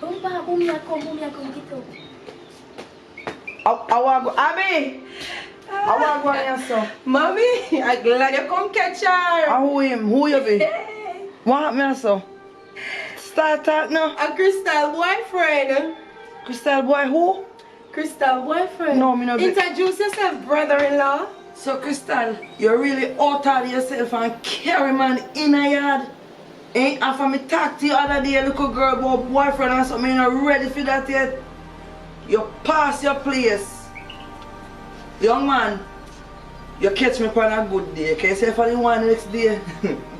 Boom, ba, boom, ya, come, get up. I want to go. Abby! I want to go here, so. Mommy, I'm glad you come catch her. Who him? Who you be? What happened, so? Start talk now. A Crystal boyfriend. Crystal boy who? Crystal boyfriend. No, me no be. Introduce yourself, brother-in-law. So Crystal, you really out of yourself and carry man in a yard. Ain't after me talk to you other day, little girl about boyfriend and something, you're not ready for that yet. You pass your place. Young man, you catch me on a good day. Can you say for the one next day?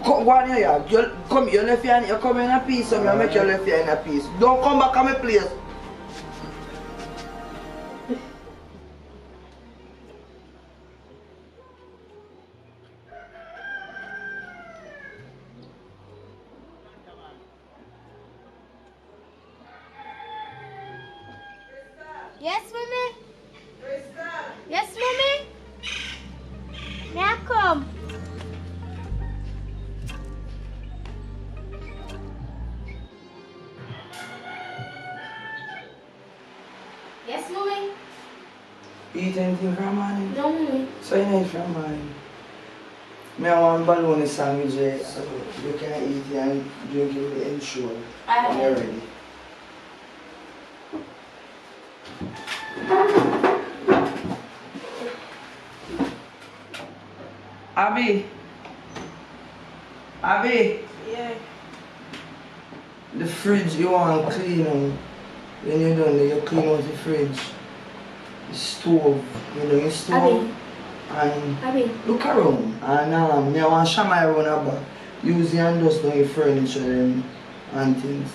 Go on here, you come, you left here and you come in a piece, so I make you left here in a piece. Don't come back to my place. Yes, mommy? Yes, mommy? May I come? Yes, mommy? Eat anything from morning? No, mommy. So you need from morning? Me I want bologna sandwich, so you can eat it and drink it with the ensure when you're ready. Abby. Yeah. The fridge you want to clean out. When you're done, you clean out the fridge. The stove, you know, your stove. And look around. And I want to show my around about. Use your hand dust on your furniture and things.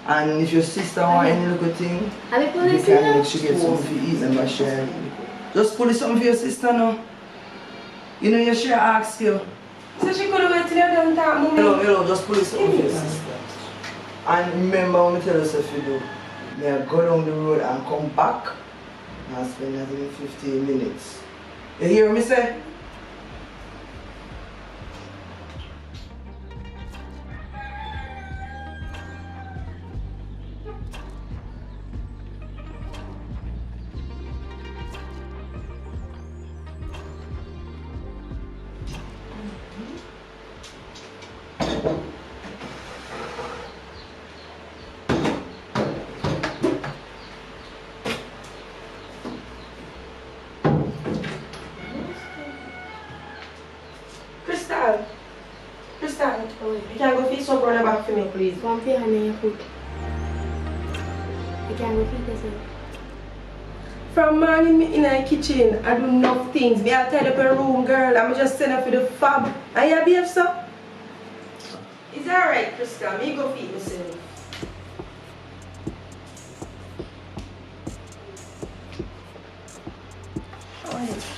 And if your sister want any little thing, you can make sure you get something to eat and by share. Just pull it something for your sister now. You know, your share asked you. So she could have waited till you're done talking, mommy. Hello, just pull it something for your sister. And remember when I tell us if you do, may go down the road and come back and spend I think 15 minutes. You hear me say? Crystal, you can go feed some run back for me, please. One for hand in your foot. You can go feed yourself. From morning in the kitchen, I do enough things. Me I tidy up a room, girl. I'm just send her for the fab. Are you behave, sir? Is that right, Crystal? Me go feed myself. Oh,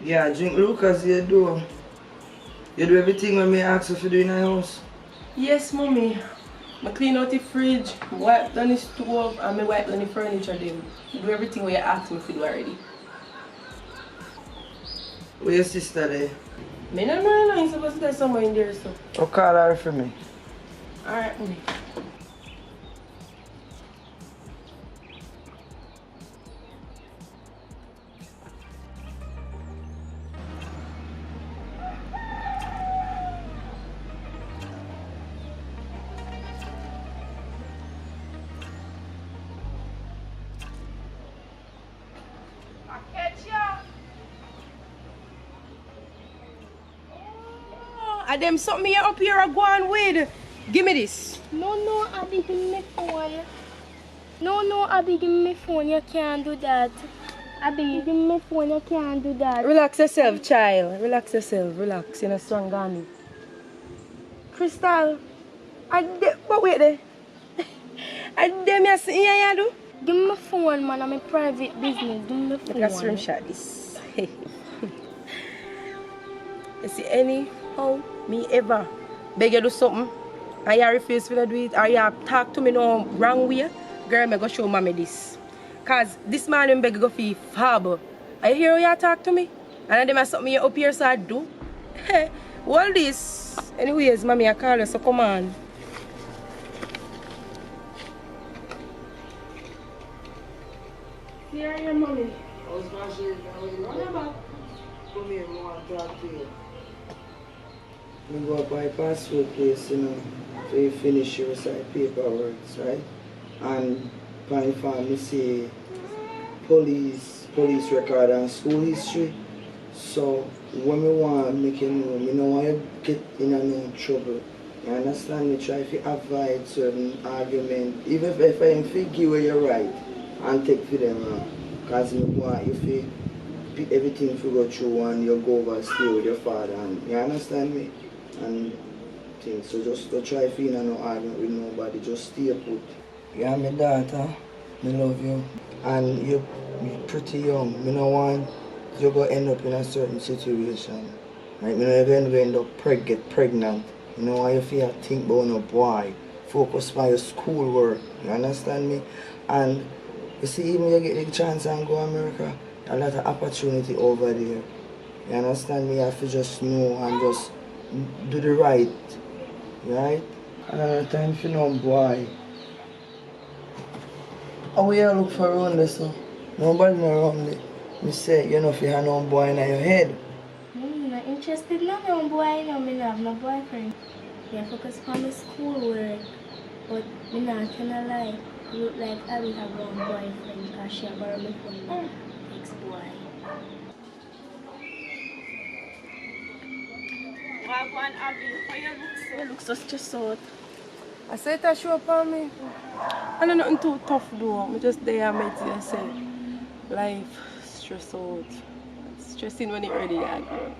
Yeah, drink Lucas, you do. You do everything when me ask you to do in the house? Yes, mommy. I clean out the fridge, wipe down the stove, and I wipe down the furniture. Then do everything what you asked me to do already. Where your sister there? Me no know, you're supposed to tell someone in there, so. Oh, call her for me. Alright, mommy. And them something you up here are going with. Give me this. No, Abby, give me my phone. No, Abby, give me my phone. You can't do that. Abby, give me my phone. You can't do that. Relax yourself, child. Relax yourself. Relax. You're not strong on me. Crystal. But wait there. And them you see here you do? Give me my phone, man. I'm a private business. Give me my phone. Let's screenshot this. You see anyhow me ever beg you do something and you refuse to do it or you talk to me no wrong way, girl, me go show mommy this. Cause this man him beg you go for fab. I hear how you talk to me and then there's something you up here so I do. Hey, all this. Anyways, mommy I call you so come on. Here I am, mommy. I was going to say, come here, I want to talk to you. I go up by passport place, you know, to finish your side paperwork, right? And by form, me say police record and school history. So when me want make you know, me no want you get in no trouble. You understand me? Try to avoid certain argument, even if I figure where you're right and take for them wrong. Because me want you to pick everything to go through and you go over stay with your father. And you understand me? And things. So just don't try to no argument with nobody. Just stay put. You're my daughter. I love you. And you're pretty young. I don't want you to end up in a certain situation. Right? You're going to end up get pregnant. You know why you feel think about no boy. Focus on your schoolwork. You understand me? And you see, even you get the chance and go to America, a lot of opportunity over there. You understand me? You have to just know and just do the right. Right? Another time for no boy. How will you look for around this? So? Nobody around it. Me say, you know, if you have no boy in your head. I'm not interested in no boy. I have no boyfriend. I focus on my schoolwork. But I'm not gonna lie. You look like I will have one boyfriend because she borrowed me from my ex-boy. Wagwan Abby, how you look so? You look so stressed out. I said that show up on me. I don't know nothing too tough though. I'm just there and make you say life stress out. It's stressing when it's ready, yeah, girl.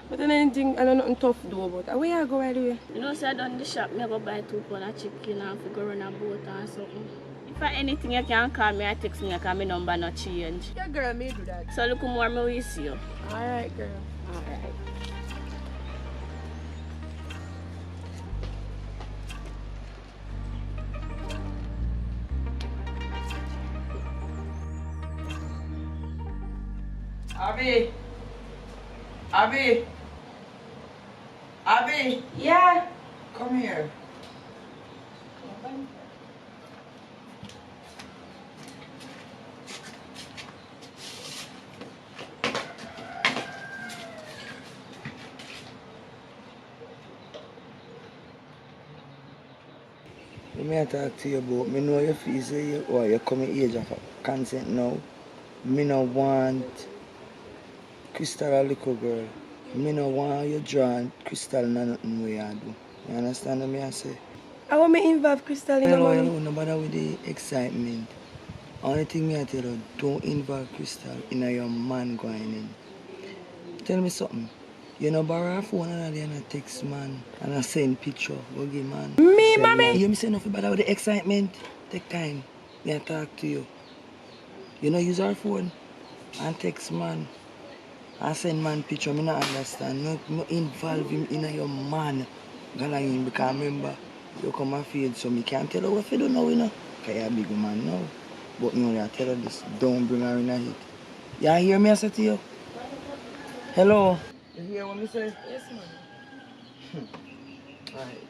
But then anything, I don't know nothing tough though, but where you go right away? You know, so I done the shop, I go buy 2 pounds of chicken and go run a boat or something. If I anything you can call me or text me, because my number not change. Yeah, girl, me do that. So look more, I will see you. Alright, girl. Alright. Abby! Abby! Abby! Yeah. Come here. Let me talk to you about, me know you feel say you come in age of consent now. Me no want Crystal a little girl. Me no want you draw Crystal in nothing we do. You understand what me I say? I want me involve Crystal in the money. No bother with the excitement. Only thing me I tell you, don't involve Crystal in your man going in. Tell me something. You know borrow a phone and I text man and I send picture. Go give man. Me, mommy? You me say nothing bother with the excitement. Take time. Me I talk to you. You know use our phone and text man. I send man picture, me not understand. No involve him in your man. Because remember, you come and feel so me can't tell you what you do now, you know. Because you're a big man now. But me only tell you this, don't bring her in a hit. You hear me I say to you? Hello? You hear what me say? Yes, man. Alright.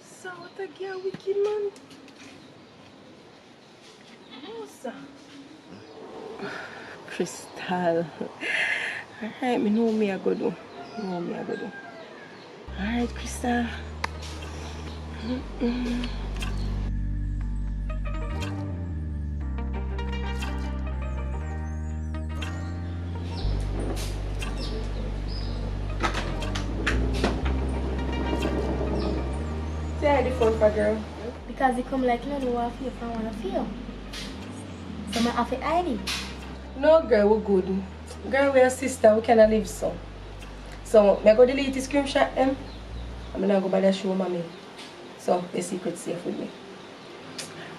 So what a girl wicked man. No, sir. Crystal. Alright, me know me I go do. Alright, Crystal. phone for, girl? Because he come like, no, I feel if I want to feel. So I have to hide it. No, girl, we're good. Girl, we're a sister, we cannot live so. So, I go delete the screenshot them. I'm gonna go by the show mommy. So, the secret safe with me.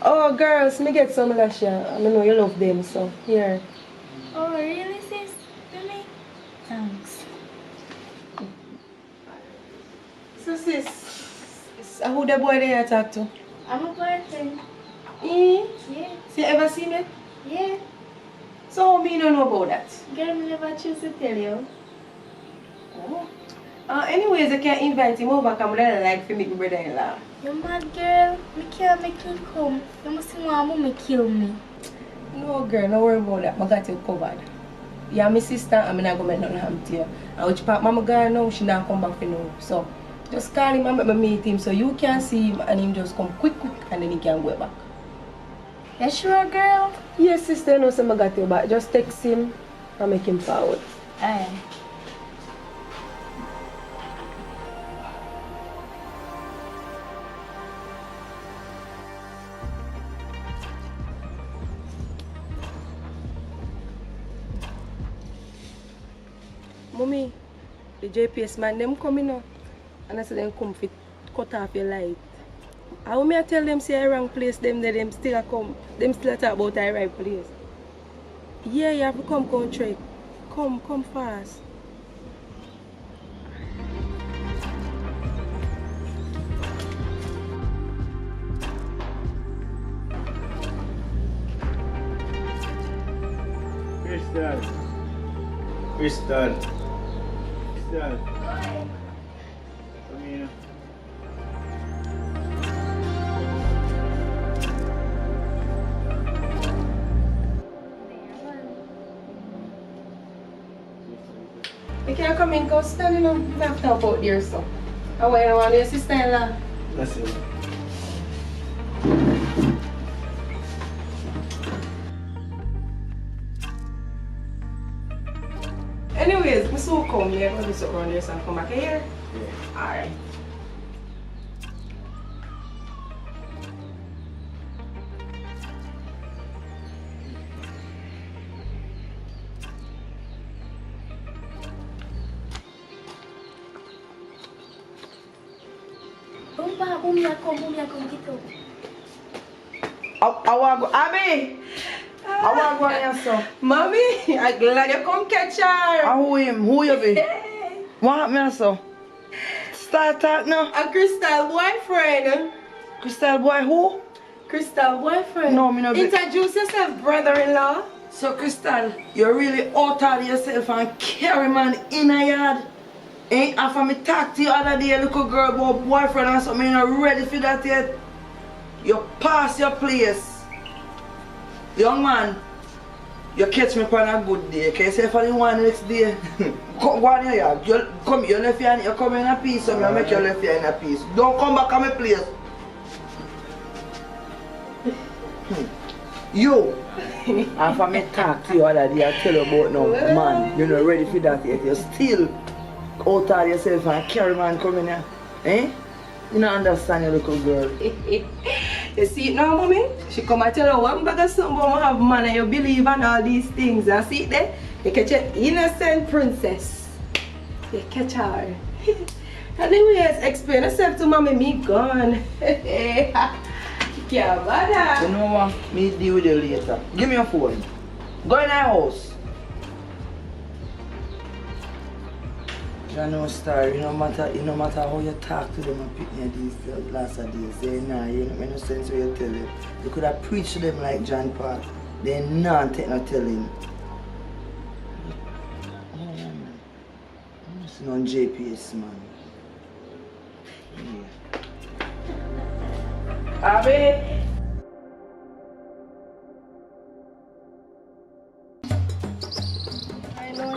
Oh, girls, me get some lash here. I know you love them, so here. Oh, really, sis? Really? Thanks. So, sis, who the boy there you talk to? I'm a boyfriend. Eh? Yeah. So, you ever seen it? Yeah. So, how me don't know about that? Girl, me never choose to tell you. Oh. Anyways, I can invite him over because I like to meet my brother-in-law. You mad, girl? Me can't make him come. You must want me kill me. No, girl, no worry about that. I got you covered. You're my sister, and I'm not going to make nothing happen to you. And which part Mama girl now, she not come back for now. So, just call him and make me meet him so you can see him and him just come quick, and then he can go back. You sure, girl? Yes, sister, I know I got you back. Just text him and make him forward. Aye. Mommy, the JPS man, them coming up. And I said them come fit cut off your light. How me I tell them say I wrong place them that them still a come. Them still a talk about the right place. Yeah, you have to come country. Come fast. Crystal. Crystal. Crystal. Come here. You can't come in, go stand in and have to about there, so. Oh, wait, I want your sister-in-law. That's it. Anyways, I'm so come here. I'm going to sit around there so I come back here. Yeah. Alright. Boom, ya come, get up. I want to go. Abby! I want to go on your son. Mommy, I'm glad you come catch her. Who him? Who you be? Hey. What me so? Start talk now. A Crystal boyfriend. Crystal boy who? Crystal boyfriend. No, me no be. Introduce yourself, brother-in-law. So Crystal, you really out of yourself and carry man in a yard. Ain't after me talk to you other day, little girl about boyfriend and something, you not ready for that yet. You pass your place. Young man, you catch me on a good day. Can you say for the one next day? Go on here, you come, you left here and you come in a piece, so I make you left here in a piece. Don't come back on my place. You, after me talk to you other day, I tell you about now, man, you're not ready for that yet. You're still out of yourself and carry man coming here. Eh? You don't understand your little girl. You see it now, mommy? She come and tell you one bag of something about have man and you believe in all these things. You see it there? You catch an innocent princess. You catch her. Anyways, explain yourself to mommy, me gone. Yeah, bother. You know what? Me deal with you later. Give me your phone. Go in the house. You know, star, no matter how you talk to them and pick me these last days, they nah, you know, no sense what you tell them. You could have preached to them like John Paul. They not take no telling. Oh man. I'm just on JPS man. Yeah. Abby!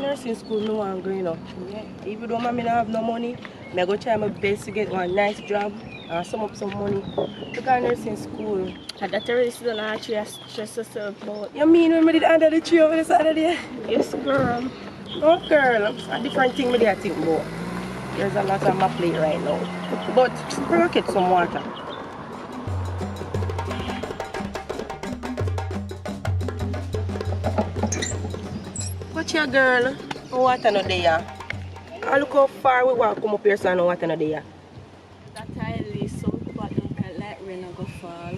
Nursing school, no one going up. Yeah. Even though mommy don't have no money, I go try my best to get one nice job and sum up some money to go nursing school. And that already still not actually stress yourself about. You mean when we did under the tree over the Saturday? Yes, girl. No, girl, a different thing I think about. There's a lot on my plate right now. But we'll get some water. reach here, girl. Oh, what no there? I look how far we walk come up here, so I know what no there. That tile is so bad, like rain go fall.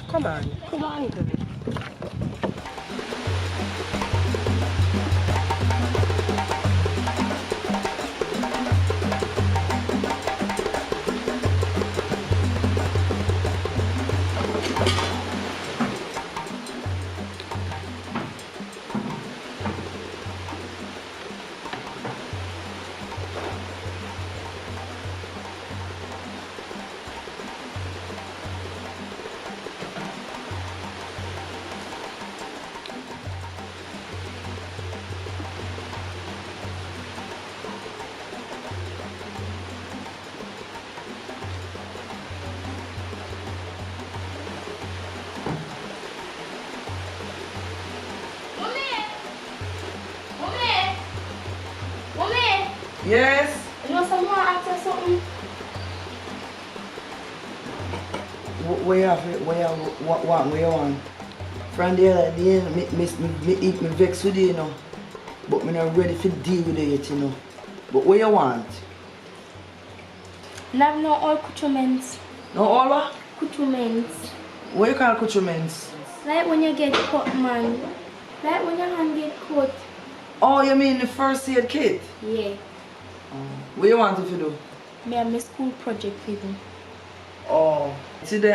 Come on, girl. Yes? You know someone asked us something? Where you want? From there, at the end, me vex with you, you know. But me not ready to deal with it yet, you know. But what you want? I have no all accoutrements. No all what? Accoutrements. What you call accoutrements? Like when you get cut, man. Like when your hand get cut. Oh, you mean the first aid kit? Yeah. What you want it to do? Me have my school project for them. Oh, see the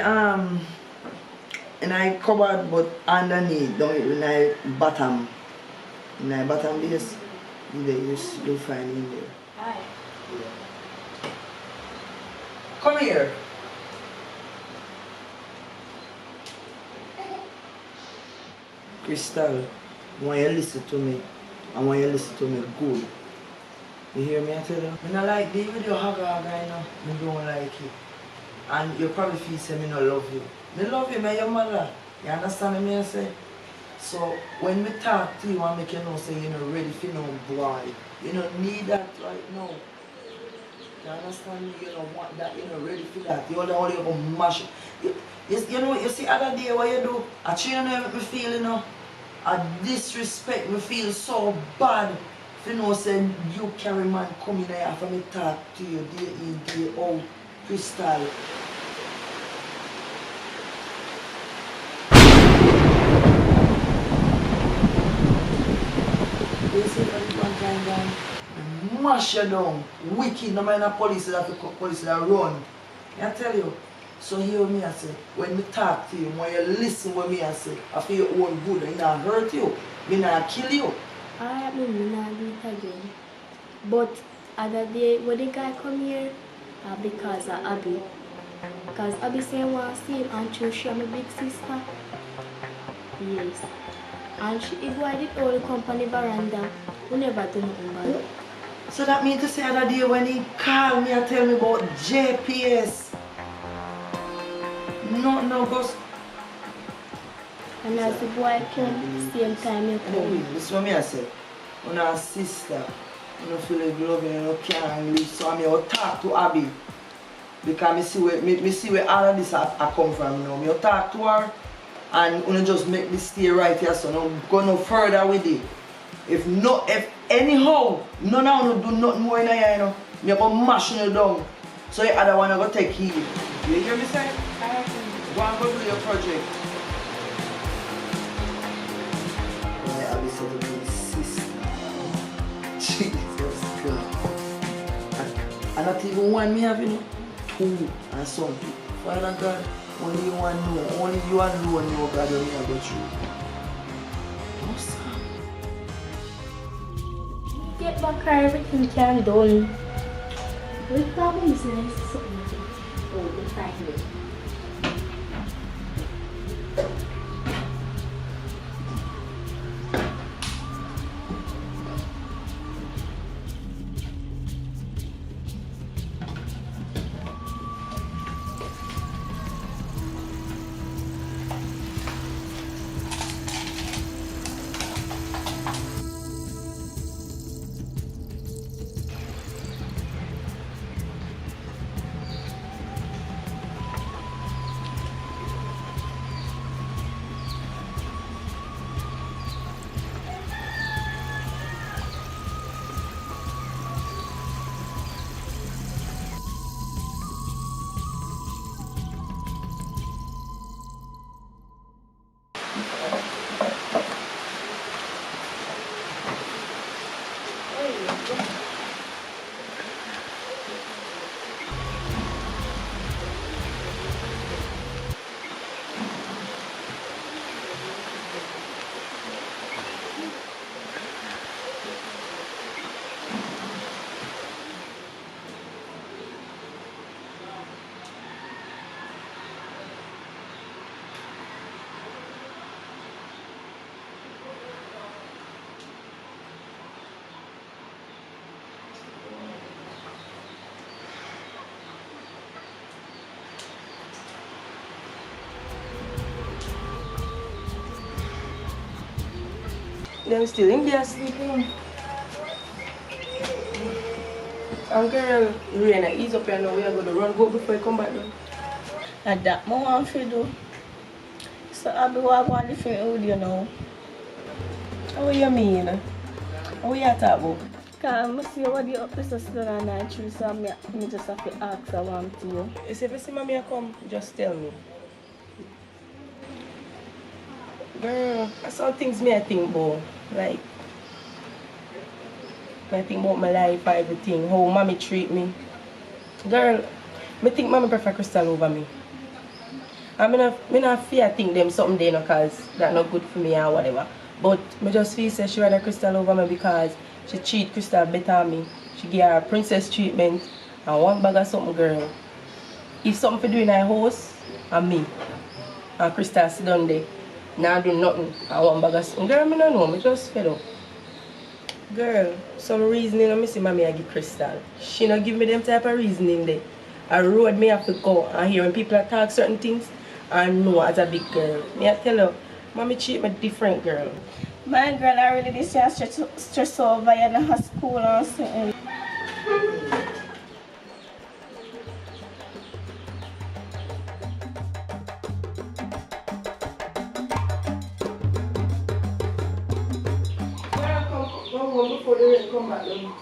in I cupboard, but underneath, don't in I bottom base, you'll find in there. Aye. Come here. Crystal, I want you to listen to me. I want you to listen to me good. You hear me? I tell you? I don't like the video hugger guy now. I don't like it. And you probably feel say me no love you. Me love you, me your mother. You understand me I say? So when we talk to you and make you know say you're not ready for no boy. You don't need that right now. You understand me? You don't want that, you're not ready for that. You only gonna mash it. You know, you see other day what you do, I try to make me feel, you know, I disrespect me feel so bad. If you know say you carry man come in here after me talk to you day in, day out, Crystal. You see that one time down? Mash you down. Wicked, no matter police that police that run. I tell you. So hear me I say, when me talk to you, when you listen what me I say, I feel your own good, I not hurt you, me not kill you. Alright, me not do it again. But other day when the guy come here, because of Abby. Because Abby say want to see him and choose she my big sister. Yes. And she if I did all the company veranda, we never do nothing bad. So that means to say other day when he called me and tell me about JPS. No, boss. And as the boy come, same time you come. This is what I say. When our sister, you don't feel like loving, you can't live. So I'm here to talk to Abby. Because I see where all of this I come from. You know. I talk to her and you just make me stay right here. So I'm go no further with it. If anyhow, none of you do nothing more in here, you know, you're going to mash you down. So the other one are going to take heed. You hear me say? Go and go do your project. Yeah, I'll be so good sister. Jesus God. And not even one me have, you know, two and something. Father God, only you one know, only you alone know God when you go through. No, sir. Get back her, everything can done. We probably is nice something. Oh, the Friday. Them still in there sleeping. And girl, Rihanna, ease up here now. We are going to run go before you come back down. And that I want to do. So I'll be walking different with you now. What you mean? What you talking about? Because I see what the officers done on that tree, so I just have to ask I want to you. You see, if you see mommy come, just tell me. Girl, that's some things I think about. Like, I think about my life, everything, how mommy treat me. Girl, I think mommy prefer Crystal over me. I'm not fear think them something there because that's not good for me or whatever. But I just feel say she rather Crystal over me because she treat Crystal better than me. She give her princess treatment and one bag of something, girl. If something for do in her house, and me. And Crystal sit down there. Now do nothing. And one bag of something. Girl, I don't know. I just fed up. Girl, some reasoning I see mommy I give Crystal. She not give me them type of reasoning there. A road me have to go and hear when people are talk certain things and know as a big girl. Me I tell her, mommy treat me different, girl. My girl, I really this year stress over you in her school or something. Girl, come home before the rain come back down.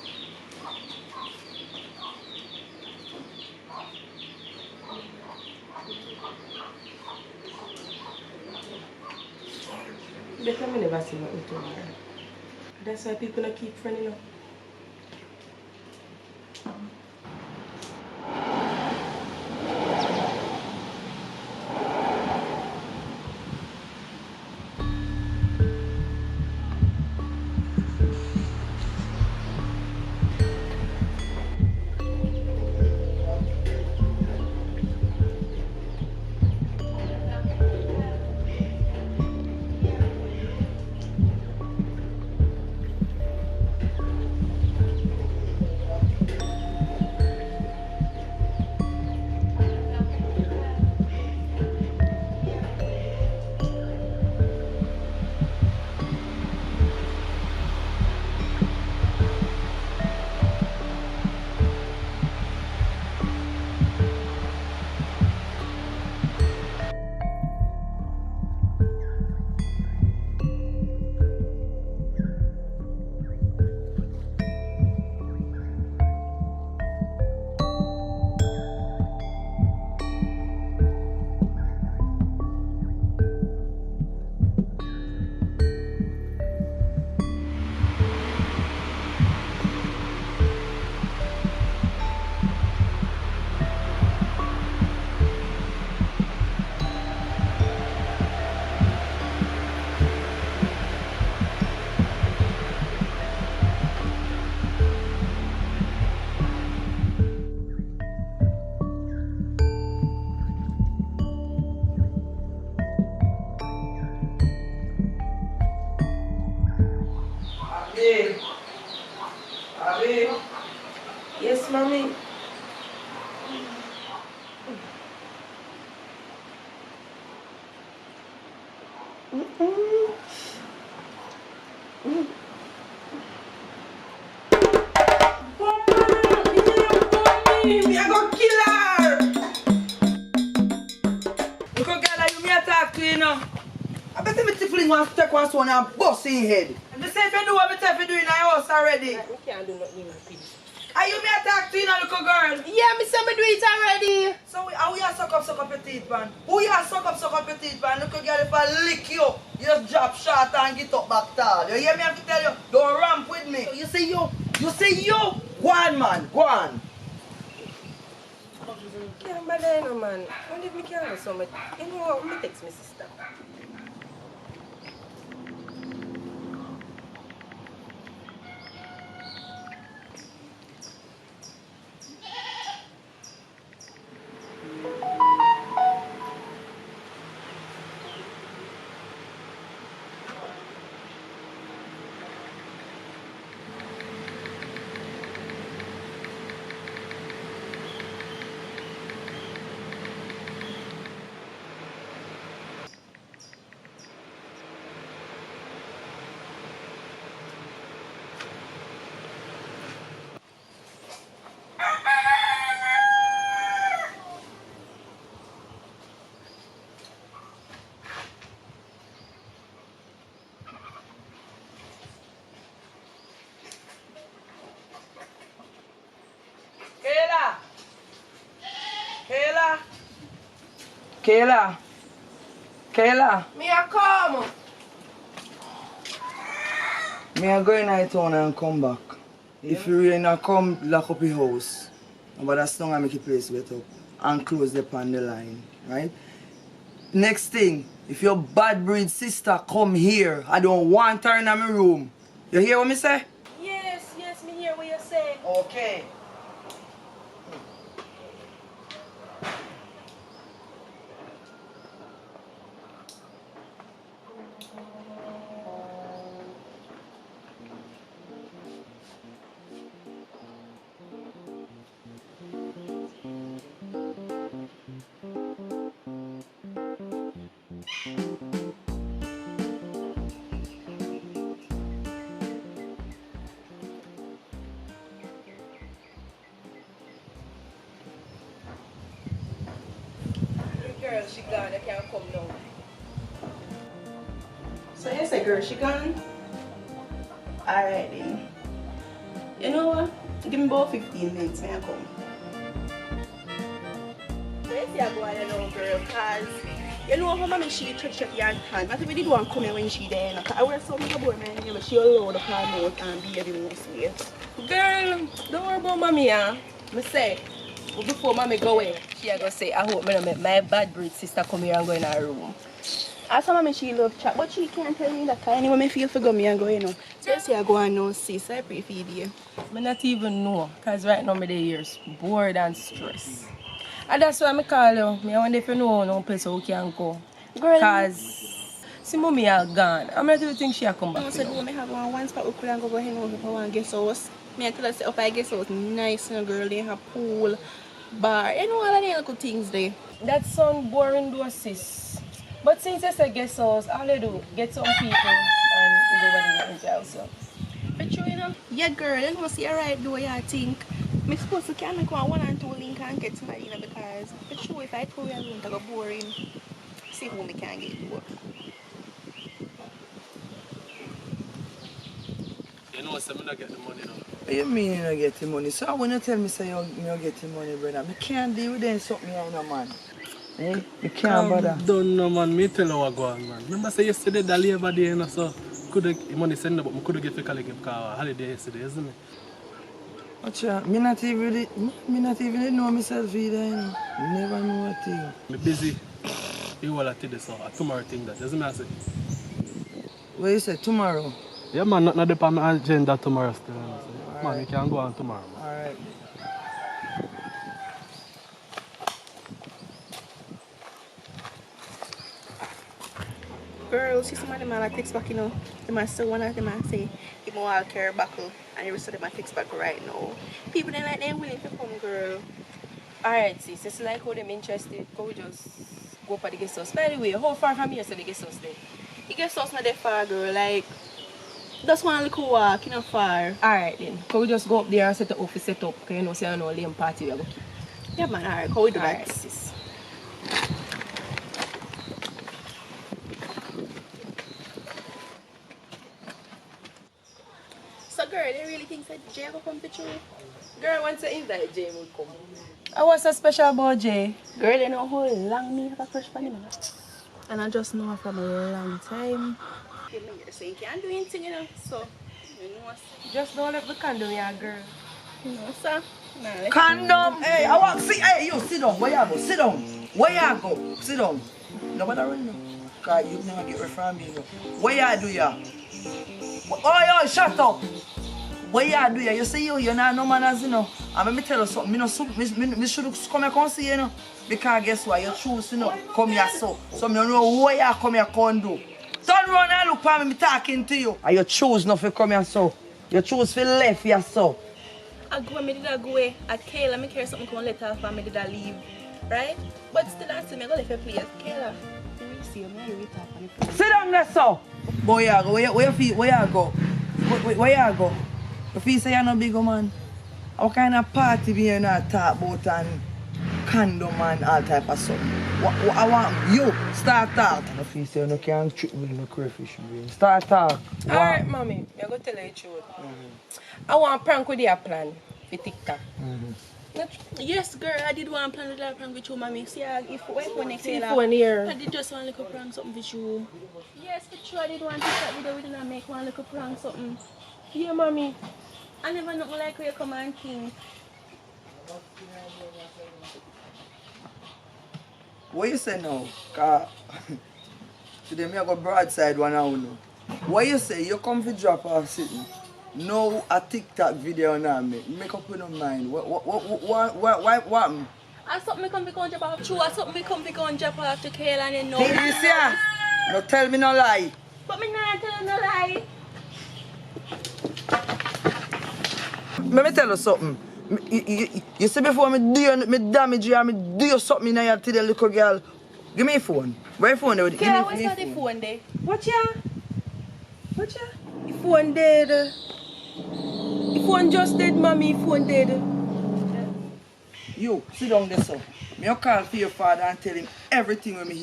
Better me never see nothing to her. That's why people don't keep friendly now. Abi. Yes, mommy. Me, I go kill her. Look how girl you me talk to you now. I bet me tiffling one take one stone and bust in head. And the same you do what me tell you do in your house already. I can't do nothing with it. Are you me talk to you now, little girl? Yeah, me say me do it already. So how you suck up your teeth, man? Who you suck up your teeth, man? Look, girl, if I lick you, you just drop short and get up back tall. You hear me? I have to tell you, don't ramp with me. You see you, go on, man, go on. Can't bother no man. Don't leave me carry so much. You know what? Me text my sister. Kayla. Kayla. Me a come. Me a go in the town and come back. Yeah. If you really not come, lock up your house. But that's not gonna make your place wet up. And close the pan the line. Right? Next thing, if your bad breed sister come here, I don't want her in my room. You hear what me say? Yes, me hear what you say. Okay. Girl, she gone, I can't come now. So you say, girl, she gone? Alright then. You know what? Give me about 15 minutes, may I come? So you see I go on now, girl, because you know how mommy she check your hand. But if we did want to come here when she there, you know, I wear something about man, but she allowed to come out and be the most way. Girl, don't worry about mommy, yeah. I say, before mommy go away, she go say, I hope me make my bad breed sister come here and go in her room. I saw mommy she love chat, but she can't tell me that kind. Anyway, me feel for go me and go, you know. So you see I go and know sis, I pre-feed you. I not even know, because right now I'm here bored and stressed. And that's why I call you. I wonder if you know no place where we can go. Because see mommy are gone. I'm not even think she come back. I said, we have one spot we could go ahead and go for one guest house. Me I tell her say up I guest house nice, you know, girl, they have pool, bar, you know all of the little things there. That sound boring though, sis. But since it's a guest house, all they do, get some people and we go over there and enjoy ourselves. But you know? Yeah, girl, you know, see alright do what you think. I'm supposed to can make one and two link and get somebody, you know, because but sure if I throw you a link, I go boring. See who me can get to. You know, so I'm not get the money now. What you mean you don't get the money? So when you tell me say you don't get the money, brother, I can't deal with them something I know, man. Eh? You can't bother. Don't know, man. Me tell you what go on, man. Remember say yesterday the labor day, you know, so could money send up, but I could get to collect because holiday yesterday, isn't it? Acha, me not even know myself either, you know. Never know a thing. I'm busy. You will at this, so tomorrow thing that, doesn't matter. What you say, tomorrow? Yeah, man, not the on my agenda tomorrow still. You know, so. Man, you can go on tomorrow, man. Alright. Girl, see some of them that text back, you know. They might still one of them and say, give me all care buckle. And the rest of them are text back right now. People they like them willing to come, girl. Alright, sis, it's like how them interested. Go we just go for the guest house. By the way, how far from here is the guest house there? The guest house not that far, girl. Like, just one little walk, you know, far. Alright then. Can we just go up there and set the office set up? Because you know, say I know lame party we are going to keep. Yeah, man, alright. How we do Alright, that? sis. So, girl, they really think that Jay will come to you? Girl, once I invite Jay will come. And what's so special about Jay? Girl, you know how long me have a crush for him. And I just know her from a long time. You know, so you can't do anything, you know. So, you know what? Just don't let the condom, yeah, girl. You know, sir. Nah, Condom! Hey, I want see. Hey, you sit down. Where you go? Sit down. Where you go? Sit down. Nobody run now. Cause you never get from me. No. Where you do ya? Oh, yo, shut up. Where you do ya? You see you're not no manners, you know. And let me tell you something. Me should come here and see you know. Because guess what? You choose, you know, come here so. So me don't know where you come here and do. Turn around and look for me talking to you. And you choose not to come here so. You choose for left here so. I go and me did I go away. At Kayla, me care something come let her and me did I leave. Right? But still I see me, I go left your place. Kayla, you will see me, I will talk on the phone. Sit down there so. Boy, you go. Where you feel? Where you go? Where you go? You feel say you're no big man? What kind of party we you not talk about and condom and all type of stuff? I want you start talk. I feel say you can't trick me with no crayfish brain. Start talk. Alright, mommy. I'm going to tell you the truth. I want to prank with your plan for TikTok. Yes, girl, I did one plan with prank with you, mommy. See, if when next See year, phone here. I did just one little prank something with you. Yes, for sure. I did one TikTok video. We didn't make one little prank something. Yeah, mommy. I never know like where you come and think. What you say now? Cause today me I go broadside one hour now. What you say? You come for drop off sitting. No a TikTok video now make up in your mind. What happened? I something me come to go and drop off true. I something me come to go and drop off to Kayla and then no. Please, yeah. No tell me no lie. But me not tell no lie. Let me tell you something. You see before me do you, me damage you and me do you something in here to the little girl. Give me a phone. Where your phone there? Give Kayla, me where's the phone there? What ya? What ya? The phone dead. The phone just dead, mommy. The phone dead. You, sit down there, so. Me call for your father and tell him everything when me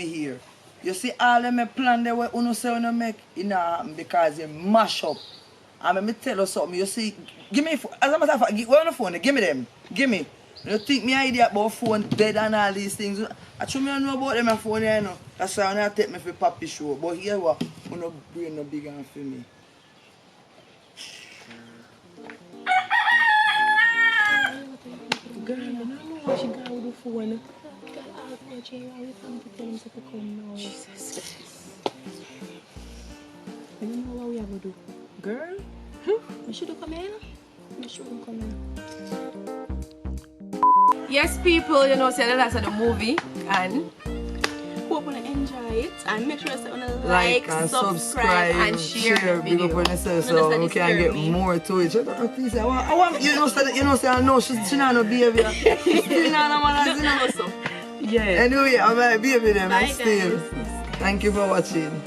hear. You see all of my plan there what uno say uno make, it not happen because you mash up. And me tell you something, you see, give me, as a matter of fact, where on the phone, give me them. Give me. You think me idea about phone dead and all these things. Actually, I know about them my phone here, you know. That's why I take me for papi show. But here what, uno brain no big enough for me. Girl, I don't know what she got with the phone. I'll go check out with him to tell him to come now. Jesus. I don't know what we have to do. Girl? We should come in. We should come in. Yes, people, you know, say the last of the movie. And Hope you enjoy it and make sure you Like and subscribe and share the big up video. on yourself so we can get more to it. Please, I want you know say I know she not no behavior. She still not no man you know so. yeah. Anyway, I'm a baby them Bye, and still. guys. Thank you for watching.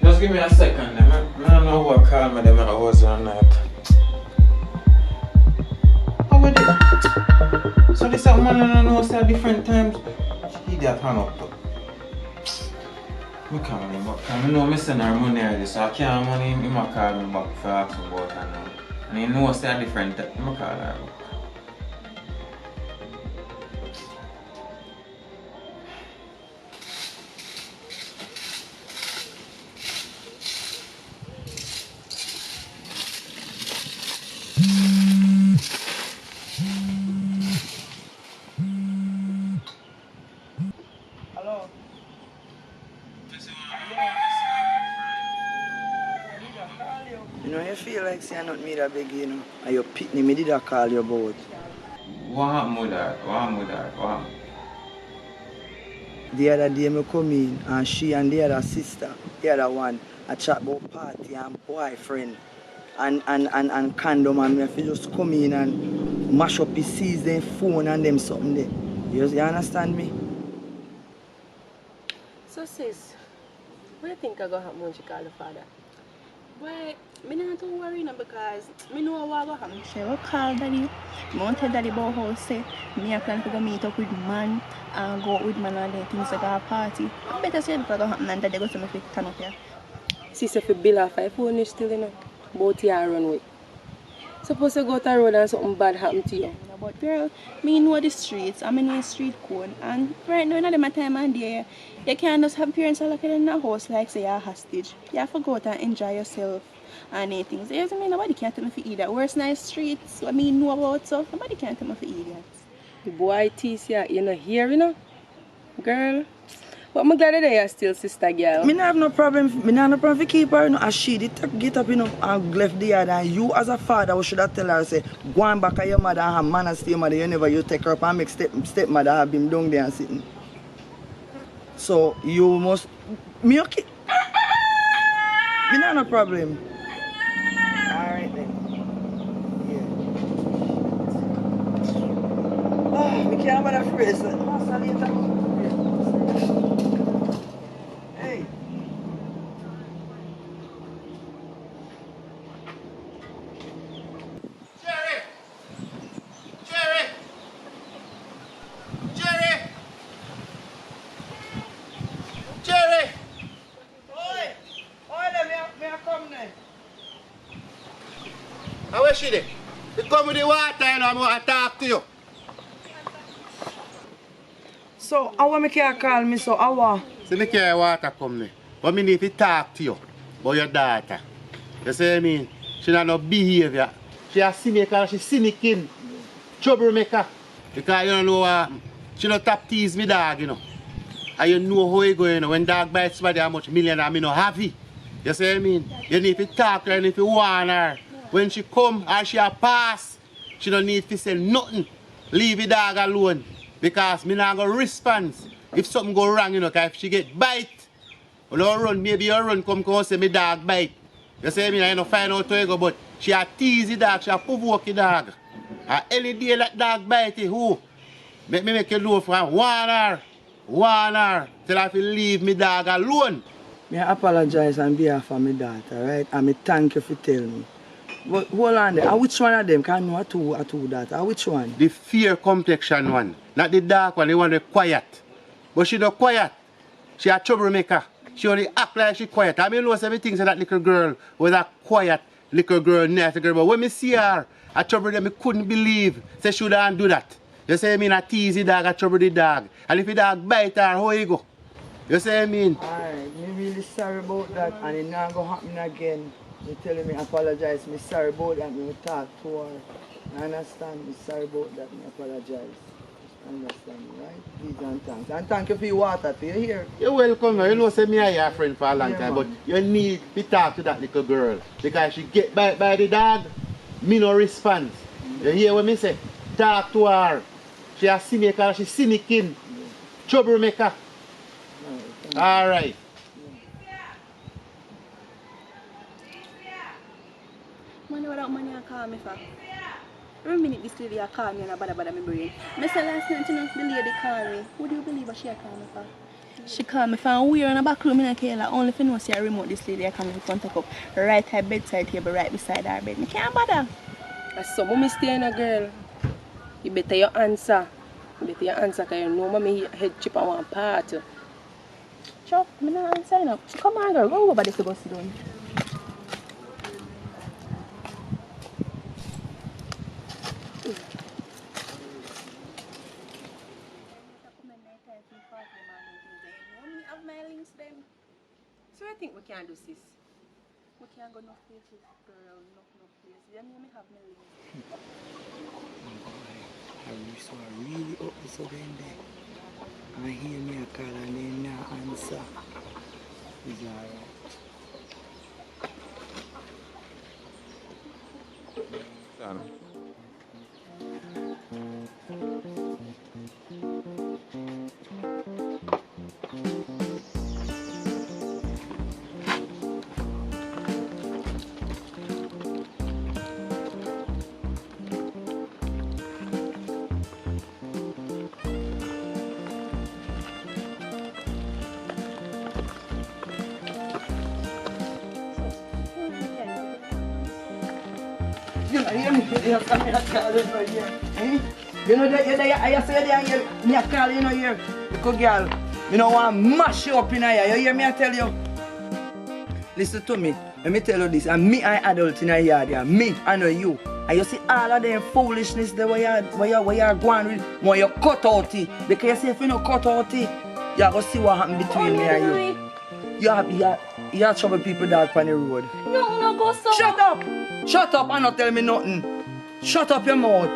Just give me a second, I don't know who I called me, them I was on night. How would it? So this man I don't know say different times. He that hang up though. Me call him back. I know me send her money already, so I can't money him call me back for ask me about her now. And he knows say different time. Me call her back. Hello. You know, you feel like saying not me that beg you know, and you pick me did I call you about. What happened with that? What happened with that? What happened? The other day I come in and she and the other sister, the other one, I chat about party and boyfriend and condom and me have to just come in and mash up his seize them phone and them something there. You understand me? So, sis, what do you think I go happen when she call the father? Well, me not too worry now because me know what will happen. So I call daddy. I want to tell daddy about how say me a plan to go meet up with man and go out with man and then things like a party. I better say because go happen and daddy go to me to turn up here. Sis, if you bill off her phone, you still, you know, both you are run with. Suppose you go to the road and something bad happen to you. But girl, me know the streets, I know the street code, and right now, in my time and day, you can't just have parents locked in the house like say you're a hostage. You have to go out and enjoy yourself and things. You know, nobody can tell me for eat that. Worst nice streets, what me know about, so nobody can tell me for eat that. The boy tease you, you know, here, you know, girl. But I'm glad that you're still sister girl. Me not have no problem. Me not have no problem to keep her, you know, as she did get up, you know, and left the yard. And you as a father, we should have tell her, say, go on back at your mother and her manners to your mother. You never you take her up and make stepmother have him down there and sitting. So you must me okay. Me not have no problem. Alright then. Yeah. Ah, me can't bother phrase. Master later. Hey. Oi, let me come now. she there? You come with the water, you know, I want to talk to you. So, how me can call me so? How? So, me carry water come there. But me need to talk to you about your daughter. You see what I mean? She not no behavior. She a cynical, she cynic troublemaker. Because you don't know what she not tap tease me dog, you know. And you know how it go, you know. When dog bites somebody how much million and me no have it. You see what I mean? You need to talk to her, you need to warn her. When she come or she a pass, she don't need to say nothing. Leave the dog alone. Because me not go respond if something go wrong, you know, because if she get bite, you don't run, maybe you run come say me dog bite. You see what I mean? I don't find out where you go, but she a tease the dog, she a provoke the dog. And any day that dog bite you, who? Make me make you know from warn her, tell her to leave me dog alone. Me apologize on behalf of my daughter, right? And me thank you for telling me. But hold on there, which one of them can know two daughter? Which one? The fear complexion one, not the dark one, the one that's quiet. But she not quiet. She a troublemaker. She only act like she quiet. I mean, know everything so that little girl was a quiet little girl, nice girl. But when me see her, I trouble them, I couldn't believe. Say she shouldn't do that. You say I mean, I tease the dog, I trouble the dog. And if the dog bite her, how you go? You say I mean? Alright, me really sorry about that, and it not gonna happen again. Me telling me apologize, me sorry about that, me talk to her. I understand, me sorry about that, me apologize. Understand me, right? Please and thanks. And thank you for your water, do you hear? You're welcome. You know, say me and your friend for a long time, man. but you need to talk to that little girl. Because she get bite by the dog, me no respond. You hear what me say? Talk to her. She a cynical, she cynic, troublemaker. Alright. Money without money I call me for. Every minute this lady I call me and I bother my brain. Mr. Last night, you know, the lady call me. What do you believe what she call me for? She called me from weird in the back room in a Kayla. Only if you know see a remote this lady I come in front of up. Right her bedside table right beside her bed. Me can't bother. As some mommy stay in a girl, you better your answer. You better your answer because you know mommy head chip on one part. Chop, I'm not answering up. Come on girl, go over this to go sit down. So I think we can do sis. We can't go no places, girl, no places. You know me have my links. I really up this again there. I hear me a call and then not answer. It's alright. You know that I say that me a call you know here, because girl, you know want mash you up in here. You hear me I tell you? Listen to me. Let me tell you this. And me I adult in here, yeah. Me I know you. And you see all of them foolishness there where you're going with, when you cut out it. Because you see if you don't cut out it, you're going to see what happens between me and you. You have trouble people dog on the road. No, go so. Shut up! Shut up and not tell me nothing. Shut up your mouth.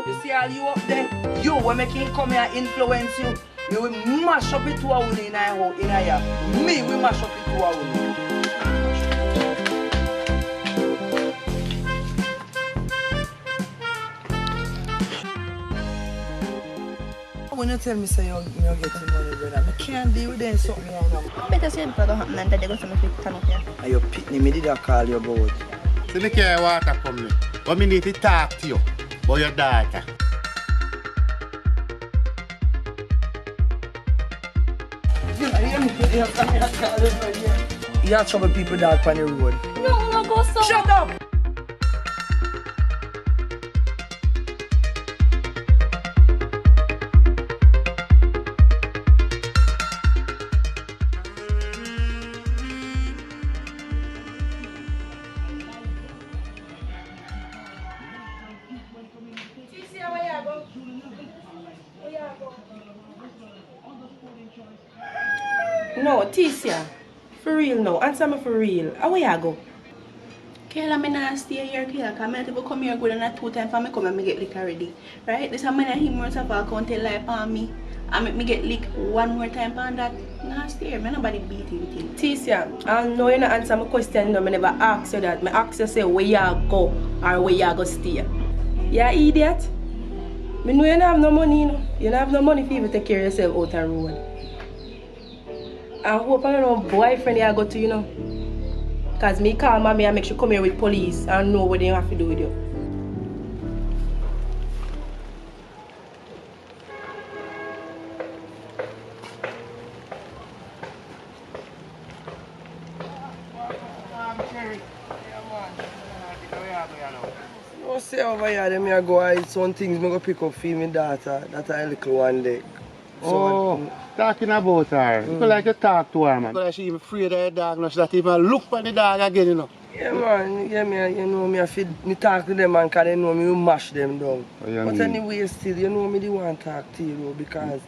You see all you up there? You will make him come here and influence you. You will mash up it to a woman in here. Me will mash up it to a woman. When you tell me say you're getting money, brother, I can't deal with them something right now. Better say it doesn't happen and they go to me to turn up here. And you pitney me did I call you about? So me carry water come me. But me need to talk to you about your daughter. You have trouble people dog on the road. No, go so. Shut up! No, Tisha. For real no. Answer me for real. How where you go? Kayla, I'm not stay here, Kayla, because I'm not come here good and 2 times for me come and me get lick already. Right? This is how many him words of all count tell lie on me. And make me get lick 1 more time on that. Nah, stay here. Nobody beat you with him. Tisha, I know you not answer my question, no. I never ask you that. I ask you say where you go or where you go stay. You idiot? I know you don't have no money, you know. You don't have no money for you to take care of yourself out on the road. I hope I don't know boyfriend you go to, you know. Because me call mommy and make sure come here with police and know what they have to do with you. No say over here, them here go hide some things me go pick up for me daughter. That a little one day. So, talking about her. You feel like you talk to her, man. Because she even afraid of the dog, no, she not even look for the dog again, you know. Yeah, man. Yeah, me, you know, me talk to them, man, because they know me will mash them down. But anyway, still, you know me the one talk to you, though, because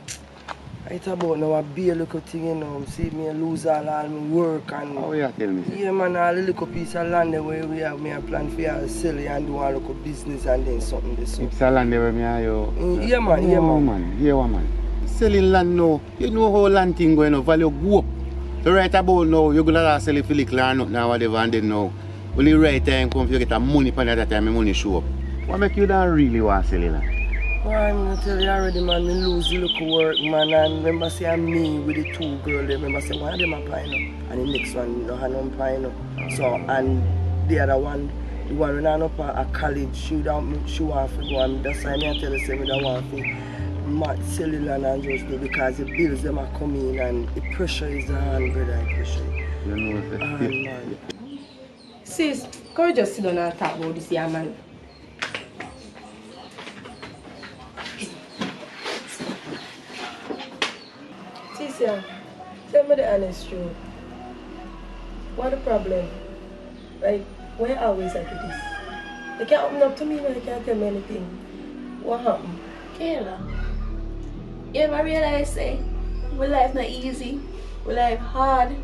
it's about now a bare little thing, you know. See me lose all my work and... How you tell me? Yeah, man, all the little piece of land where we have me a plan for you sell it and do a little business and then something this. It's a land where me are you... Yeah, man, yeah, man. Yeah, man. Selling land now, you know how land thing going up, value go up. So right about now, you're going to sell it for little or nothing or whatever, and then now, when the right time comes, you get a money for that time, the money show up. What make you don't really want to sell it land? Well, I'm going to tell you already, man, me lose the little work, man, and remember say I'm me with the 2 girls, remember say one of them are pine up, and the next one no have no pine up. So, and the other one, the one when I'm up at college, she want to go, and that's why I tell her, say, I don't want to sell the land and just do, because the bills them are coming and the pressure is on, brother, the pressure. You know what I man. Sis, can you just sit down and talk about this here, man? Tisha, tell me the honest truth. What the problem? Like, why you always like this? They can't open up to me, they can't tell me anything. What happened? Kayla, you ever realize, say, my life not easy, my life hard.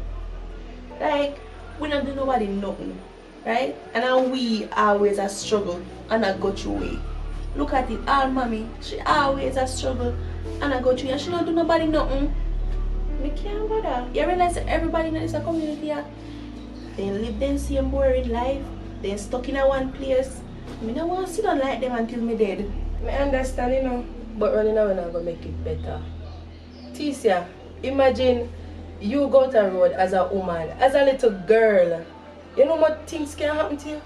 Like, we not do nobody nothing, right? And now we always a struggle and I go through it. Look at it, all mommy, she always a struggle and I go through it and she not do nobody nothing. Me can't bother. You realize that everybody in this community here, they live the same boring life, they stuck in a one place. Me don't want to sit down like them until me dead. I understand, you know, but running away not gonna make it better. Tisha, imagine you go to the road as a woman, as a little girl. You know what things can happen to you?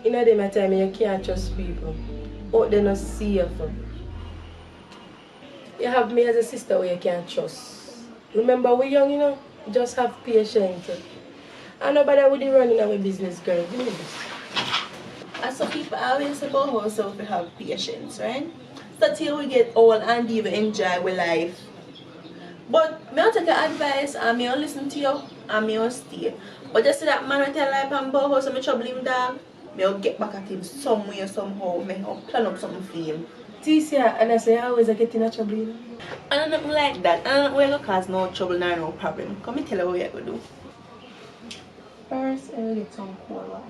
In a day time you can't trust people. Out there not safe. You have me as a sister where you can't trust. Remember we're young, you know, just have patience. And nobody would be running away business, girl. Do this. And so people always say about ourselves we have patience, right? So till we get old and even enjoy our life. But me will take your advice and me will listen to you and me will stay. But just see that man will tell life and about how some trouble him dog, me will get back at him some way somehow. Me will plan up something for him. Tisha, and I say I always get in a trouble, you know? And nothing like that. And we're going to cause no trouble nor no problem. Come and tell her what you're going to do. First, I will get some cold water.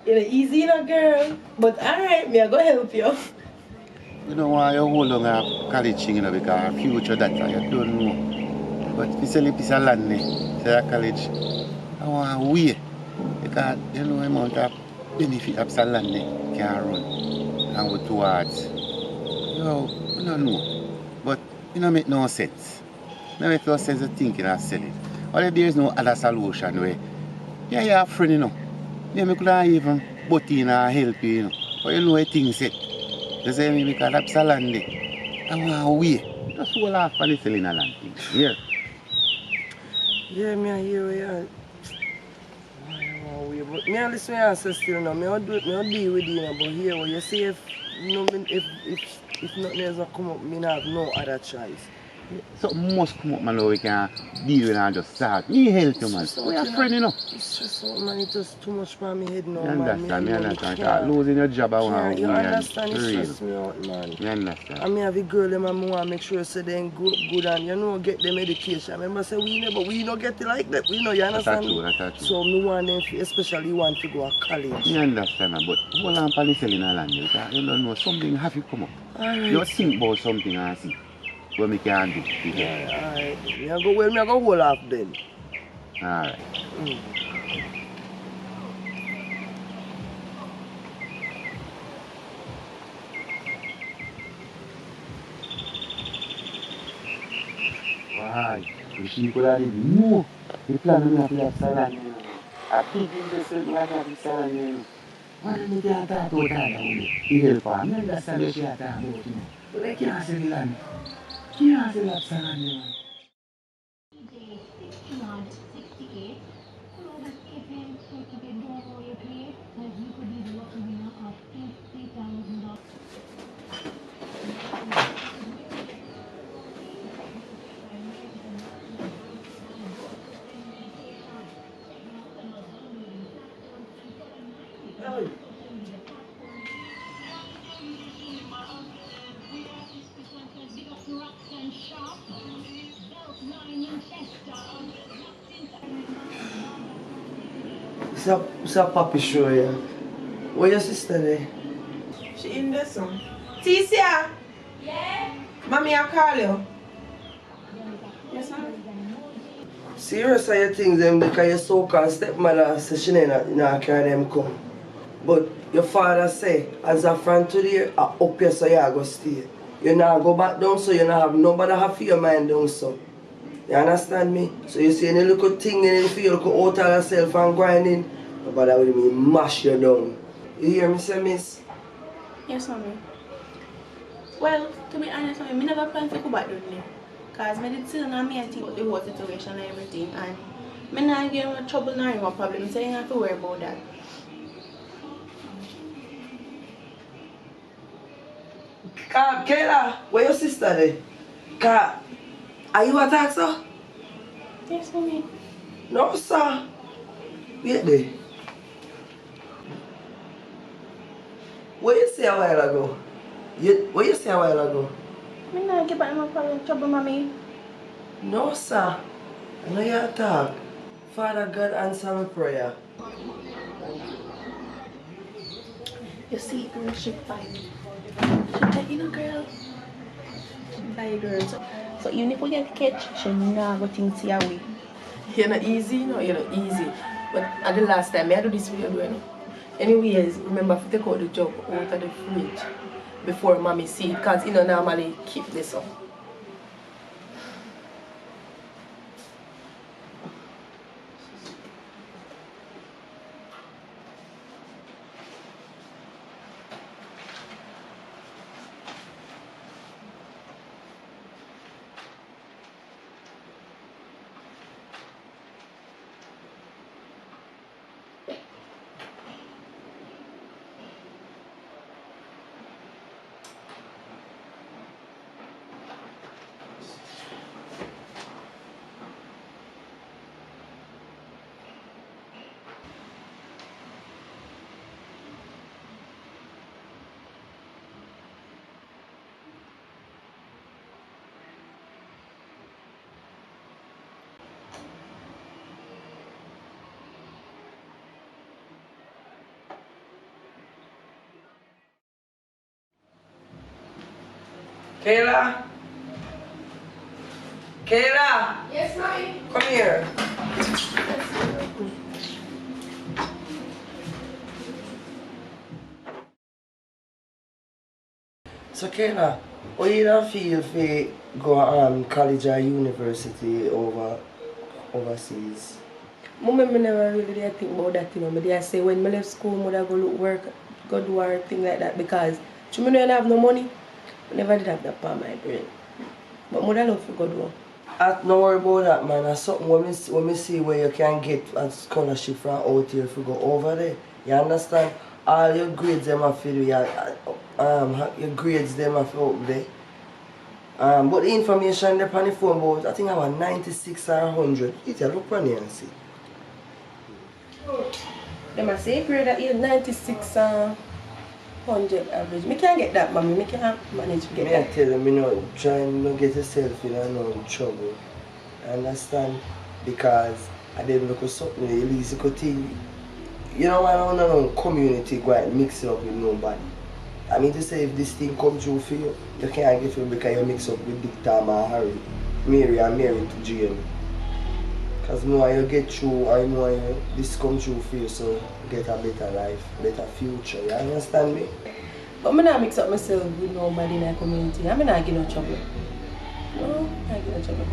It's easy, you know, girl. But alright, me I go help you. You don't want to hold on a college thing, you know, because future that you don't know. But if you sell a piece of land, say a college, I want to wait. Because you know the amount of benefit of some land can run and go towards. You know, I don't know. But it don't make no sense. It don't make no sense of thinking of selling. Or if there is no other solution where, yeah, you're a friend, you know. Yeah, I couldn't even butt in and help you, you know. But you know what things say. They say me because that's a land there. I want to wait. Just hold off on the selling a land thing. Yeah. Yeah, me I hear you. But me I listen to you say still now. Me I deal with you now. But here what you say if nothing else come up, me not have no other choice. Something must come up, man, how we can deal with and just start. Me help you, man. We are friends, you know. It's just out, man. It's just too much for me head now, You man. understand, me head understand. now, Cause losing your job, I want you understand, it for real. stress me out, man. You understand? I mean, have a girl, them, and I want to make sure so they grow up good and, you know, get them education. Remember, say, we don't get it like that. We know, you understand? That's true. So, me want them, especially want to go to college. You understand, man, but hold on for the selling a land, because you don't know, something have to come up. Alright. You think about something and see what we can do. Yeah, alright. Me I go hold off then. Alright. Why? The people are living more. The plan of the salary. I think in the like a salary. Why don't you talk about that? You help her. I understand what you are talking about. But they can't sell the land. Can't sell that salary. It's a puppy show, yeah. Where your sister there? She in there, son. Ticia! Yeah? Mommy, I call you. Yes, ma'am. Serious are your things them because your so-called stepmother says she not carry them come. But your father say, as a friend today, I up here so you go stay. You not go back down so you not have nobody have for your mind down so. You understand me? So you see any little thing in the field could out of yourself and grinding, nobody will me mash you down. You hear me say, miss? Yes, mommy. Well, to be honest, mommy, I never plan to go back down there. Because I did still know me and think about the whole situation and everything. And I not get no trouble nor no problem, so you don't have to worry about that. Kayla, where your sister there? Are you attacked, sir? Yes, mommy. No, sir. Wait there. What you say a while ago? What you say a while ago? I not get back no trouble, mommy. No, sir. I know you talk. Father God, answer my prayer. You see, girl, she fine. She tell you, girl. She buy girls. So even if we get catch, she not go think see away. You're not easy, no, you're not easy. But at the last time, I do this for you, you know. Anyways, remember to take out the jug out of the fridge before mommy see it, because you know normally keep this up. Kayla? Kayla? Yes, mommy. Come here. So Kayla, how you don't feel if you go college or university overseas? Mummy, me never really did think about that, you know. I say when I left school, I go look work, go do or thing like that because I don't have no money. I never did have that part of my brain. But I love to go do. Don't worry about that, man. That's something when we see where you can get a scholarship from out here if you go over there. You understand? All your grades them are for you. Your grades them are for up there. But the information there on the phone about, I think about 96 or 100. It's a look on here and see. Them I say grade that is 96 100 average. Me can't get that, mommy. Me can't manage to get Me I that. tell them, you know, try and not get yourself in no trouble. I understand? Because I didn't look at something, at least you could think, you know, I don't know, community go and mix it up with nobody. I mean to say, if this thing comes through for you, you can't get it because you mix up with Big Tom and Harry, Mary and Mary to jail. Because more you get through, I know this comes through for you, so you get a better life, better future. You understand me? But I'm not mix up myself with nobody in the community. I'm not getting no trouble. No, I'm not getting no trouble.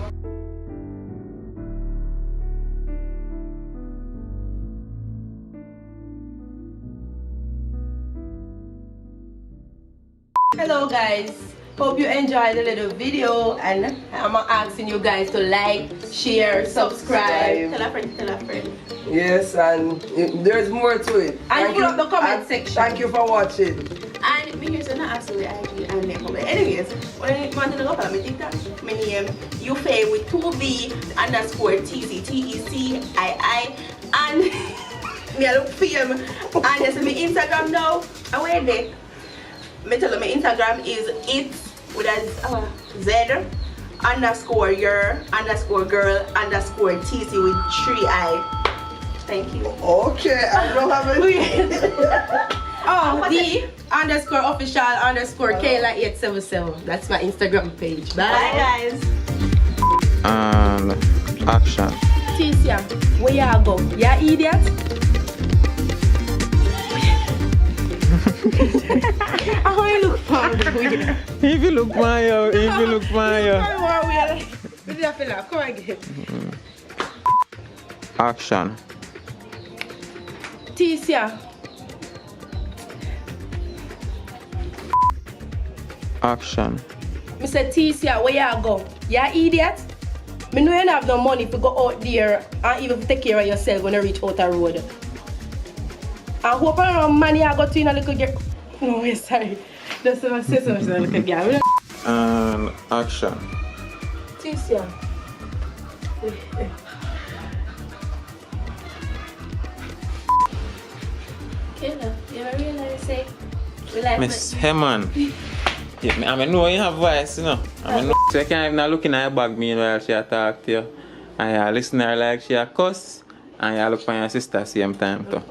Hello guys, hope you enjoyed the little video, and I'm asking you guys to like, share, subscribe. Tell a friend, tell a friend. Yes, and there's more to it. And put up the comment section. Thank you for watching. And me here so not absolutely IG and make comment. Anyways, when you want to go follow me TikTok, my name Ufe with 2V_TC and me I look film. And you see my Instagram now. Away there. Me tell you my Instagram is it with a Z_your_girl_TC with 3I. Thank you. Okay, I don't have it. Oh, the_official_Kayla877. That's my Instagram page. Bye. Bye guys. And action. Ticia, where you go? You idiot? How you look for me? If you look Mayo, if you look Mayo. Come again. Action. Ticia, Action. I said Ticia, where you go? You idiot? Me know you don't have no money to go out there and even take care of yourself when you reach out the road. I hope I don't have money I got to in a little girl. No, wait, sorry. That's what I say so much to a little girl. And action. Ticia. Kayla, you ever realize say we like Miss Heman. Yeah, I mean, know you have voice, you know. I mean, so you can't even look in her bag meanwhile she talk to you. And you listen to her like she a cuss. And you look for your sister same time too.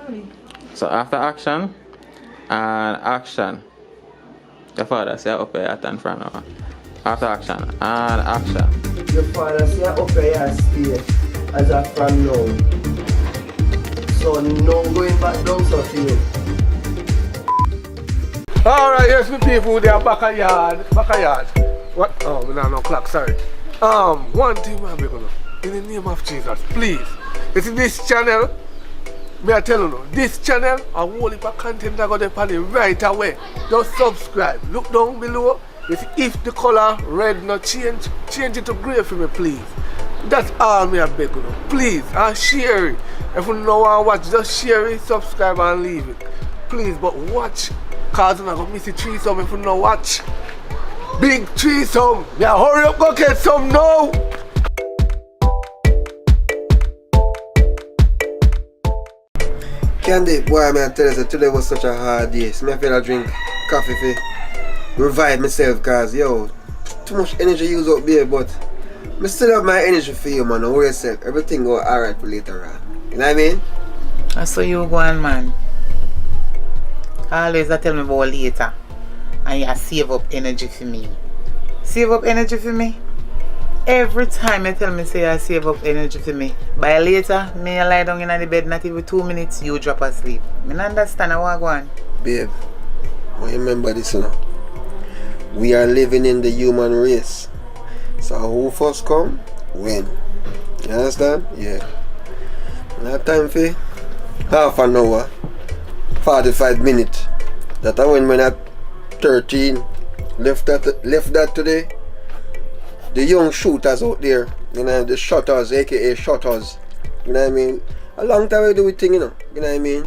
So after action and action. Your father say up here at and front now. After action and action. Your father say up here stay as a from now. So no going back down so for you. Alright, yes, my people, they are back a yard. What? Oh, we don't know clock, sorry. One thing I'm gonna, in the name of Jesus, please. You see this channel, me I tell you, this channel, a whole heap of content I got upon it right away. Just subscribe. Look down below. You see, if the color red not change it to grey for me, please. That's all me I beg you. Please, and share it. If you know how to watch, just share it, subscribe and leave it. Please, but watch. Cause you're not gonna miss a threesome if you don't watch. Big threesome. Yeah, hurry up, go get some now. Candy, boy, I tell you, today was such a hard day. So I feel I drink coffee to revive myself, cause yo, too much energy use up there, but I still have my energy for you, man. Don't worry yourself. Everything go alright for later on. You know what I mean? I saw you go on, man. Always tell me about later. And you save up energy for me. Save up energy for me? Every time you tell me say you save up energy for me. By later, me lie down in the bed, not even 2 minutes, you drop asleep. I don't understand how I go on. Babe, remember this now. We are living in the human race. So who first come, win. You understand? Yeah. Not time for half an hour, 45 minutes. That I when at 13, left that today. The young shooters out there, you know, the shotters, aka shotters. You know what I mean? A long time we do it thing, you know. You know what I mean?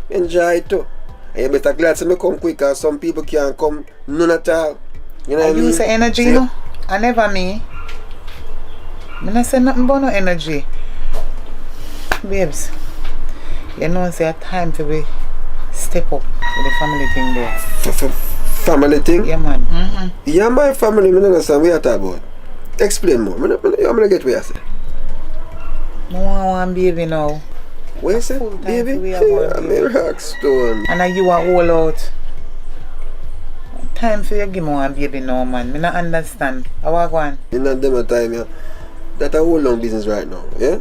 Enjoy it too. And you better glad to me come quick, cause some people can't come none at all. You know what I mean? Use the energy, you know? I never me. I not say nothing about no energy. Babes, you know it's a time to be step up with the family thing there. Family thing? Yeah, man. Yeah, my family, I don't understand what you're talking about. Explain more. I'm going to get what you say. I want one baby now. What you say? Baby? Yeah, I'm a rock stone. And you are all out. Time for you give me one baby now, man. I don't understand. How I go on? In that demo time, yeah. That's a whole long business right now, yeah?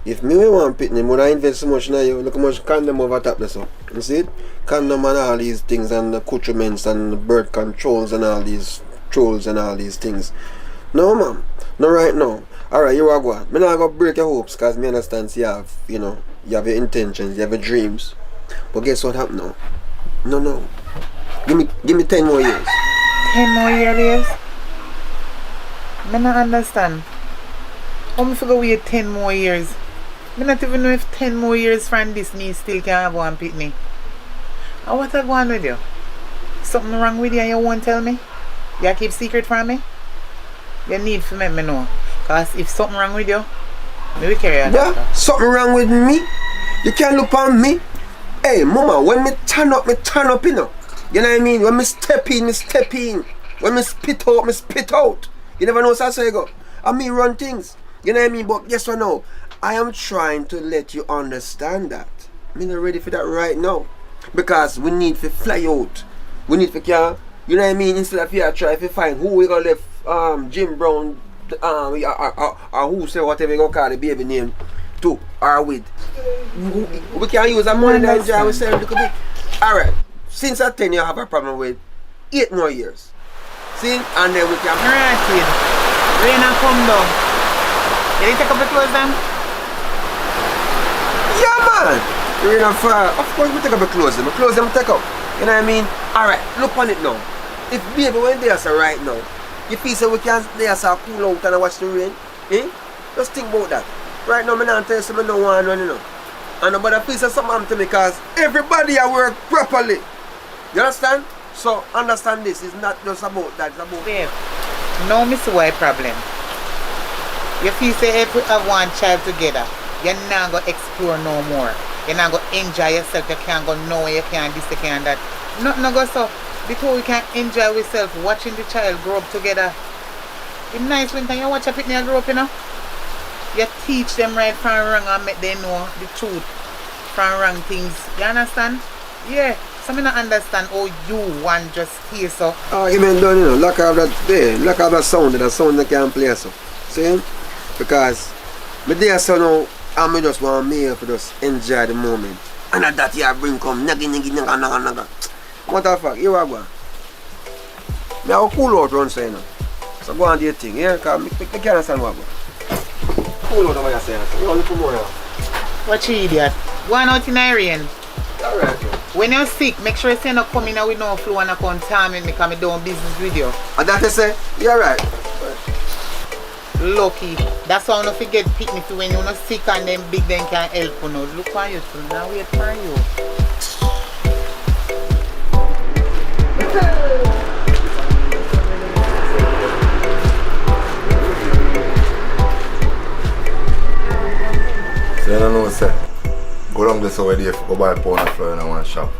If me want pitney, I would invest so much in you. Look how much condom over top there, so. You see it? Condom and all these things, and accoutrements and birth controls and all these trolls and all these things. No, man. No, right now. Alright, you are going. I'm not going to break your hopes because I understand you have, you have your intentions, you have your dreams. But guess what happened now? No. Give me 10 more years. 10 more years? I don't understand. How am I going to wait 10 more years? I don't even know if 10 more years from this me still can have one pitney. And what I going with you? Something wrong with you and you won't tell me? You keep secret from me? You need to let me know. Because if something wrong with you, maybe carry on. What? Something wrong with me? You can't look on me? Hey, mama, when me turn up, you know. You know what I mean? When me step in, me step in. When me spit out, me spit out. You never know how you go. And me run things. You know what I mean? But guess what now? I am trying to let you understand that. I'm not ready for that right now. Because we need to fly out. We need to, you know what I mean? Instead of you try to find who we gonna left Jim Brown, or who say whatever you gonna call the baby name to or with. We can use a money that enjoy ourselves a little bit. Alright. Since at 10 you have a problem with 8 more years. See? And then we can Alright, kid. Rain and come down. Can you take up the clothes then? Yeah, man. Rain and fire. Of course we take up the clothes. The clothes them take up. You know what I mean? Alright, look on it now. If baby when they are right now, you feel so we can they are cool out and watch the rain? Eh? Just think about that. Right now, I'm not telling you something no one running up. And nobody feels something happen to me because everybody I work properly. You understand? So understand this, it's not just about that, it's about babe. No miss why problem. You feel say if we have one child together, you're not gonna explore no more. You're not gonna enjoy yourself, you can't go nowhere, you can't this, you can't that. Nothing go so. Because we can enjoy ourselves watching the child grow up together. It's nice when you watch a picnic grow up, you know. You teach them right from wrong and make them know the truth from wrong things. You understand? Yeah. So I don't understand how you want just hear so. Oh, you mean done, you know, lock out that there, lock out that sound that can play so. See? Because me there so now I just want me to just enjoy the moment. And at that you bring come naga. What the fuck? You are going. Me have a cool out run so you know. So go and do your thing, yeah? Because I can't understand what I'm going. Cool out over here saying. You want to come more now? What you idiot? Go on out in the rain. Alright. When you're sick, make sure you say no come in with no flu and contaminate me because I'm doing business with you. And that you say? You're right. Lucky. That's why I don't forget picnic when you're not sick and then big then can help you know. Look on you too. Now wait for you. So you don't know say go down this over there go buy a pound of flour in one shop.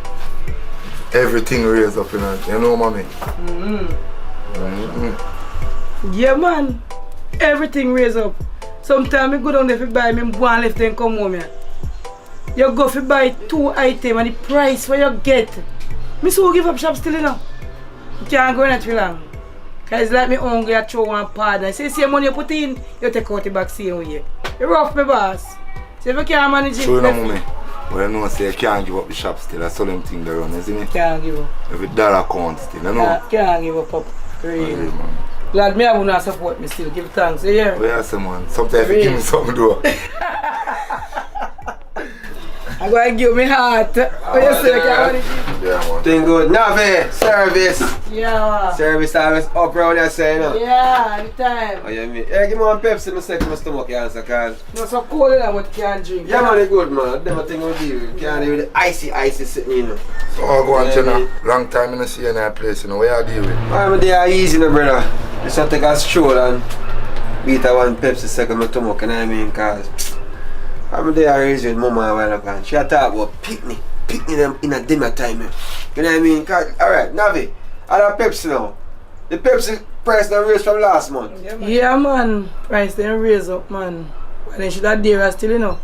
Everything raised up in it. You know mommy? Yeah man. Everything raised up. Sometimes I go down there to buy me one left and come home here. You go to buy 2 items and the price what you get. Me so give up shop still you know. You can't go in it for long. Cause it's like me hungry I throw one pad. I say the money you put in, you take out the back same way. You rough me boss. So if you can't manage it. True enough, mommy. Well, you know, say you can't give up the shop still. That's all them things they run, isn't it? Can't give up. Every dollar counts still, you know? Can't give up. Really. Glad me I will not support me still. Give thanks. You hear? Well, yes, man. Sometimes you give me something though. I'm going to give me heart. What you say? Yeah, man. Thing good. Navi, service. Yeah, man. Service always up around there saying, you know? Yeah, anytime. Oh, yeah, me. Hey, give me one Pepsi, me say to my stomach, you answer, cause... No, so cold enough what you can drink. Yeah, man, it's good, man. Them thing will deal with. Can't deal with the icy sitting, you know. So I'll go on to you. Long time I don't see you in that place, you know. Where you deal with? I'm there easy, no, brother. Just want to take a stroll and beat a one Pepsi second my stomach, you know what I mean? Because I'm there raised with mama a while ago and she talk about picnic them in a dinner time. You know what I mean? Alright, Navi, I have Pepsi now. The Pepsi price done raised from last month. Yeah man, price done raise up man. But then she that there still, you know.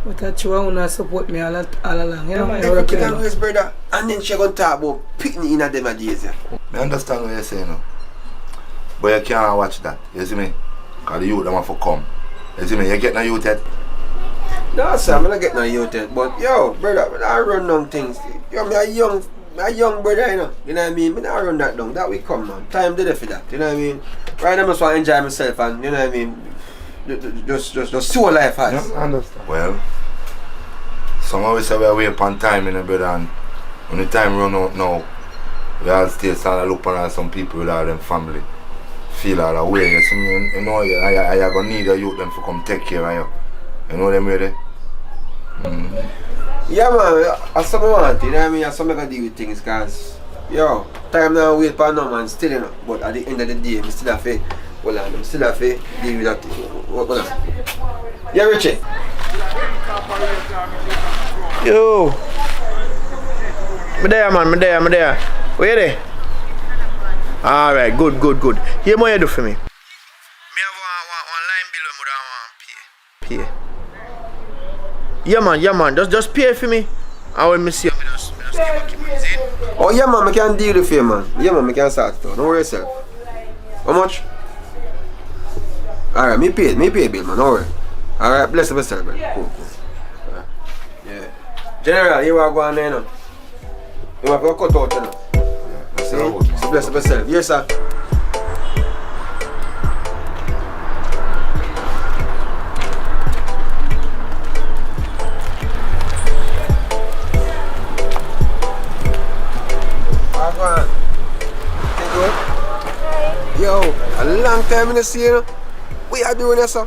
But I try to support me all along, you know. Everything done raised, brother. And then she gonna talk about picnic in a dinner days. I understand what you're saying now. But you can't watch that, you see me? Because the youth them have to come. You see me? You get no youth yet? No sir, I'm not getting no youth yet. But yo, brother, I run down things. Yo, me a young brother, you know. You know what I mean? I don't run that down. That will come, man. Time did it for that, you know what I mean? Right now I just want to enjoy myself and, you know what I mean? Just see what life has. Yeah, I understand. Well, some of us say we're waiting upon time, you know, brother, and when the time run out now, we all still start to look at some people with all them family. Feel all the way, you see me? You know, you're going to need a youth them to come take care of you. You know them ready? Yeah man, that's something I want, you know what I mean? That's something I can deal with things because, yo, time now wait for no man still, you know. But at the end of the day, I still have to, hold on, I still have to deal with that. Hold on. Yeah, Richie? Yo! I'm there man, I'm there. Where you there? Alright, good. Here what you do for me? Me have one line bill I want pay. Yeah man, just pay for me. And when me see you, just give back your money. Oh yeah man, I can deal with you man. Yeah man, I can start it out. Don't worry yourself. How much? Alright, me pay bill man, don't worry. Alright, bless yourself man. Cool. Yeah. General, you are going there now. You have to cut out you know. See? So bless yourself. Yes sir. Yo, a long time I see you. What you doing here, sir?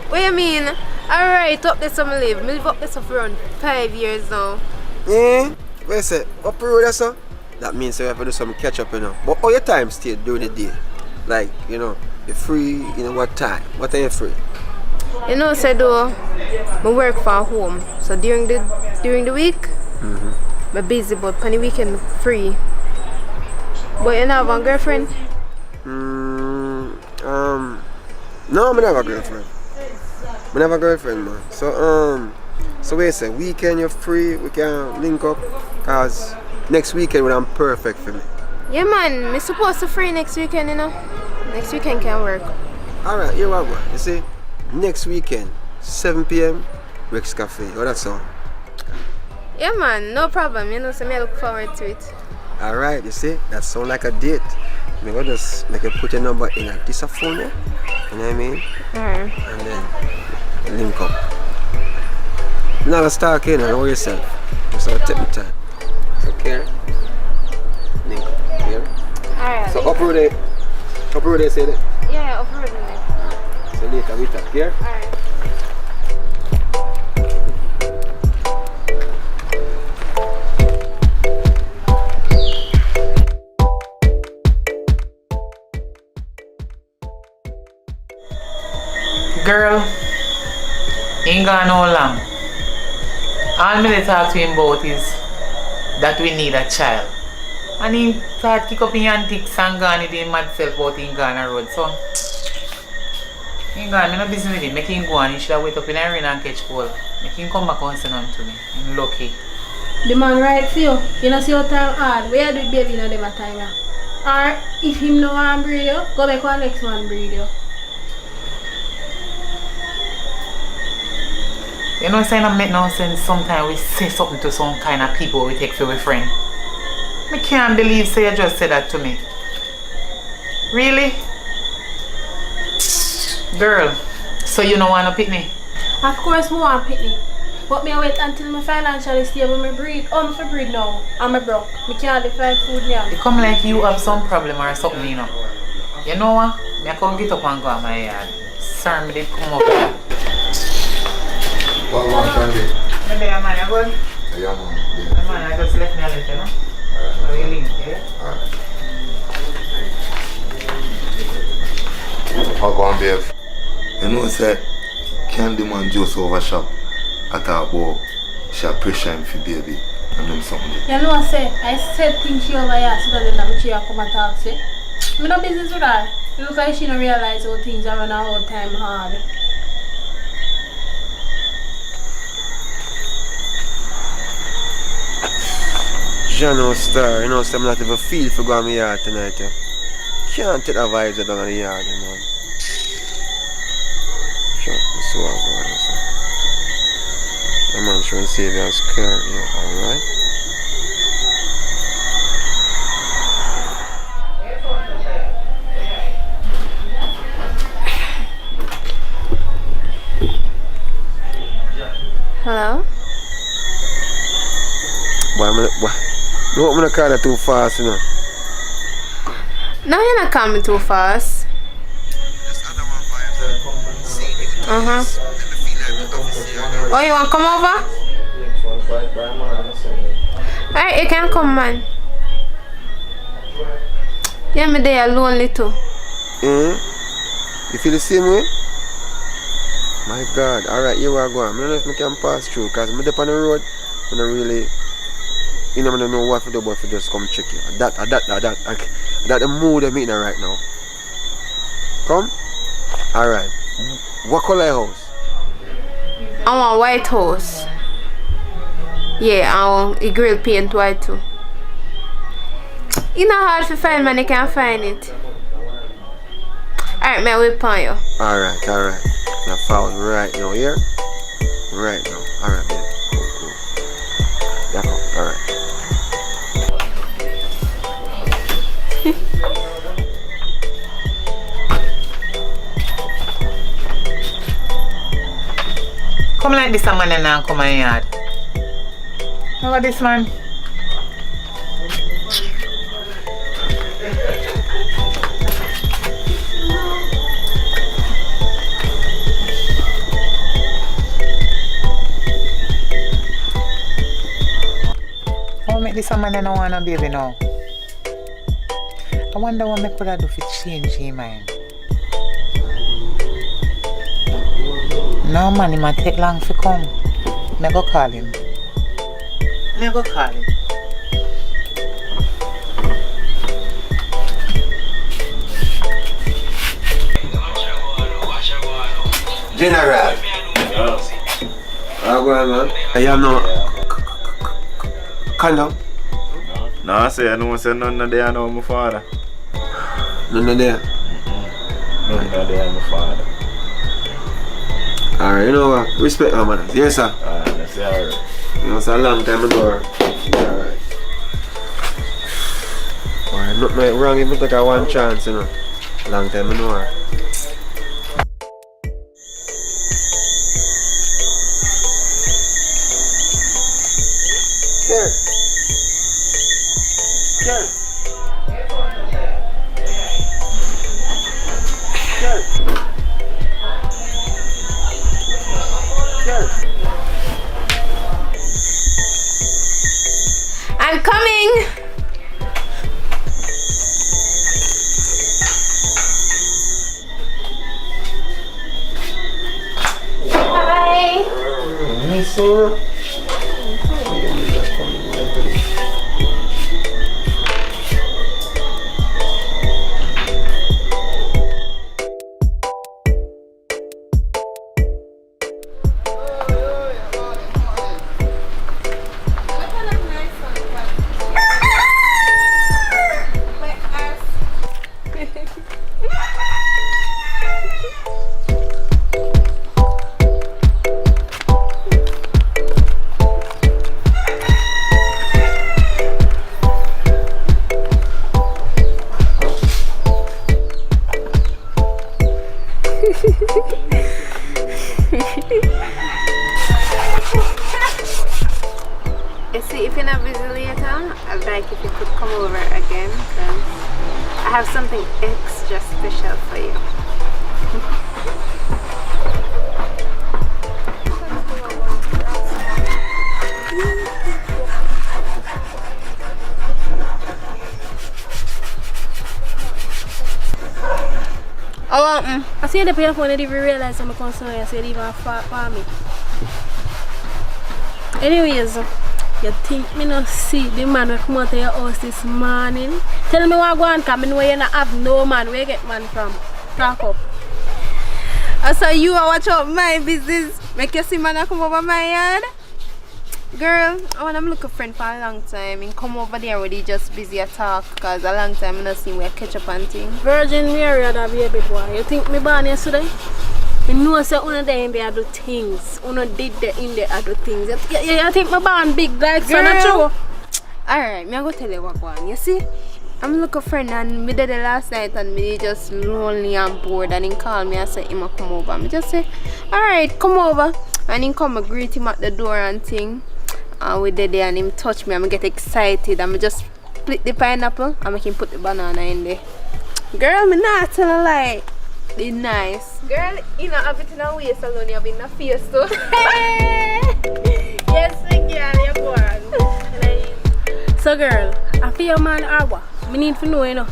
What you mean? Alright, up this summer live. I live up this for around 5 years now. Yeah? What you say? Up the road, sir? That means you have to do some catch up, you know. But all your time still during the day. Like, you know, you're free, you know, what time? What time you free? You know, say though, I work from home. So during the week, I'm busy, but on the weekend, I'm free. But you don't have a girlfriend? No, I don't have a girlfriend. I don't have a girlfriend, man. So wait a second, weekend you're free, we can link up, cause next weekend will be perfect for me. Yeah man, I'm supposed to free next weekend, you know. Next weekend can work. Alright, here we go. You see, next weekend, 7 p.m, Rex Cafe. Oh, that's all. Yeah man, no problem, you know, so I look forward to it. Alright, you see, that sounds like a date. I'm gonna just make you put your number in a this phone, yeah? You know what I mean? Alright. And then link up. You're not gonna start again, know yourself. Just gonna take my time. Okay? Link up. Yeah? Alright. So uproot it, say that? Yeah, uproot it. So later we talk, yeah? Alright. Girl, ain't gone no long. All me talk to him about is that we need a child. And he start kick up in antics and gone with him mad self about him gone a road. So, he gone, me no business with him. Make him go and he should have wait up in the rain and catch cold. Make him come back and send on to me. I'm lucky. The man right for you. You know see your time hard. Where you do baby in them time ya? Or if him no want breed you, go make one next man breed you. You know, it's not make no sense sometimes we say something to some kind of people we take for a friend. I can't believe say you just said that to me. Really? Girl, so you don't want to pick me? Of course I want pick me. But me wait until my financially stable me breed. I'm for breed now. I'm a broke. Me can't find food now. It come like you have some problem or something, you know. You know what? I come get up and go on my yard. Sorry, me did come over here. What one Sunday? I'm there, man. You good? Yeah, man. Yeah, man, I just left me a little, you know? Alright. So you link, yeah? Alright. I'll go and behave. You know, say, Candy man just over shop. I thought about she pressure him for baby and them something. You know, I said things she over here so that then she come and talk, say. I'm not business with her. It looks like she don't realize how things are running out time hard. Jano Star, you know, so I'm not even feel for going to my yard tonight. Yeah. Can't take the vibes down on the yard, you know. Sure, that's what I'm going to say. The man trying to save you as clear, yeah, alright? Hello? No, I'm not calling too fast, you know. No, you're not coming too fast. Oh, you want to come over? Alright, you can come, man. Yeah, me there lonely too. You feel the same way? My God, alright, here we go. I don't know if I can pass through, because I'm up on the road, I don't really, you know, I don't know what to do, but to just come check you. That the mood I'm in right now. Come? Alright. What color house? I want white house. Yeah, I want a grill paint white too. You know hard to find, man, you can't find it. Alright, man, we'll pay you. Alright. I found right now here. Right now. Alright, baby. Cool. Yeah, come. Alright. Come like this, man, and now come in yard. Look at this, man. How make this man and I want a baby now? I wonder what I could have do to change his mind. No man, it might take long to come. I go call him. General. How go on, man? I have no condom. No, I say none of there, my father. None of there? None of there, my father. Alright, you know what? Respect my manners. Yes, sir. That's alright. You know, it's a long time ago. Alright. Alright, nothing wrong if you take a one chance, you know. Long time ago. I'm coming! Hi! You see, if you're not busy later, I'd like if you could come over again, because I have something extra special for you. I want Nothing. I see the paper phone, I didn't even realize I'm concerned. I said even far for me. Anyways, you think me not see the man who come out of your house this morning? Tell me what go on, because I know you not have no man. Where you get man from? Talk up. I saw you watch out my business. Make you see man come over my yard. Girl, I want to look a friend for a long time. And come over there when they just busy at talk. Because a long time I don't see where I catch up on things. Virgin Mary or that baby boy. You think me born yesterday? I know say una there in there do things. Una did there in there do things. You think me born big like so not true? Alright, me I go tell you what go on. You see? I'm look a friend and me did the last night and me just lonely and bored and he call me and say him come over. Me just say, alright, come over. And he come and greet him at the door and thing. And we did there and him touch me and me get excited and me just split the pineapple and make him put the banana in there. Girl, me not tell a lie. It's nice. Girl, you know everything I waste alone, you have in the face too. Yes, girl, you go on. So girl, I feel man or what? I need to know, you know.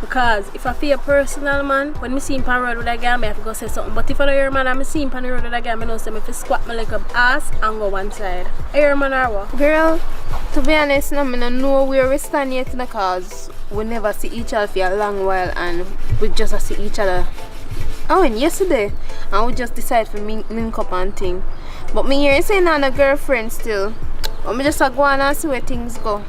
Because if I feel personal man, when I see him on the road with a girl, I have to go say something. But if I don't hear man and I see him on the road with a girl, I know say I have to squat my like a ass and go one side. I hear man or what? Girl, to be honest, I don't know where we stand yet because we never see each other for a long while and we just see each other. Oh, and yesterday, and we just decided to link up and thing. But me here saying I'm a girlfriend still. But me just go on and see where things go.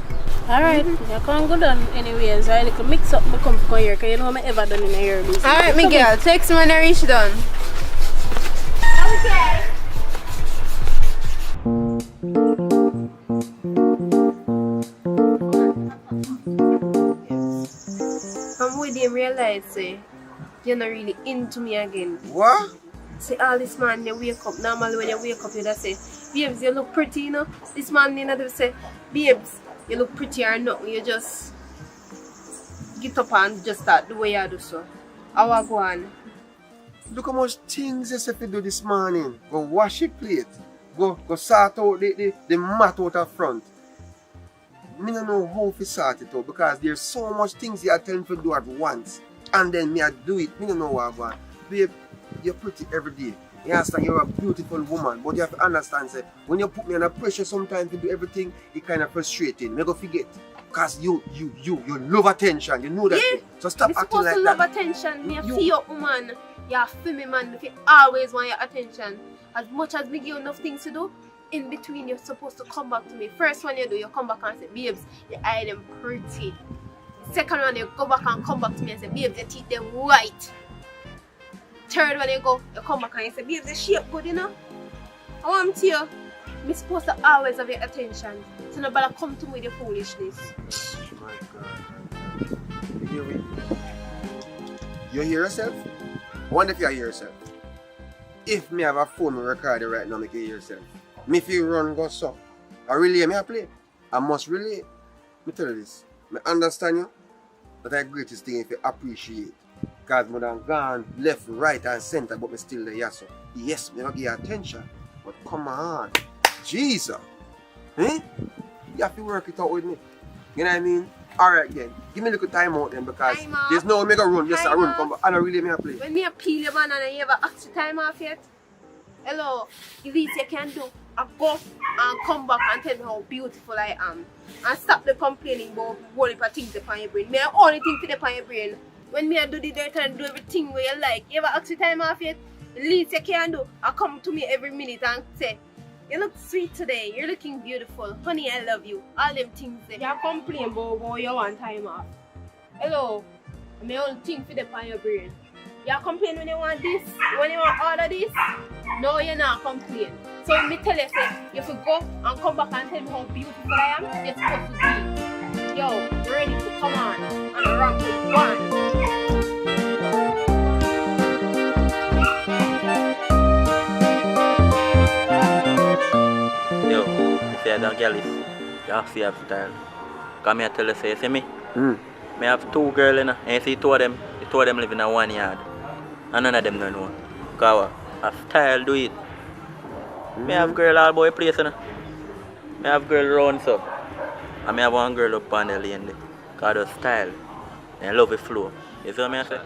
Alright, you can't go down anyways. I like mix up my comfort here because you know I'm ever done in a hair business. Alright, my girl, text me when I reach done. Okay. I'm with you realize say you're not really into me again. What? See all this man they wake up. Normally when you wake up you just say, babes, you look pretty, you know. This man you know they say, babes, you look pretty or nothing. You just get up and just start the way you do so. How I go on? Look how much things you have to do this morning. Go wash your plate. Go sort out the mat out of front. I don't know how to sort it out because there's so much things you are telling me to do at once. And then me I do it. I don't know what I want. Babe, you're pretty every day. You understand? You're a beautiful woman. But you have to understand, say, when you put me under pressure sometimes to do everything, it's kind of frustrating. I go forget. Because you love attention. You know that. Yeah. Thing. So stop acting like that. You're supposed to love attention. Me feel your woman. You're a female man. If you always want your attention. As much as we give you enough things to do, in between you're supposed to come back to me. First one you do, you come back and say, babes, your eye them pretty. Second one you go back and come back to me and say, babes, your teeth them white. Third one you come back and you say, babes, the shape good, you know. I want to you. I'm supposed to always have your attention. So nobody come to me with your foolishness. Oh my God. You hear me? You hear yourself? I wonder if you hear yourself. If me have a phone recorder right now, make you hear yourself. Me if you run go so. I relay me I play. I must relay. Me tell you this. Me understand you. But the greatest thing if you appreciate. Because me done gone left, right and center but me still there, yes. Yes, me not give you attention. But come on. Jesus. Eh? You have to work it out with me. You know what I mean? Alright then. Give me a little time out then because there's no make a run. Just a run come back. I don't really me a play. When me a peel your banana, you ever ask the time off yet? Hello, the least you can do, I go and come back and tell me how beautiful I am. And stop the complaining about all the things upon your brain. Me I only think to the upon your brain. When me I do the dirt and do everything where you like, you ever ask the time off yet? The least you can do, I come to me every minute and say, you look sweet today, you're looking beautiful, honey I love you, all them things there. You complain about you want time off. Hello, me only think for the upon your brain. You complain when you want this, when you want all of this. No, you're not complaining. So me tell you, say, you should go and come back and tell me how beautiful I am, you're supposed to be. Yo, ready to come on and rock with one. Yo, if you that girl is, you have to have style. Come here tell you, say, you see me? I have two girls in and you see two of them live in a one yard. And none of them don't know. Because a style do it. I have girl all boy place, you know. I have girl round so. And I have one girl up on the lane there. Because the style. And I love the flow. You see what I say?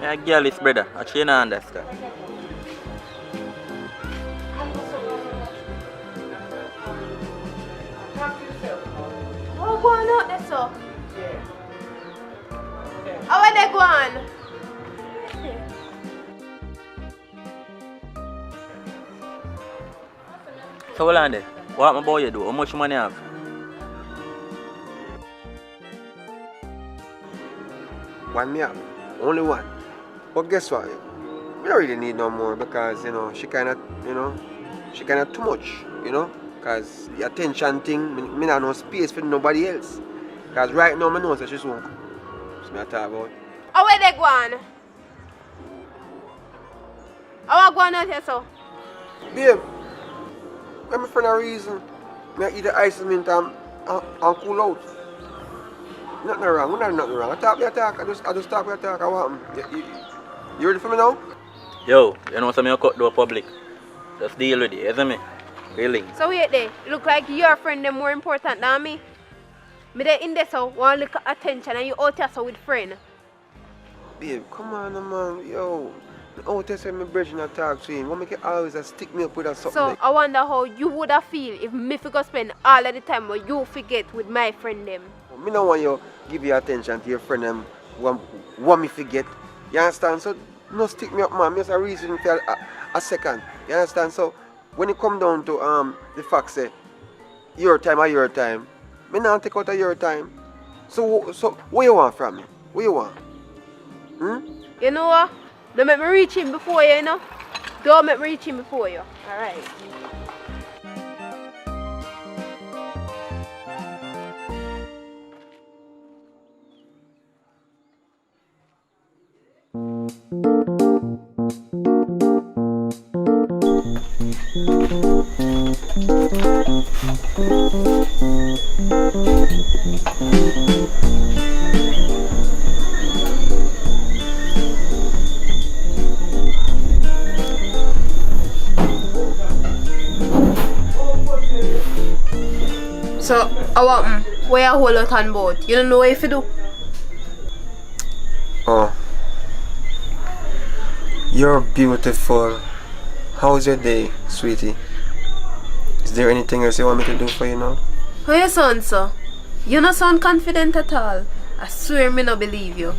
Yeah, girl is brother. Actually, you don't understand. Oh, go on out there, so. How are they going? So, hold on there. What my boy do? How much money you have? One me have. Only one. But guess what? We don't really need no more because, you know, she kind of too much, you know? Because the attention thing, me not no space for nobody else. Because right now, I know that she's home. That's what I talk about. How are they going? How are going out here, so? Babe, I'm for no reason. I eat the ice mint and cool out. Nothing wrong, nothing wrong. I talk. I just talk, what happened? You ready for me now? Yo, you know something you cut to a public. Just deal with it, isn't me? Really? So wait there. Look like your friend is more important than me. Me there in there so want look at attention and you out here so with friend. Babe, come on man. Yo. Out there say me bridge and talk to him. Why make you always stick me up with something? So I wonder how you would have feel if me forgot spend all of the time where you forget with my friend them. Me don't want you give your attention to your friend them want me forget. You understand? So no stick me up man. Just a reason for a second. You understand? So when it come down to the fact say your time or your time, me not take out of your time. So what you want from me? What you want? You know what? Don't make me reach him before you, you know? Don't make me reach him before you. Alright. So, where you hold out on board? You don't know what you do? Oh. You're beautiful. How's your day, sweetie? Is there anything else you want me to do for you now? How you sound, sir? You don't sound confident at all. I swear me not believe you.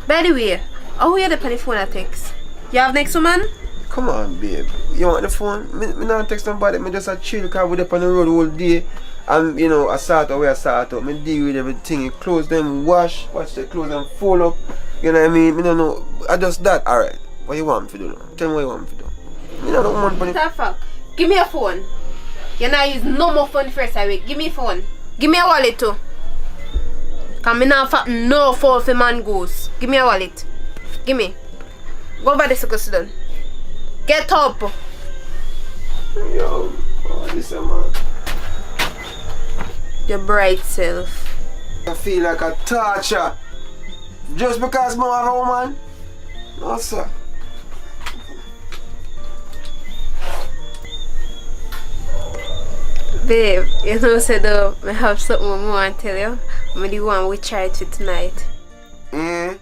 By the way, how are you the penny phone I text? You have next woman? Come on, babe. You want the phone? Me not text nobody. Me just a chill car with up on the road all day. And you know, I start out where I start out. Me deal with everything. You close them, wash the clothes and fold up. You know what I mean? Me don't know. I just that. Alright. What you want me to do now? Tell me what you want me to do. Me don't want money. Fuck. Give me a phone. You not use no more phone first I Give me a phone. Give me a wallet too. Cause me not fat no fall for man goes. Give me a wallet. Give me. Go over the circus done. Get up. Yo, oh, this a man. Your bright self. I feel like a torture. Just because I'm a woman? No, sir. Babe, you know, I have something more I want to tell you. I'm the one we tried to tonight. I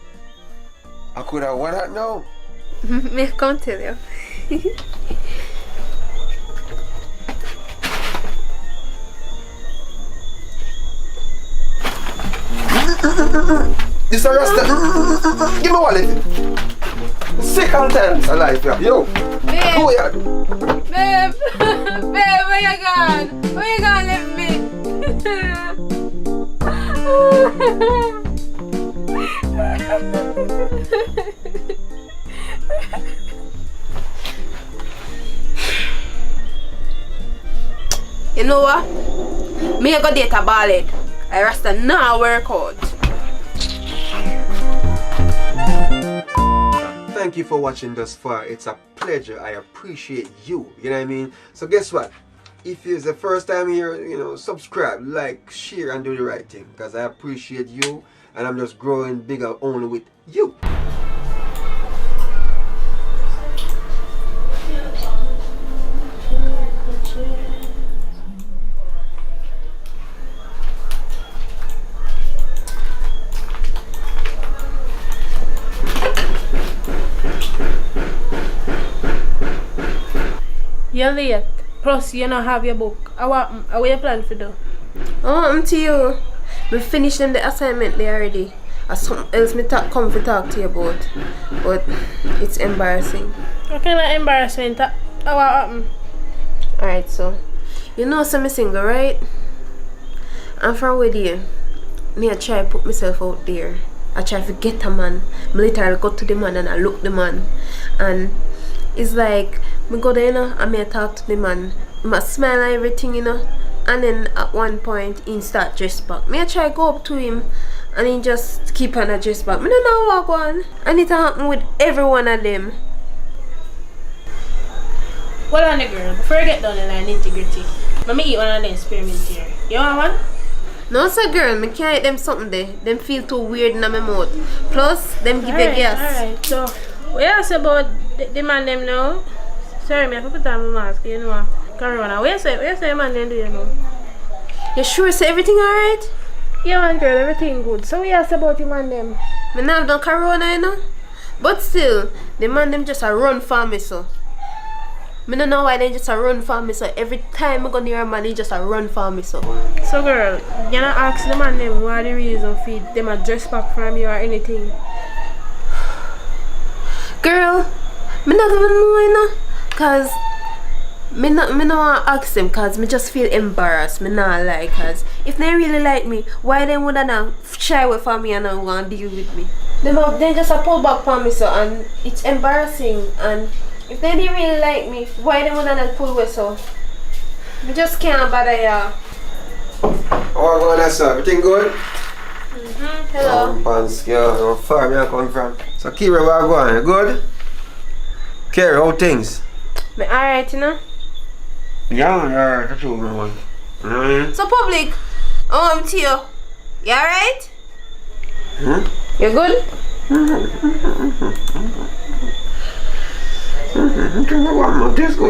could have what that now? Me come tell you. This a rasta. Give me wallet. Second time this alive, yeah. Yo. Babe. Go here. Babe. Babe, where you gone? Where you gone leave me? You know what? Me I go date a ballad. I rasta now work out. Thank you for watching thus far. It's a pleasure. I appreciate you. You know what I mean? So guess what? If it's the first time here, you know, subscribe, like, share, and do the right thing. Because I appreciate you. And I'm just growing bigger only with you. You're late. Plus, you don't have your book. How you plan to do? Oh, to you. We finished them the assignment there already. Or something else me come to talk to you about. But it's embarrassing. What kind of embarrassment? How happened? Alright, so you know some single, right? And from with you, me I try to put myself out there. I try to get a man. I literally go to the man and I look the man. And it's like me go there, you know, and me I talk to the man. I smile and everything, you know. And then at one point he start dress back. Me I try to go up to him and he just keep on a dress back. Me don't know what going on. And it happen with every one of them. Hold on, the girl. Before I get down in line nitty-gritty, let me eat one of them experiment here. You want one? No, sir, girl. Me can't eat them something there. Them feel too weird in my mouth. Plus, them give you gas. Alright, so what you ask about the man them now? Sorry, me I have to put on my mask, you know. Corona. What you say the man them do, you know? You sure say everything alright? Yeah, man, girl, everything good. So what you ask about the man them? Me not have done corona, you know. But still, the man them just a run for me, so. I don't know why they just a run for me, so every time I go near a man, he just a run for me, so. So girl, you not ask the man them what the reason for them a dress back from you or anything? Girl, me not even know, you know, cause me not want to ask them, cause me just feel embarrassed. Me not like, cause if they really like me, why they would not shy away from me and not want to deal with me? They just a pull back from me, so, and it's embarrassing. And if they didn't really like me, why they would not pull away, so? Me just can't bother ya. How going on, sir? Everything good? Hello. Pants, yeah, how far me I come from? So Kira, where you going? You good? Kira, how things? Me alright, you know? Yeah, alright, that's all I want. So public, I'm to you. You alright? You good?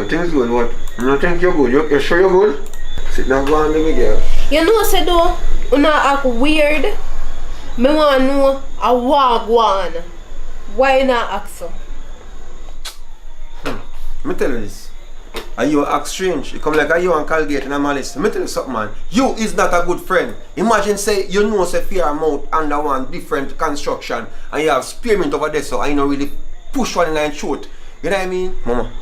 Things good, what? You think you're good? You sure you're good? Sit down, go on, let me get. You know, say though, you not act weird. Me want to know a wagwan. Why you not act so? Let me tell you this. Are you act strange? You come like are you and Colgate and Malice. Let me tell you something, man. You is not a good friend. Imagine say you know say fear amount under one different construction and you have spearmint over there so I know really push one in and shoot. You know what I mean? Mama.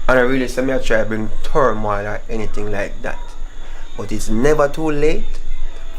And I really say me I try to bring turmoil or anything like that. But it's never too late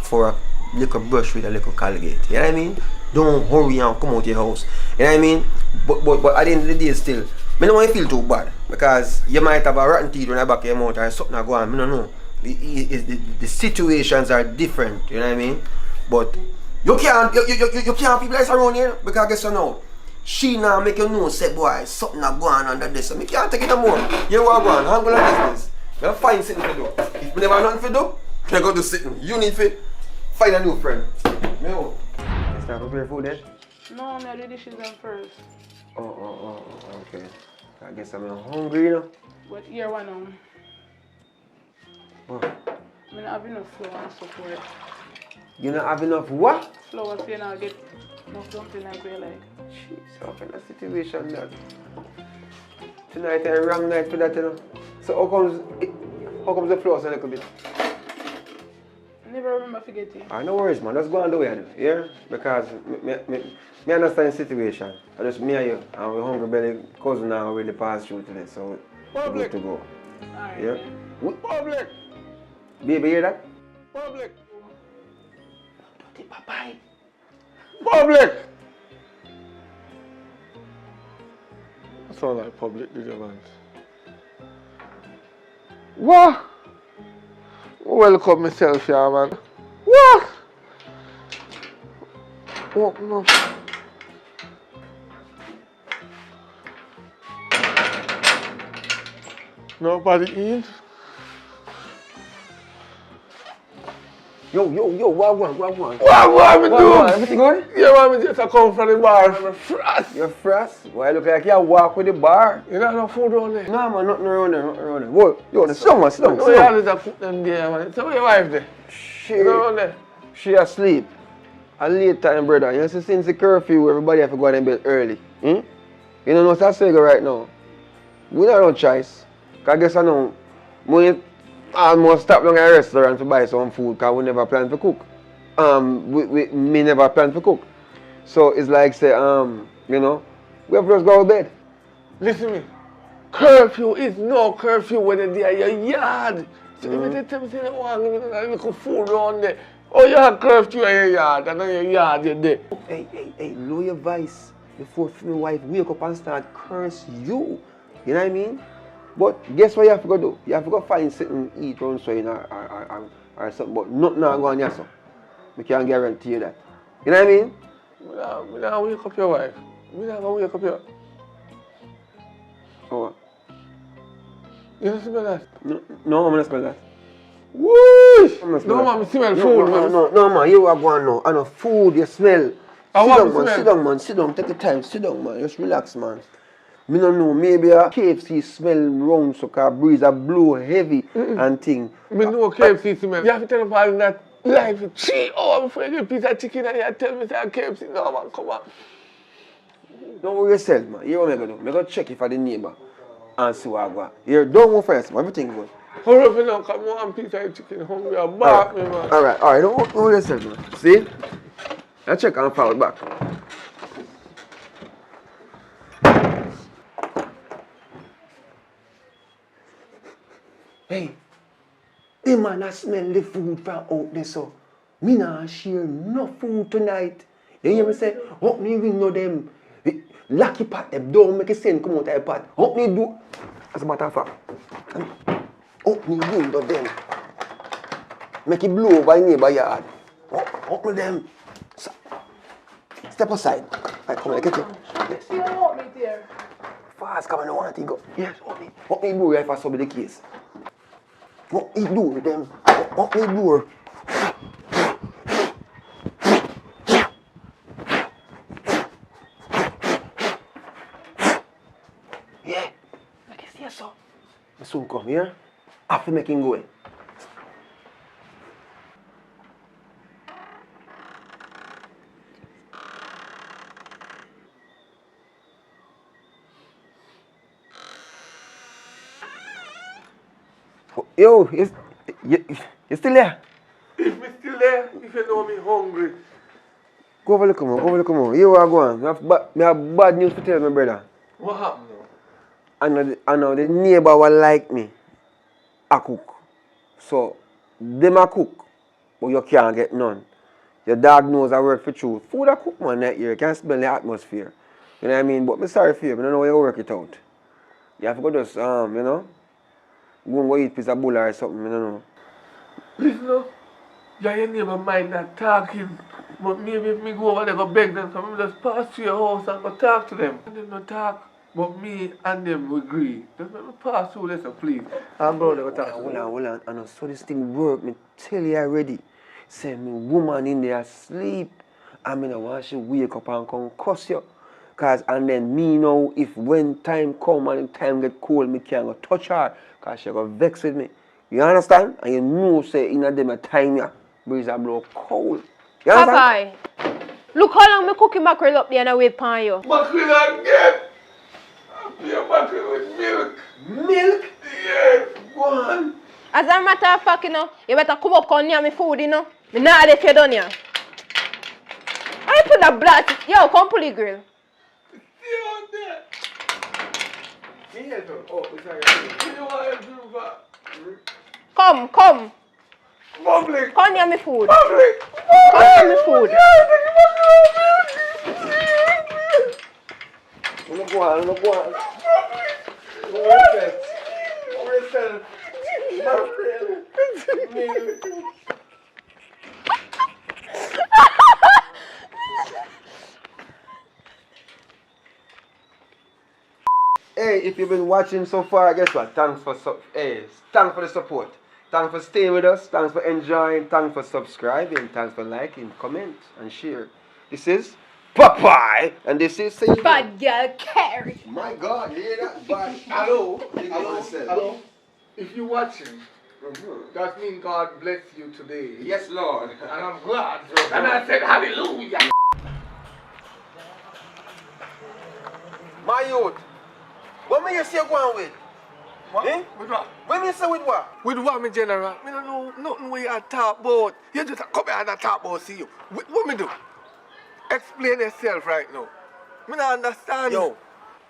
for a little brush with a little Colgate. You know what I mean? Don't hurry and come out of your house. You know what I mean? But at the end of the day still, I don't want to feel too bad. Because you might have a rotten teeth when you back of your mouth or something go on. I don't know. The situations are different, you know what I mean? But you can't people like around here because guess what now? She now make you know say boy something going on under this. So I can't take it no more. You want to go on, handle of business. You find something to do. If you never have nothing to do, you go to sitting. You need to find a new friend. No. You start prepare food then? No, I'm gonna do dishes them first. Oh, okay. I guess I'm hungry, you know. But here one What? I don't have enough flour and support. You don't have enough what? Flour so you not get enough something like we like. Jeez, how kind of situation that? Tonight a wrong night for that, you know. So how comes the flour so a little bit? I never remember forgetting. No worries, man. Let's go on the way, yeah? Because me understand the situation. I just me and you, and we hungry belly cousin now really passed through today, so we're good to go. Alright. Yeah? Public! Baby, hear that? Public! Bye. Public! That sound like public, did you, man? What? Welcome myself here, man. What? Open up. Nobody in? Yo, what one? What we do? Everything good? Yeah, man, we just come from the bar. I'm frost. You're frost? Why look like you walk with the bar? You don't have no food around there? No, man, nothing around there. Whoa, yo, sit down. No, you have to put them there, man. Tell me your wife there. She asleep. A late time, brother. You see, since the curfew, everybody have to go to bed early. You know what's that saying right now? We don't have no choice. Because I guess I know, we almost stop down at a restaurant to buy some food because we never plan to cook. Me never plan to cook. So it's like say, you know, we have to just go to bed. Listen to me. Curfew is no curfew when you're there in your yard. So if you tell me say you want to give me a little food around there, oh you have curfew in your yard, and in your yard you're there. Hey, lower your voice before my wife wake up and start curse you. You know what I mean? But guess what you have to go do? You have to go find something to eat around so you know, or something, but nothing not going on so. I can't guarantee you that. You know what I mean? I'm not wake up your wife. I'm not going to wake up your... Oh. You don't smell that? No, I'm not smell that. Whoosh! No, man, I smell food, man. No, man, you are going now. I know food, you smell. Sit down, man. Sit down. Take your time. Sit down, man. Just relax, man. Me don't know. Maybe a KFC smell round so car breeze a blow heavy and thing. Me know KFC smell. You have to tell them all that life for 3 hours before you get a piece of chicken and you tell me say KFC. No, man, come on. Don't worry yourself, man. Hear what I'm going to do. I'm going to check if I the neighbor and see what I got. Here, don't go first, man. Everything good. Hurry up now, come on, piece of chicken. Hungry and bark me, man. Alright. Don't worry yourself, man. See? I check and follow back. Hey, man, I smell the food from out there, so me not share no food tonight. You hear me say, help me ring no them. Lucky pot them, don't make a sense come out of the pot. Help me do, as a matter of fact, help me ring no them. Make it blow over your neighbor yard. Help me them. Step aside. Right, come on, get it. Yes. You help me there. Fast, come on, I don't want to go. Yes, help me do if I saw the case. What me do with them? What me do? Yeah, I can see so. I soon come here. After making go. Yo, you still there? If me still there, if you know me hungry. Go over look more. You are going. I have bad news to tell my brother. What happened now? I know the neighbor will like me. I cook. So, them a cook, but you can't get none. Your dog knows I work for truth. Food I cook, man, that year. You can't smell the atmosphere. You know what I mean? But I'm sorry for you. I don't know how you work it out. You have to go just, you know, go and go eat a piece of bull or something, I don't know. Listen up. Your neighbor mind not talking. But maybe if me go over there go beg them, so I just pass through your house and go talk to them. And them not talk. But me and them agree. Just let me pass through this, please. I'm going to go talk to them. Hold on. I know so this thing work. Me tell you already. Say me woman in there sleep. I mean I want she wake up and come cuss you. Cause and then me know if when time come and time get cold, me can't go touch her. Cause she go vex with me. You understand? And you know say in a them a time ya breeze a blow cold. You understand? Papa, look how long me cooking mackerel up there and I wait upon you. Mackerel again? You're mackerel with milk. Milk? Yes, go on. As a matter of fact, you know, you better come up and near me food, you know. Me not if you done here. I put the blood. Yo, come pull the grill. Stay on there. Oh, sorry. You want to do that? Come. Public. Come near me food. Public. Come near me food. Go on. Hey, if you've been watching so far, guess what? Thanks for the support. Thanks for staying with us. Thanks for enjoying. Thanks for subscribing. Thanks for liking, comment, and share. This is Popeye, and this is Bad Girl Carrie. My God, you hear that? Bad. Hello. If you're watching, that means God bless you today. Yes, Lord. And I'm glad. And I said hallelujah. My youth, what may you say go on with? What? Eh? With what? When you say with what? With what, me general? Me don't know nothing where you talk about. You just come here and talk about see you. What me do? Explain yourself right now. Me not understand. Yo,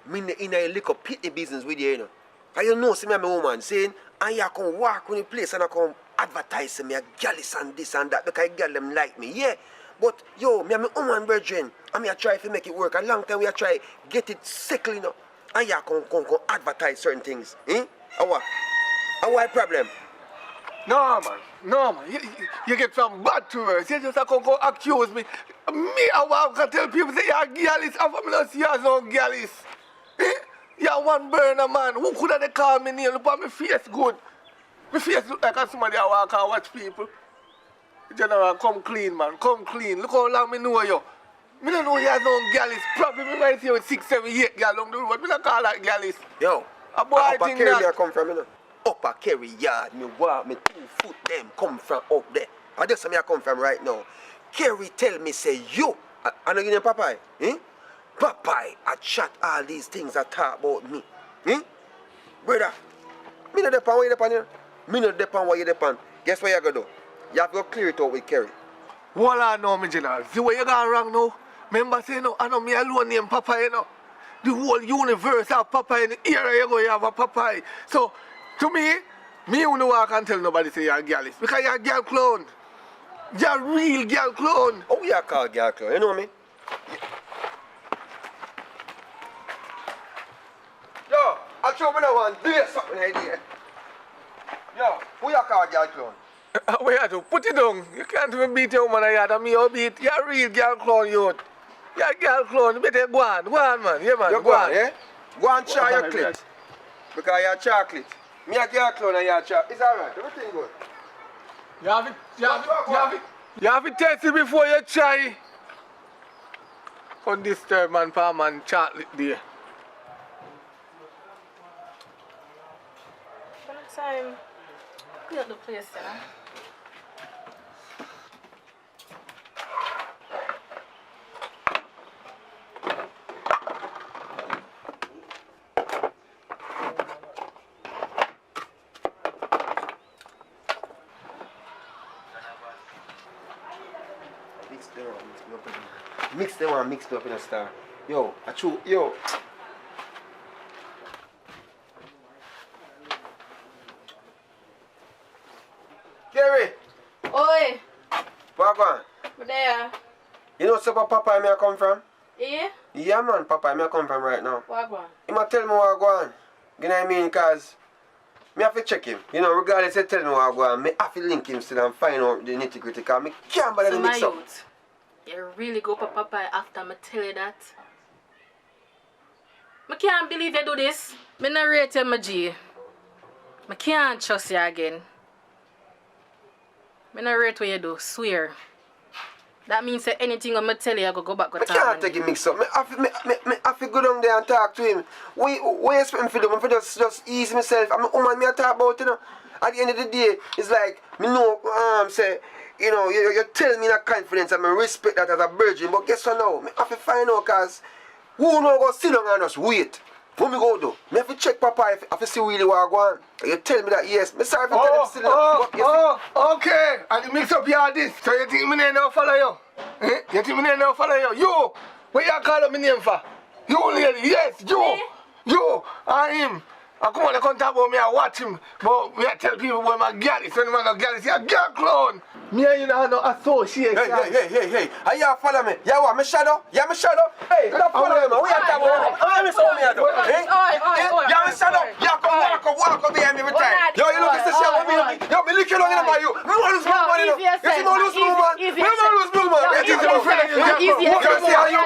me in a little pity business with you, you know. And you know, see me and my woman saying, and you come walk on the place and I come advertise me a gallus and this and that because girl them like me, yeah. But yo, me and my woman brethren, and me I try to make it work. A long time we a try get it settled, you know. And you come advertise certain things. Eh? And what problem? No man. You get some bad to us. You just go accuse me. Me, I can tell people say you're gallus. I'm from not see you as no gallus. Eh? You're one burner man. Who could have called me name? Look at my face good. My face look like somebody I walk and watch people. General, come clean, man. Come clean. Look how long me know you. Me don't know you as no gallus. Probably me might see you with 6, 7, 8 gal on the road. Me don't call that gallus. Yo, a boy I Upper think Kerry that. I come from, you know. Upper Kerry yard, me walk, me 2 foot them come from up there. And that's where I come from right now. Kerry tell me, say, you, I know you know Popeye, eh? Popeye, I chat all these things I talk about me. Eh? Brother, me no depend where you depend here. Me no depend where you depend. Guess what you gotta do? You have to go clear it out with Kerry. Well, I know me, General. See where you gone wrong now? Remember say no, I know me alone name Popeye, you know. The whole universe have Popeye in the area you go, you have a Popeye. So, to me you know I can't tell nobody say you're a gallus. Because you're a girl clone. You're a real girl clone. Oh, you call girl clone, you know me? Yo, I'll show me that one. Do something idea. Yo, who you call girl clone? Where you do? Put it down. You can't even beat your woman yard and me you beat. You're a real girl clone, youth. You're a girl clone. You better go on, man. Yeah, man. You go on, yeah? Go and try your clit. Because you're chocolate. Me a girl clone and you're chocolate. It's alright. Everything good. You have to test it before you try. On this third man, palm and chocolate there. By the time, clean up the place, you know. Mix them and mix it up in a star. Yo, I chew, yo. Gary! Oi! What on? But there. You know where Papa me I come from? Yeah? Yeah man, Papa me I come from right now. What on? He might tell me what I go on. You know what I mean? Cause me have to check him. You know, regardless of telling me what I go on, me have to link him still and find out the nitty gritty cause me can't bother to mix up. Youth, you really go for Papa after me tell you that? I can't believe you do this. I not rate you, my G. I can't trust you again. I not rate what you do, swear. That means that anything I'm tell you, I go back to I can't take it mix up. I have to go down there and talk to him. What you expect me to do? I'm to just ease myself. I'm woman me I talk about, you know. At the end of the day, it's like, me know, say, you know, you tell me that confidence and I respect that as a virgin. But guess what now? I have to find out because who know go sit down and just wait. What me go do? Me have to check Papa if I see really what I go on. You tell me that yes. Me sorry for telling him sit down. Okay. And you mix up your this. So you think me name now follow you? Eh? You think me name now follow you? You! What you call up me name for? You lady, yes, you! You! I him. I come on, I can't talk about me, I watch him. But me I tell people when my girl is, when my girl is, you're a girl clone. Me and you know no association. Hey. Are you follow me? You want me shadow? You me shadow? Hey, stop follow me, man. What you talking about? How me so me I do? You me shadow? You come walk up behind me every time. Yo, you look at the shadow. Yo, me lick you long enough by you. Me want to lose blue man, you know. You see me lose blue man? Me want to lose blue man. You think I'm afraid of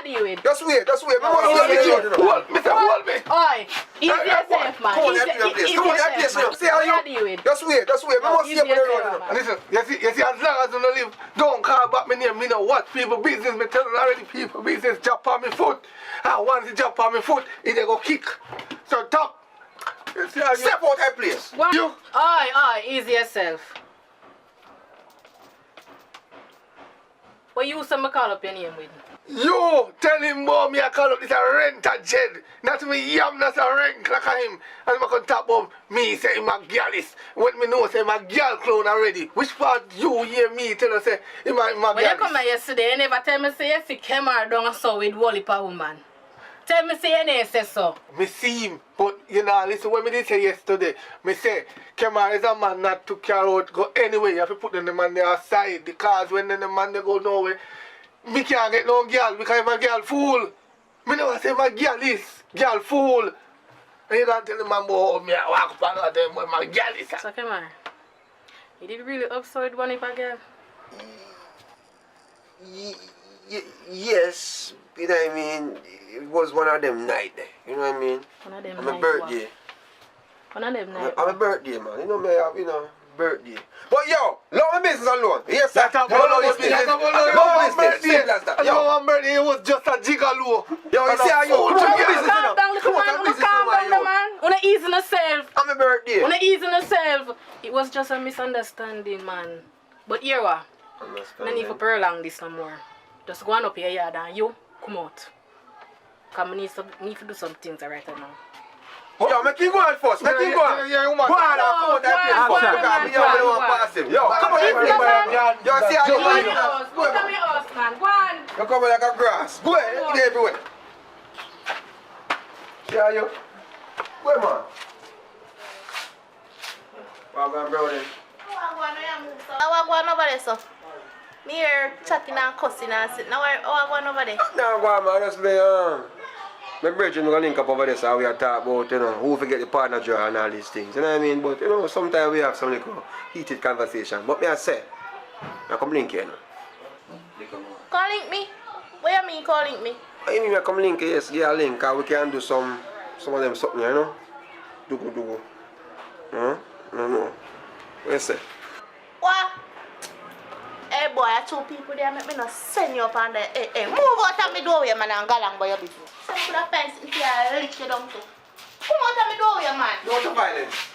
you? Just wait. Me want to lose you, you know. Hold me. Oi, easy yourself, man. Come on, you have to Come on, you have to see how you. Just wait. Me want to see you on the road. Listen, you see, as long as you don't live, don't call back me name. Me know what people business. Me tell you already, people business jump on me foot. And once it jump on me foot, it they go kick. So top. Step out that place. What? You? Oi, easy yourself. What you say me call up your name with? You tell him more me I call up this a renter Jed. Not me yam not a rent like him. And I can talk about me say him a girlis. When me know say him a girl clown already. Which part you hear me tell us say him a girlis? When you come here yesterday, you never tell me say you see Kemar down so with Wally pa woman. Tell me say you never say so. Me see him, but you know, listen what me did say yesterday. Me say, Kemar is a man not to carry out, go anywhere. You have to put the man there aside because when the man they go nowhere, me can't get no girl because I'm a girl fool. Me never say my girl is girl fool. And you don't tell the man about me I walk up and tell him my girl is. So Kemar, you did really upside one if a girl? Yes, you know what I mean? It was one of them night there, you know what I mean? One of them on night. my birthday. One of them night. On my birthday, man. You know me have, birthday. But yo, leave my business alone. Yes, sir. That's about your business. One birthday, it was just a gigolo. Yo, you see how you calm down, little man. Calm down, man. Wanna ease on yourself. On my birthday. Wanna ease on yourself. It was just a misunderstanding, man. But here what? No need to prolong this no more. Just go on up your yard and you come out. Because I need to do some things right now. Yo, make him go on first. Make him go on. Go on, come out that place first. Because me don't want to pass him. Yo, come on. Yo, see how you find him. Go to my house, man. Go on. You come like a grass. Go ahead. Get everywhere. See how you? Go ahead, man. Well, I'm brother. I want over there, so. Me here chatting and cussing and sitting. Now I want over there. No, go on, man. Just be, my brethren will link up over there so we are talking about, who forget the partner draw and all these things. You know what I mean? But, sometimes we have some little heated conversation. But me I say, I come link here, Call link me? What you mean call link me? I mean, I come link here, yes, get a link, because we can do some of them something, Dugu. No. What you say? What? Hey boy, I two people there make me not send you up on the hey, move out of my doorway, man, and go along by your business. Send me the fence into your lick you down too. Come out of my doorway, man. No to violence.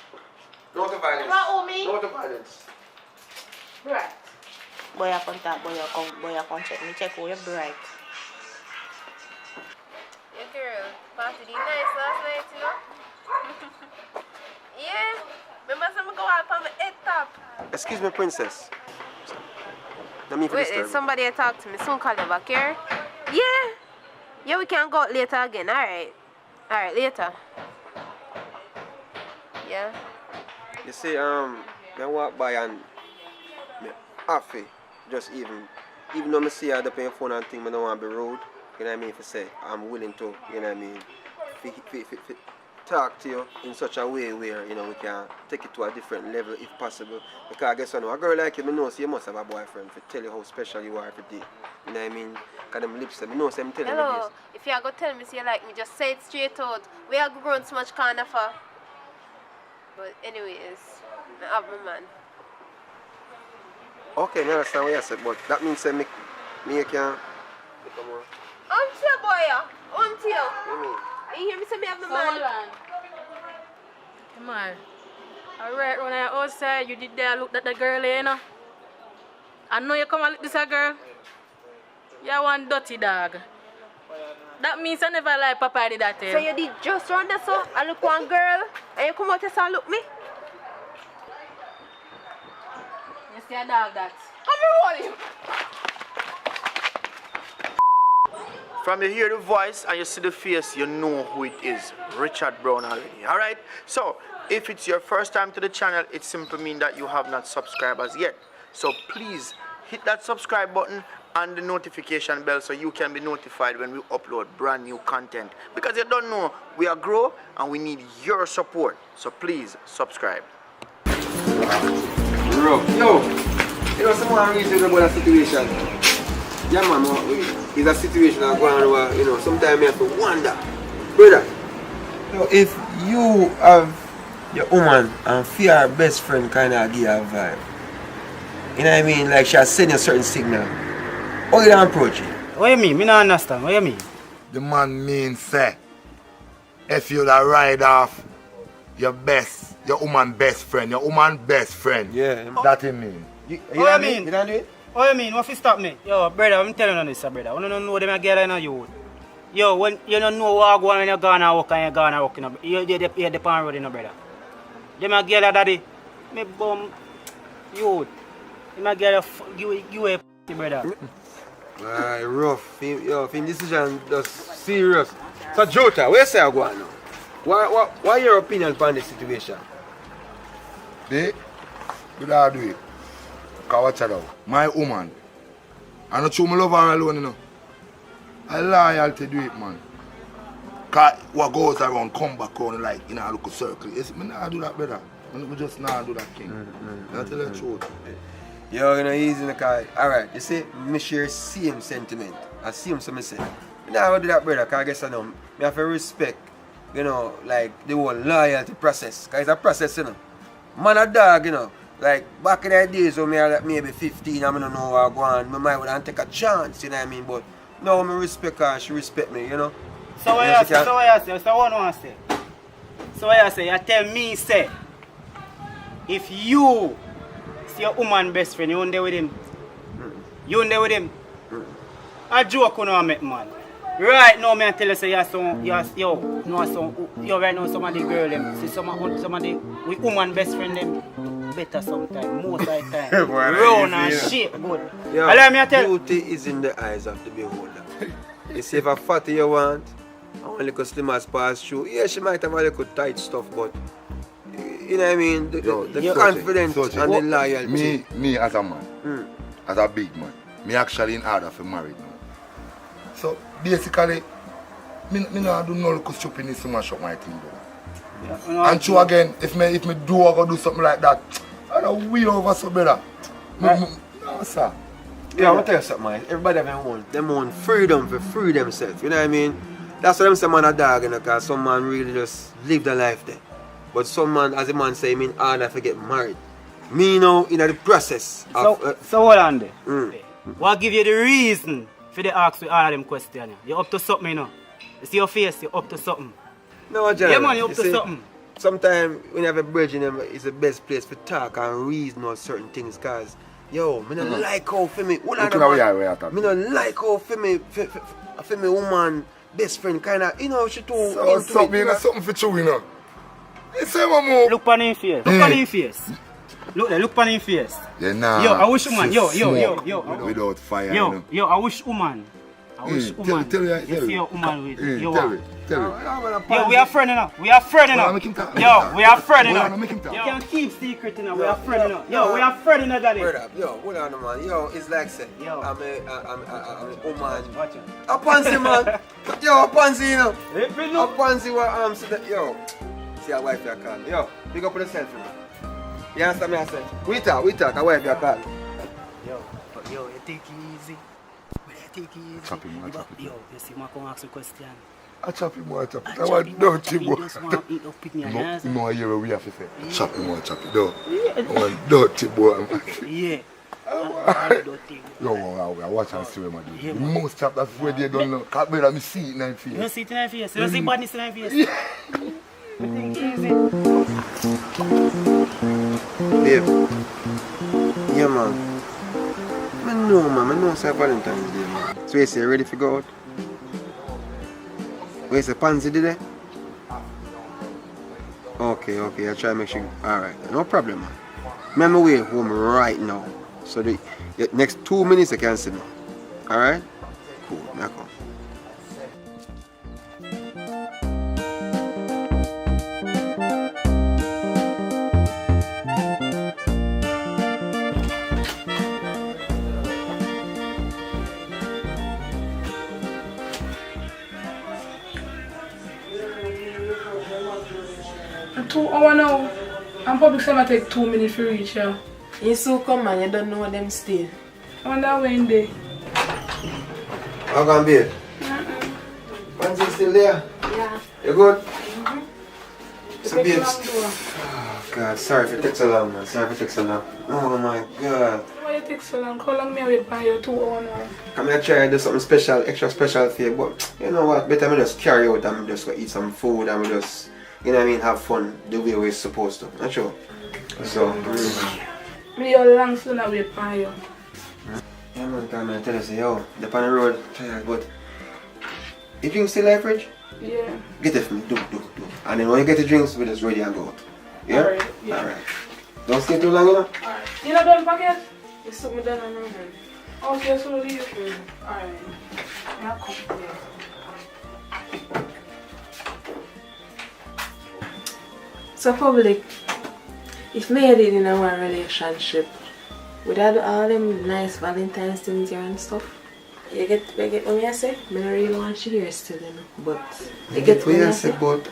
No to violence. What, oh me? No to violence. Right. Boy, I come talk, boy, I come check me, check who you're bright. Yeah, girl, party did nice last night, you know? Yeah, remember some go out on the head top. Excuse me, princess. Wait, somebody talk to me. Soon call you back here. Yeah, we can go out later again. Alright, later. Yeah. You see, I walk by and me happy. Just even though I see her up on your phone and think I don't want to be rude, you know what I mean, if I say I'm willing to, you know what I mean, talk to you in such a way where, we can take it to a different level if possible. Because I guess a girl like you, I know so you must have a boyfriend to tell you how special you are every day. You know what I mean? Because them lips, I know so I'm telling you this. Hello, if you are going to tell me so you like me, just say it straight out. We are grown so much kind of for. But anyways, I have my man. Okay, I understand what you said, but that means that me can come on. Until boy, until. You hear me say me have my man? Come on. Alright, when I outside, you did there look at the girl here, I know you come and look this a girl. You're one dirty dog. That means I never like Papa did that. So you did just run there so I look one girl and you come out and look me? You see a dog that? I'm rolling. From you hear the voice and you see the face, you know who it is. Richard Brown already. Alright? So, if it's your first time to the channel, it simply means that you have not subscribed as yet. So please hit that subscribe button and the notification bell so you can be notified when we upload brand new content. Because you don't know, we are grow and we need your support. So please subscribe. Bro, someone reason about a situation. Yeah, man, it's a situation that go on where, sometimes you have to wonder. Brother, if you have your woman and feel her best friend kind of give her a vibe, you know what I mean? Like she has sent you a certain signal. How you don't approach it? What you mean? Me not understand. What you mean? The man means say, if you da ride off your woman best friend, Yeah. That he mean. What you mean? You don't do it? What you mean? What you stop me? Yo, brother, I'm telling you this, brother. You don't know them a girl in a youth. Yo, when you don't know what go on when you go and work and you go and work, you depend on road, brother. Them a girl daddy, me bum youth. Them a girl you a brother. Alright, rough. Yo, film decision just serious. So Jota, where say I go on now? What your opinion on this situation? They don't do it. Because watch it out. My woman. I not true, I love her alone, you know. I loyal to do it, man. Because what goes around, come back around like in a little circle. I not do that, brother. I just not do that thing. I tell you the truth. Yo, you know, easy in the car. Alright, you see, me share same sentiment. I see him, so me say. I don't do that, brother, because I guess I know. I have to respect, you know, like the whole loyalty process. Because it's a process, you know. Man a dog, you know. Like back in the days when I was like maybe 15, I don't know how I go on. I might would take a chance, you know what I mean? But now I respect her and she respect me, you know. So what you say? So what you say? So what you say? So what you say? You tell me, say, if you see your woman best friend, you won't there with him. You won't there with him. A joke you know make man. Right now, I tell you, say right now some of the girl them, see some of the woman best friend them better sometimes, most of the time. Round and shape good. Yo, Allow me to tell you. Beauty is in the eyes of the beholder. You see if a fatty you want, and a little slim as pass through, yeah, she might have a little tight stuff, but you know what I mean? The confidence and the loyalty. Me as a man, as a big man, me actually in order for married now. So basically, me not do no little stupidness to mash up my thing, brother. Yeah. And true again, if me do or go do something like that, I don't wheel over so brother. No, sir. Yeah, I'm gonna tell you something, man. Everybody have them want freedom for free themselves. You know what I mean? That's why them say man a dog, you know, because some man really just live their life there. But some man, as a man say, mean harder to get married. Me now in the process of, so hold on there. What give you the reason for the ask with all of them questions? You up to something, you know? You see your face, you up to something. No, John. Yeah, man, you up to something. Sometimes when you have a bridge in them, it's the best place for talk and reason on certain things, cause yo, me don't like how for me. Me don't like how for me woman, best friend, kinda, you know, she too into something for true, you know. You say one more. Look on his face. Look on his face. Look there, look on his face. Yeah, nah. Yo, I wish woman. Yo. Without fire. Yo, I wish woman. You see your woman with your wife. Yo, we are friends now. We are friends now. Yo, we are friends now. You can keep secret now. We are friends now. Yo, we are friends now, daddy. Yo, hold on, man. Yo, it's like say, I'm a woman. A pansy, man. Yo, a pansy, you know. A pansy where I'm sitting. Yo, see a wife you call. Yo, big up for the selfie, man. You understand me? I say, we talk. A wife you call. Yo, you take it easy. Take it easy. Chop him, chop him. Yo, you see, I come ask a question. I chop him. I want dirty boy. No, I hear what we have to say. Chop him. No. I want dirty boy. Yeah. Yo, I watch and see what I do. The most chop that's where they don't know. Can't better me see it in my face. You don't see it in my face. You don't see badness in my face. Take it easy. Babe. Yeah, man. I know it's Valentine's Day, man. So you say you ready to go out? Where is the pansy today? Okay, I'll try to make sure. Alright, no problem, man. I'm on my way home right now. So the next 2 minutes I can see me. Alright? Cool, now come. And 2 hours now. And public summer take 2 minutes to reach here. You so come man, you don't know them still. I wonder when they. How can be? Pansy still there? Yeah. You good? So babes. Oh God, sorry for taking so long, man. Oh my God. Why you take so long? How long me wait for you? 2 hours now? I'm gonna try to do something special, extra special for you, but you know what? Better me just carry out and just go eat some food and we just, you know what I mean, have fun the way we're supposed to. Not sure. So. Me how long soon I wait for you? Yeah, man, come and tell us, yo, they're on the road, tired, but you drink still like fridge? Yeah. Get it for me, do. And then when you get the drinks, we just ready and go out. Yeah? Alright, yeah. Alright. Don't stay too long, you know? Alright. You not done packet? It's something done on my head. Okay, so leave it for you. Alright. Yeah, come. Yeah. So public, if me had it in a one relationship, would I do all them nice Valentine's things here and stuff? You get what me I say? I don't really want to hear still, you know, but you get what I say? But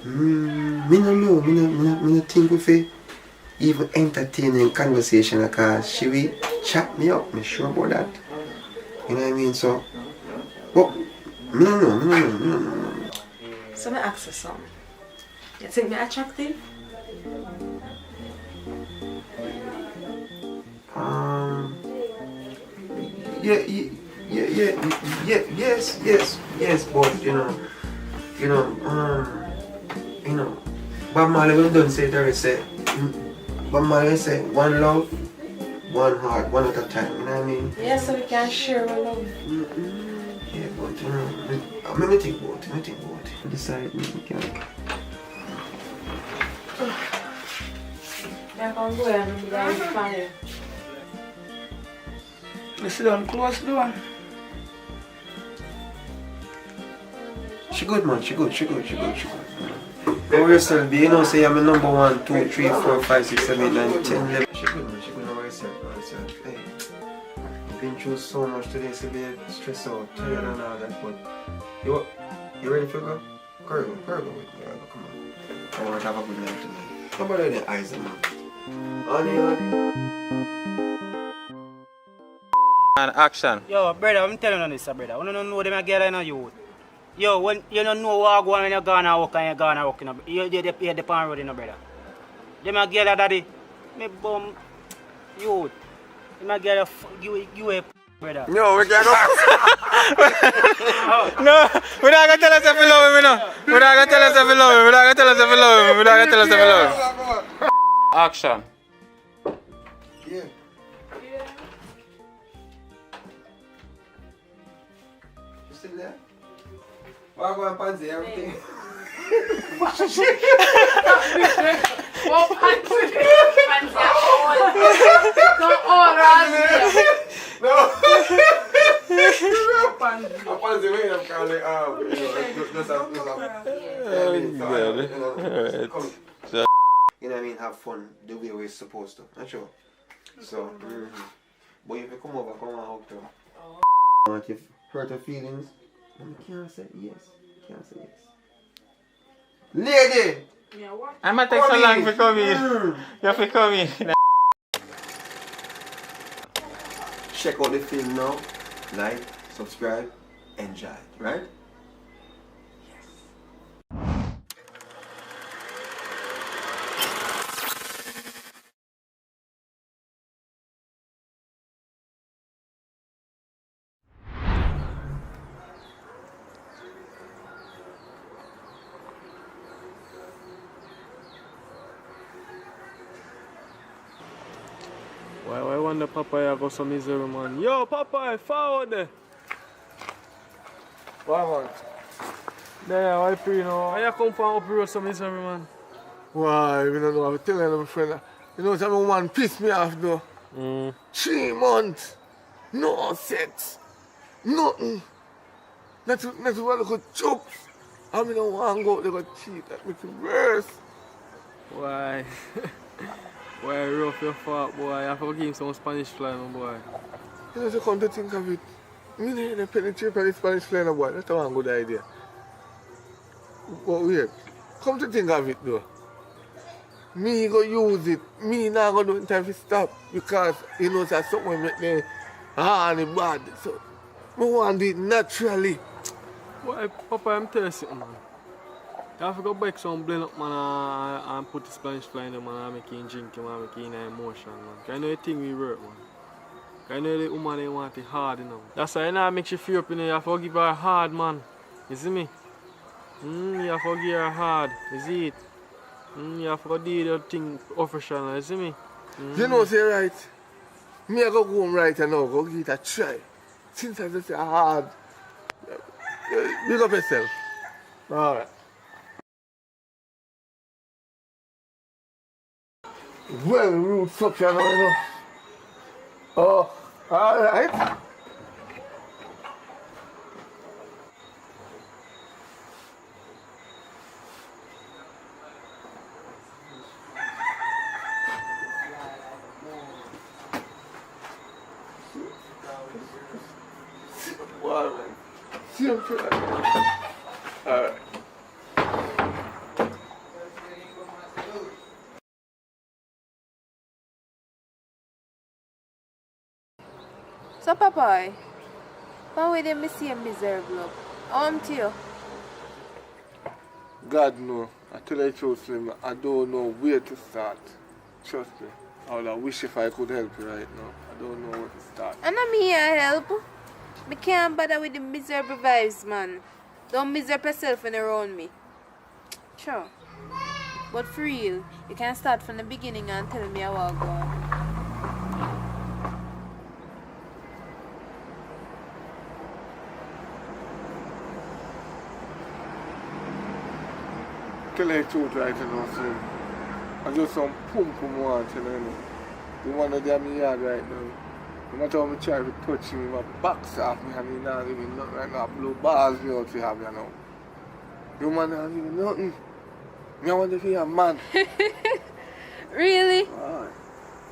me no know, me no think we fi even entertaining conversation because she will chat me up, me sure about that. You know what I mean? So, but me no know. So I ask you something. You think me attractive? Yes, but you know, Bob Marley will done say there is Bob Marley say one love, one heart, one at a time, you know what I mean? Yeah, so we can share our love. Yeah, but you know, me think about it. Decide me can. Yeah, can go and I'm going to find you. You sit down, close the door. She good, man. She good. How yourself be? You know, say I'm a number 1, 2, 3, 4, 5, 6, 7, 8, 9, 10, 11. She good, man. She good. How yourself? Hey, I've been through so much today, so be stressed out, tired and all that. But you ready to go? Girl, go with me. Come on. I want to have a good night tonight. How about the eyes, man? Honey. And action. Yo, brother, I'm telling you this, brother. You don't know them a girl in a youth. Yo, when you don't know what go on when you gonna walk and you gonna walk, you the pan road, brother. Them a girl daddy, me bum youth. Them a girl you a brother. No, we can't go. No, we're not gonna tell us if we love him, We're not gonna tell us if we love him. Action. Yeah. You still there? Why go and pansy everything? What pansy? No. Pansy, wait, I'm calling. You know what I mean? Have fun the way we're supposed to. Not sure. So, but if you come over, come and hug them. Want you hurt her feelings? You can't say yes. Lady! Yeah, what? I'm gonna take so long for coming. You have to come in. Check out the film now. Like, subscribe, enjoy, right? Why wonder Papa go so miserable, man? Yo, Papa, forward there. Why, man? There, why free now? Why you come from up here so miserable, man? Why? You don't know. I'm telling you, my friend. You know, some man pissed me off, though. 3 months. No sex. Nothing. Not to look at chops. I don't want to go out there and cheat. That makes it worse. Why? Why rough your fault, boy? I have to give him some Spanish fly, my boy. You know, you come to think of it. Me need to penetrate the Spanish fly, no boy. That's a good idea. But wait. Come to think of it, though. Me go use it. Me not go do it in time to stop. Because, you know, that's something make me hard and bad. So, I want to do it naturally. Boy, Papa, I'm telling you something, man. You have to go back some blend up, man, and put the Spanish fly in them, man, and make him drink him, and make him in emotion, man. Because I know the thing we work, man. Because I know the woman, they want it hard, you know. That's why, you know, make you feel up, you know, you have to give her hard, man. You see me? You have to give her hard, you see it? You have to do the thing official, you see me? You know, say right. Me I go home right now, go give it a try. Since I just say hard. Big up yourself. Alright. Well, roots up here now, you know. Oh, alright. Wow, man. See him for that. Alright. So, Papa, how will they see a miserable? To you? God no. I tell you the truth, Slim, I don't know where to start. Trust me. I would wish if I could help you right now. I don't know where to start. And I'm here to help. I can't bother with the miserable vibes, man. Don't miserable yourself when you're around me. Sure. But for real, you can start from the beginning and tell me how I go on. Tell you the truth right now, Slim. I just some pum want, you know. The one that in my yard right now. No matter how I try to touch me, my box off me and he not even nothing right now. Blow balls me out to have you now. You man not even nothing. Me I want to be a man. Really? Alright.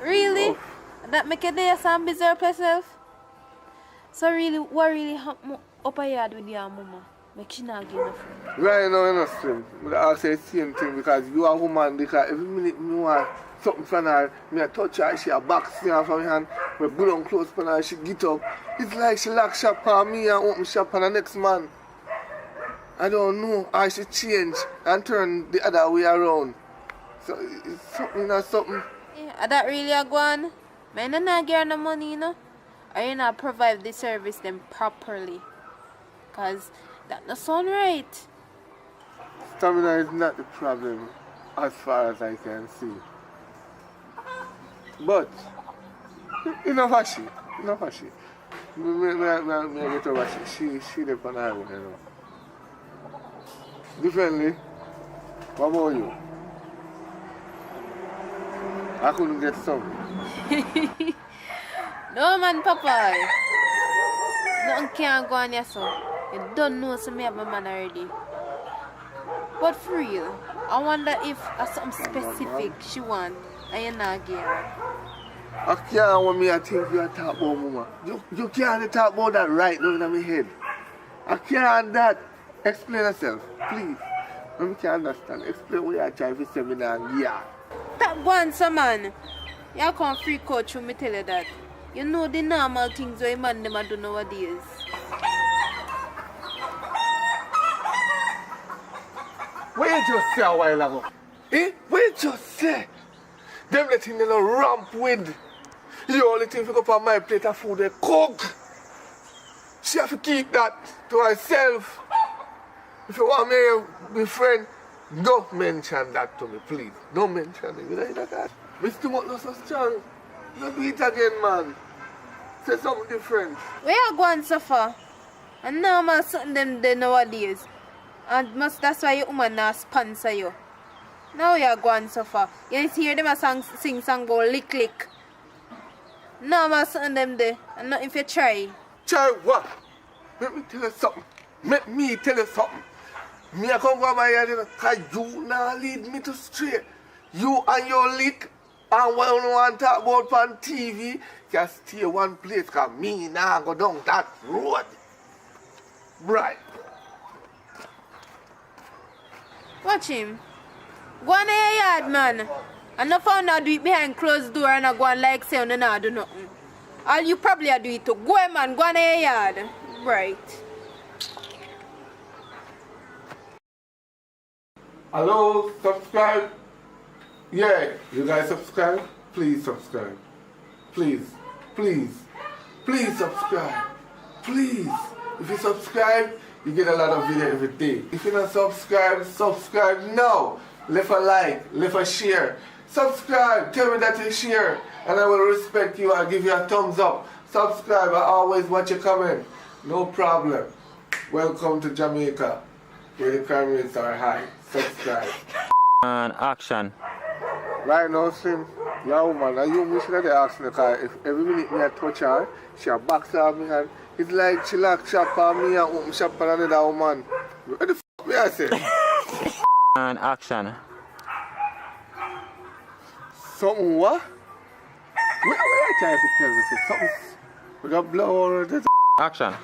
Really? That make you dare some miserable yourself? So really, what really happened up a yard with your mama? Make she not give enough. Right now, you know, Slim. I say the same thing because you are a woman because every minute me want something from her, me I touch her, she a box me from her hand, me put on clothes from her, she get up. It's like she lock shop on me and open shop on the next man. I don't know how she change and turn the other way around. So it's something, you know, something. Yeah, that really a go on? Man, I not get no money, you know? Or you not provide the service them properly. Because that not sound right. Stamina is not the problem as far as I can see. But, enough of she. Enough of she. Me get over she live on her own, you know. Differently, what about you? I couldn't get some. No man, Papa. Nothing can go on here, so. You don't know so me have my man already. But for real, I wonder if there's something specific she want and you not get her. I can't want me to think you are talking about mama. You can't talk about that right now in my head. I can't that. Explain yourself, please. I can't understand. Explain what you are trying to say me now. Yeah. That one, so man. You can't freak out through me tell you that. You know the normal things where man them do nowadays. What you just say a while ago? Eh? What you just say? Them the thing they don't ramp with. The only thing to go up on my plate of food they cook. She have to keep that to herself. If you want me to be friend, don't mention that to me, please. Don't mention it. You know that? Mr. Mutt not so strong. Don't do it again, man. Say something different. Where you going so far? And normal something them there nowadays. And that's why your woman not sponsor you. Now you're going so far. You hear them a sing song go lick lick. Normal something them there. And not if you try. Try what? Let me tell you something. Let me tell you something. Me I come from my yard because you now lead me to straight. You and your lick and what you want to talk about on TV can stay one place because me now go down that road. Right. Watch him. Go on in your yard, man. And no found out do it behind closed door and I go on like say you not do nothing. All you probably do it too. Go on, man. Go on in your yard. Right. Hello, subscribe. Yeah, you guys subscribe? Please subscribe. Please, please, please subscribe. Please. If you subscribe, you get a lot of video every day. If you don't subscribe, subscribe now. Leave a like, leave a share. Subscribe, tell me that you share. And I will respect you and give you a thumbs up. Subscribe, I always watch your comment. No problem. Welcome to Jamaica, where the crime rates are high. Subscribe. And action. Right now, Slim, your woman, and you wish that they ask me, because if every minute me I touch her, she a box on me, and it's like she lock shop on me and open shop on another woman. What the f*** me I say? And action. Something what? What are you trying to tell me? Say something with a blow or this? Action.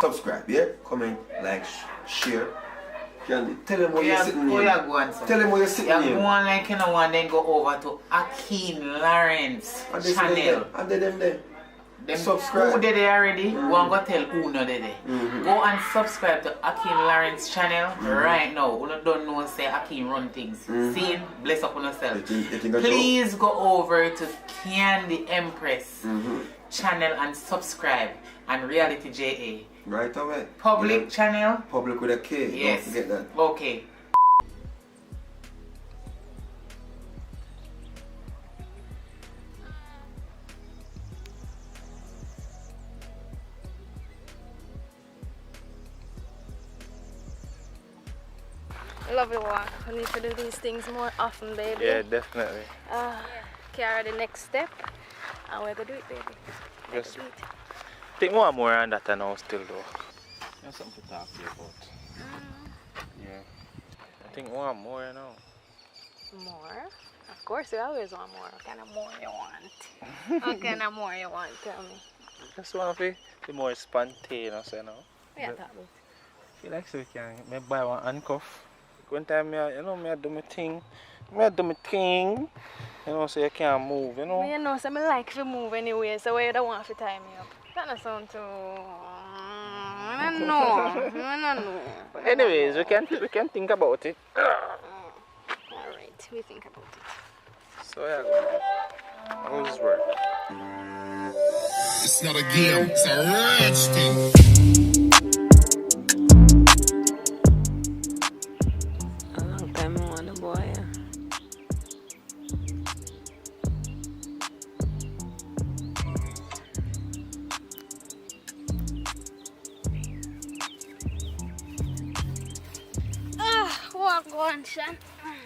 Subscribe, yeah? Comment, like, share. Candy, tell them where you're sitting Where here. you going, son? Tell them where you're sitting You're here. going like you know, and then go over to Akeem Lawrence channel. And them there. Them Subscribe. who did it already? Go and go tell who no did it. Go and subscribe to Akeem Lawrence channel right now. Who don't know say Akeem run things. See? Bless up on yourself. Please go over to Candy Empress channel and subscribe. And Reality JA. Right away. Public channel. Public with a K. Yes. Don't forget that. Okay. Love you, Walk. I need to do these things more often, baby. Yeah, definitely. Carry the next step. And we're going to do it, baby. Yes. I think more on that now still though. There's something to talk to you about. Yeah. I think more, you know. More? Of course, you always want more. What kind of more you want? What kind of more you want? Tell me. Just want to be more spontaneous, you know. Yeah, talk about. Feel like so you can buy one handcuff. One time, I do my thing. You know, so you can't move, you know. You know, so I like to move anyway, so why you don't want to tie me up? That doesn't sound too... I don't know. But anyways, we can think about it. Alright, we think about it. So yeah, how's work? It's not a game, it's a rich thing. A long time I want a boy. Walk on, Shan.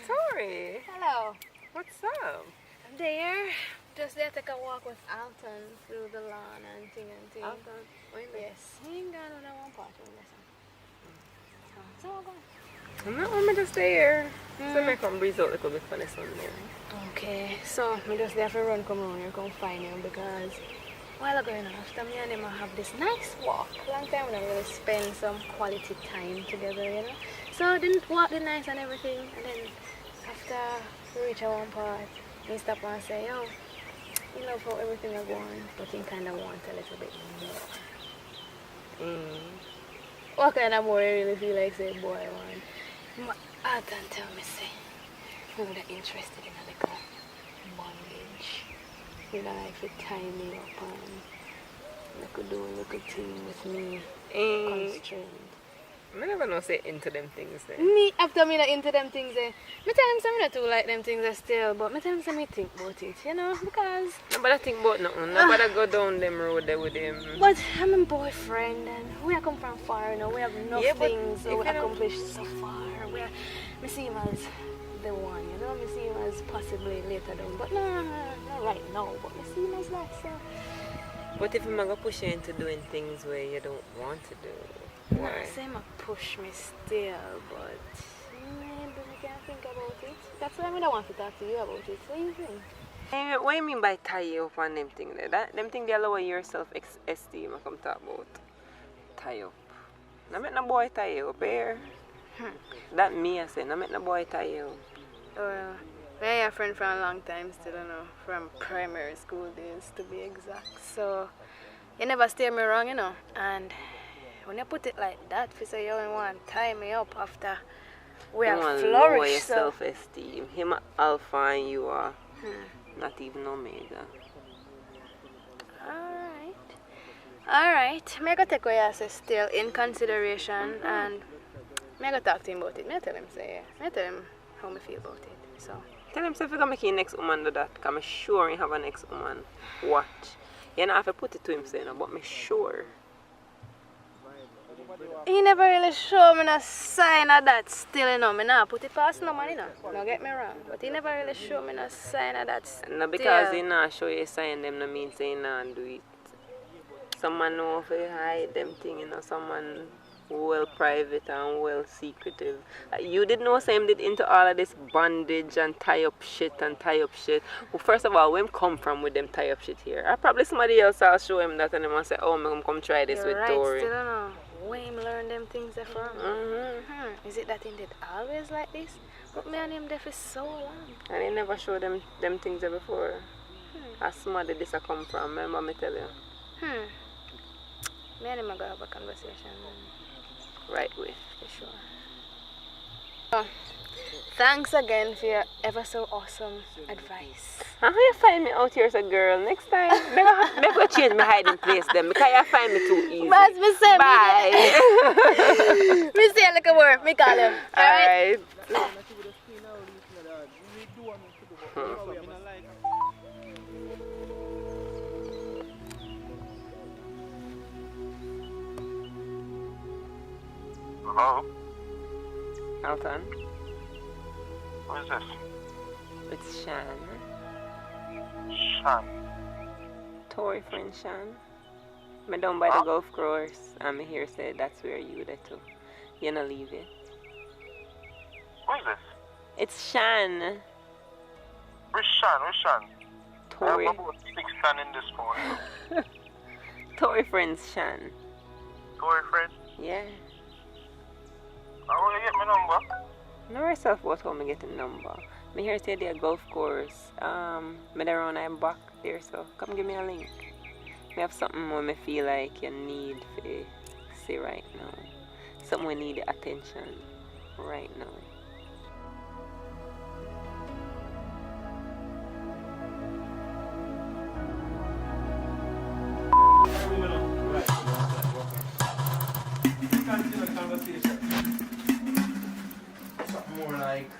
Sorry. Hello. What's up? I'm there. Just there take a walk with Alton through the lawn and thing. Alton? Yes. He ain't got no one part of this. So we're going. I'm just there. So I come breeze out a little bit for the sun there. Okay. So I just there for run come around here, come find you because while ago, after me and him I have this nice walk. Long time we really spend some quality time together, you know. So I didn't walk the nice and everything, and then after we reach one part, he stop and say, yo, you know for everything I want, but he kind of want a little bit more. What kind of more you really feel like say, boy, I want? I don't tell me, say, you would have interested in a little bondage. You know, like to tie me up and you could do a little thing with me, constrained. I never know say into them things there. Me, after me not into them things there, me tell him I'm not too like them things there still, but me tell him me think about it, you know, because... Nobody think about nothing, nobody go down them road there with him. But I'm a boyfriend and we have come from far, you know, we have enough things so we accomplished so far. Me see him as the one, you know, me see him as possibly later down, but no, not right now, but me see him as that, so... But if I'm going to push you into doing things where you don't want to do, why? Not say I push me still, but maybe we can think about it. That's why I don't want to talk to you about it. What do you think? Hey, what do you mean by tie you up on them things there? Them things they lower your self-esteem I come talk about. Tie up. I make no boy tie you up here. That me I say, I make no boy tie you up. Well, we're a friend from a long time still, you know, from primary school days to be exact. So, you never steer me wrong, you know. And when you put it like that, if you say you want to tie me up after we have flourished. Lower your self-esteem. Him alpha and you are Not even Omega. Alright. Me I go take what you say still in consideration and me I go talk to him about it. Me I tell him say me I tell him how me feel about it. So Tell him if you can make your next woman do that, because I'm sure you have a next woman. Watch. You don't have to put it to him saying, but I'm sure. he never really show me no sign of that still, you know. Me not put it past no man, you know. Don't get me wrong. But he never really show me no sign of that still. No, because he not show you a sign, them no mean say he not do it. Someone know if you hide them thing, you know, someone well private and well secretive. You did know Sam did into all of this bondage and tie up shit. Well, first of all, where him come from with them tie up shit here? Probably somebody else will show him that and him say, oh, I'm come try this You're with right, Tori. still don't know. Where him learn them things there from? Is it that he did always like this? But me and him there for so long. And he never showed them things there before. As smart did this a come from, remember me tell you? Me and him are gonna have a conversation. Right way. For sure. Oh, thanks again for your ever so awesome advice. How you find me out here as a girl? Next time, maybe go change my hiding place then because you find me too easy. But me say bye. Me say like a word, me call him. Alright. Hello? Alton? Who is this? It's Shan. Shan? Tori friend Shan. Me down by the golf course and me here say that's where you there too. You not leave it. Who is this? It's Shan. Which Shan? Which Shan? Tori. I have about 6 Shan in this phone. Tori friends Shan. Tori friend? Yeah. How will you get my number? Know yourself what how me get the number. Me here say the golf course. Me there around I'm back there, so come give me a link. Me have something where me feel like you need to see right now. Something we need attention right now. Continue the conversation. Something more like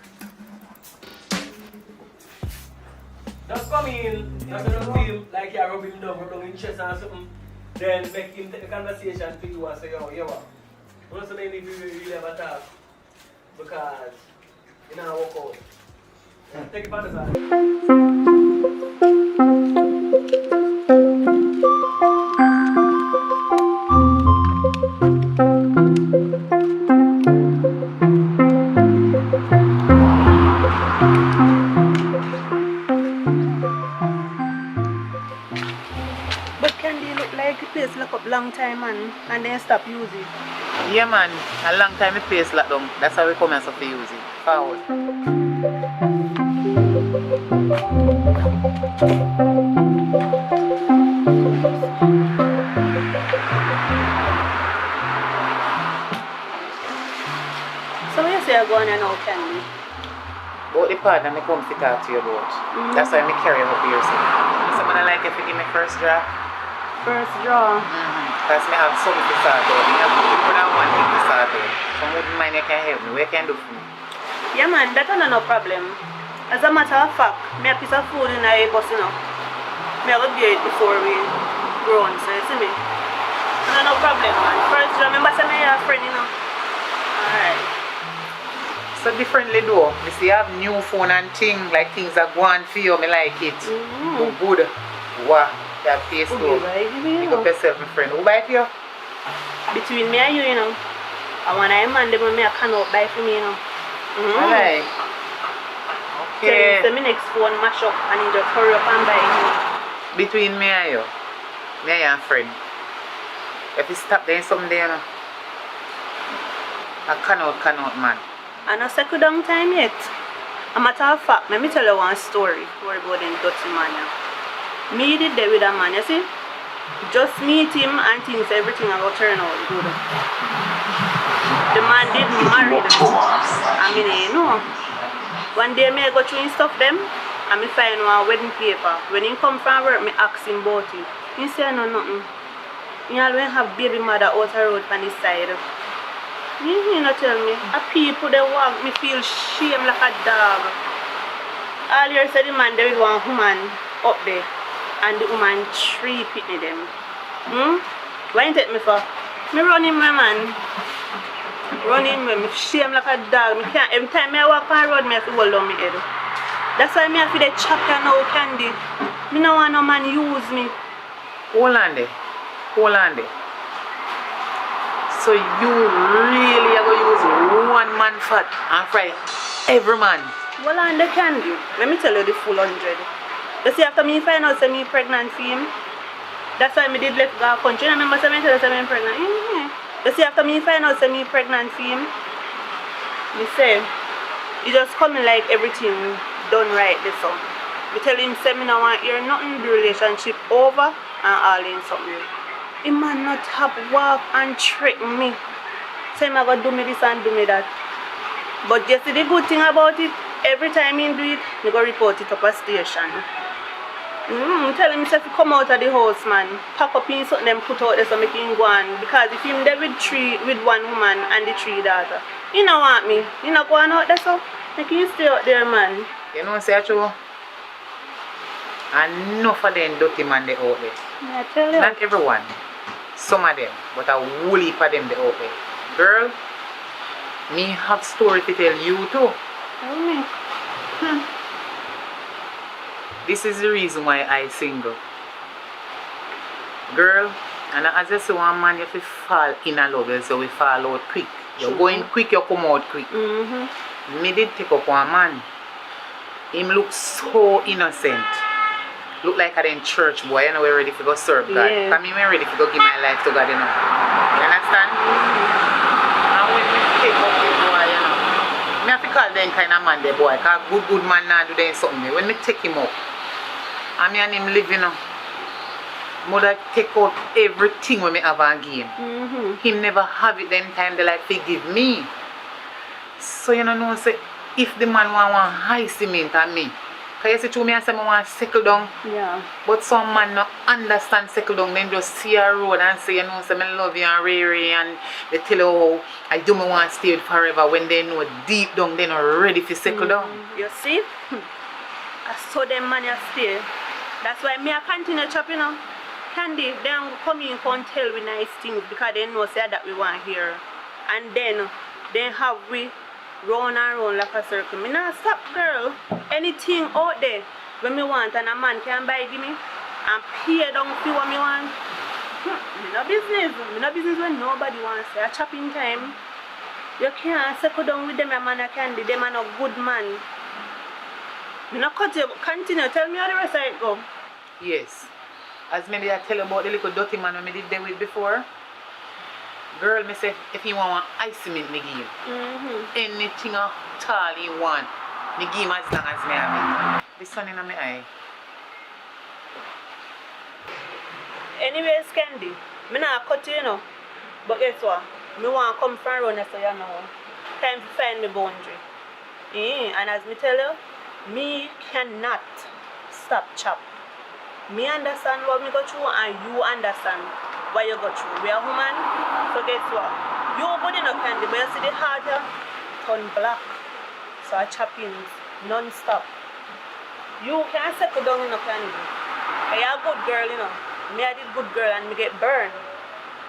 just come in, just don't feel like you're rubbing him down, rubbing his chest or something. Then make him take the conversation to you and say, yo, what? Once again, if you really have a talk, because you know walk out. Take it from the side. Lock up long time and then stop using. Yeah man, a long time the place locked down. That's how we come and start to use it. Forward. So when you say you're going now, Candy? About the partner I come to talk to you about. That's why I carry her up here. So I like if you give me first draft. First draw. Because I have something to start out. I have more than one thing to start out. Some wouldn't mind you can help me. What you can do for me? Yeah man, that's no problem. As a matter of fact, me a piece of food in a bus, you know. Me I go get it before we grow on, so you see me? No problem man. First draw, remember say me a friend, you know. Alright. So differently though. You see I have new phone and things, like things that go on for you, me like it. Good. Wow. That taste good. Pick up yourself, my friend. Who buy it for you? Between me and you, you know. I want a man them me I cannot buy for me, you know. Alright. Okay. So my next phone mash up and you just hurry up and buy it. Between me and you. Me and your friend. If you stop there something there, you know. I cannot man. I no settle down time yet. A matter of fact, let me tell you one story. Worry about them dirty man. Me did there with a man, you see? Just meet him and things, everything will turn out good. The man did marry them. I mean, you know. One day me I go through and stuff them. and I sign one wedding paper. When he come from work, I ask him about it. He say no nothing. He always have baby mother out the road on his side. He not tell me. A people they walk me feel shame like a dog. All year said the man there is one woman up there and the woman 3 pitney them. Why you take me for? Me run him my man. Run him me shame like a dog. Me can't every time I walk on the road me have to hold on my head. That's why me have to chop you now candy. Me no want no man use me. Hold on there. Hold on there. So you really are going to use one man fat and fry every man? Well, on the candy. Let me tell you the full 100. You see, after me find out say me pregnant for him, that's why me did let go of country. I remember saying tell you I'm pregnant. You see, after me find out say me pregnant for him, me say, he just coming like everything done right this so. Me tell him say me no want hear nothing the relationship over and all in something. He man not have walk and trick me. Say me go do me this and do me that. But you see the good thing about it, every time he do it, me go report it up a station. Tell him to come out of the house, man. Pack up in something them put out there so make him go on. Because if him there with one woman and the 3 daughters, he don't want me. He not going out there so make him stay out there, man. You know say true? And enough of them dirty man they out there. I tell you. Not everyone. Some of them, but a whole heap of them they out there. Girl, me have story to tell you too. Tell me. This is the reason why I single. Girl, and as you see one man, you have to fall in a love, so we fall out quick. You're going quick, you come out quick. Me did take up one man. Him look so innocent. Look like I'm in church boy, you know we're ready to go serve God. Yeah. I mean we're ready to go give my life to God, you know. You understand? And when we take up the boy, you know, me have to call them kind of man there boy, because good man now do them something there. When me take him up, and me and him live, you know, mother take out everything when me have and give him. Him never have it then time they like to give me. So you know say if the man want one high cement on me, because you see to me I say I want to settle down. Yeah. But some man not understand settle down, then just see a road and say, you know, say I love you and Ray and they tell you how I do me want to stay forever when they know deep down they're not ready to settle down. You see? I saw them man you stay. That's why me I continue chopping you know. Candy, then come in and tell we nice things because they know say that we want here. And then have we round and round like a circle. Me not stop girl. Anything out there when me want and a man can buy give me and pay down for what me want. Me no business. Me no business when nobody wants say a chopping time. You can't settle down with them a man a candy. Them a no good man. Me no cut you. Continue. Tell me how the rest of it go. Yes. As maybe I tell you about the little dirty man when me did there with before. Girl, me say if you want ice cement, me give him. Anything at all you want, me give him as long as me have it. This one in my eye. Anyways, Candy, me not cut you, you know. But guess what? Me want to come from around so you know. Time to find the boundary. And as me tell you, me cannot stop chop. Me understand what me go through and you understand what you go through. We are human, so guess what? You good enough Candy, but you see the heart here turn black. So I chop in non-stop. You can't settle down in a Candy. But you're a good girl, you know. Me I did good girl and me get burned.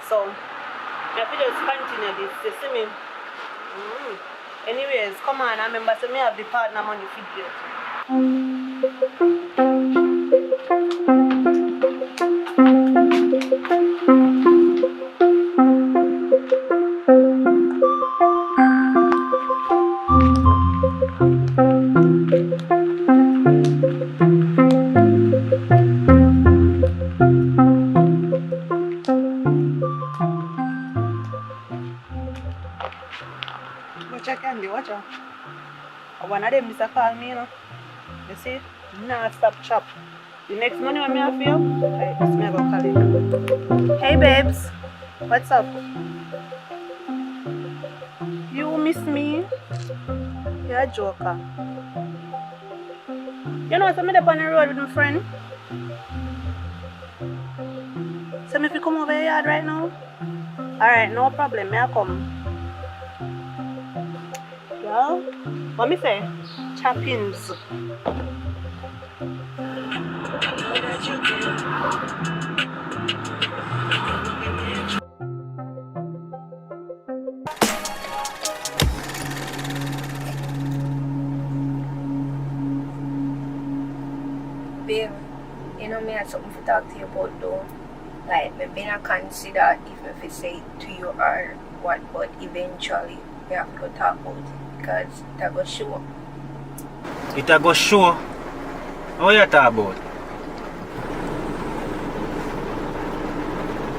So I have to just continue this, you see me? Anyways, come on, I remember so me have the partner money figure. Watch out, Candy, watch out. One of them is a call me, you know. You see? Nah, stop chop. The next money when me have for you, I just me go call it. Hey babes, what's up? You miss me? You're a joker. You know, so I'm up on the road with my friend. So if you come over here right now? Alright, no problem, I'll come. Well, what me say? Chappins. Babe, you know me had something to talk to you about though. Like, me been consider if I say it to you or what, but eventually we have to talk about it because that go show. It a go show? What you talk about?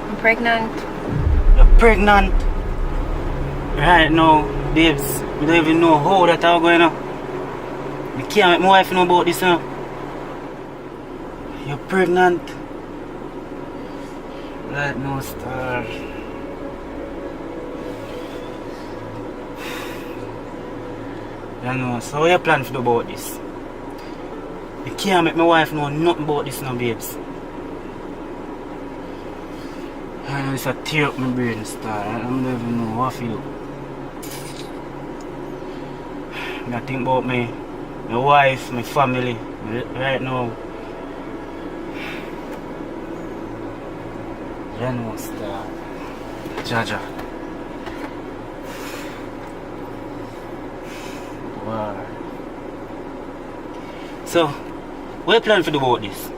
I'm pregnant. You're pregnant? Right now, babes, I don't even know how that all going on. I can't make my wife know about this now. You're pregnant? Right now, star. You know, so what you plan to do about this? I can't make my wife know nothing about this now, babes. I know it's a tear up my brain, star. I don't even know what I feel. I think about my wife, my family, right now. You know, star. Jaja. Wow. So, what you plan to do about this?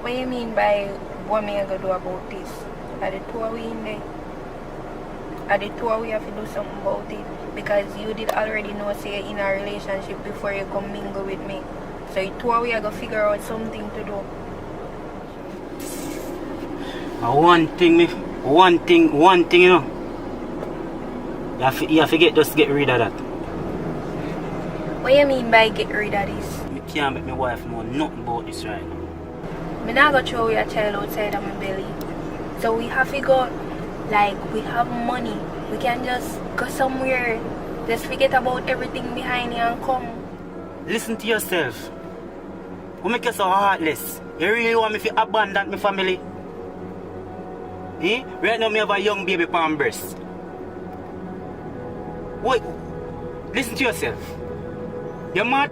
What you mean by what me I gonna do about this? Are the two we in there? Are the two we have to do something about it? Because you did already know say you're in a relationship before you come mingle with me. So you two we are gonna figure out something to do. One thing, you know. You have to just get rid of that. What you mean by get rid of this? You can't make my wife know nothing about this right now. I'm not gonna throw your child outside of my belly. So we have to go, like, we have money. We can just go somewhere, just forget about everything behind you and come. Listen to yourself. Who make you so heartless? You really want me to abandon my family? Eh? Right now, I have a young baby on breast. Wait, listen to yourself. You're mad?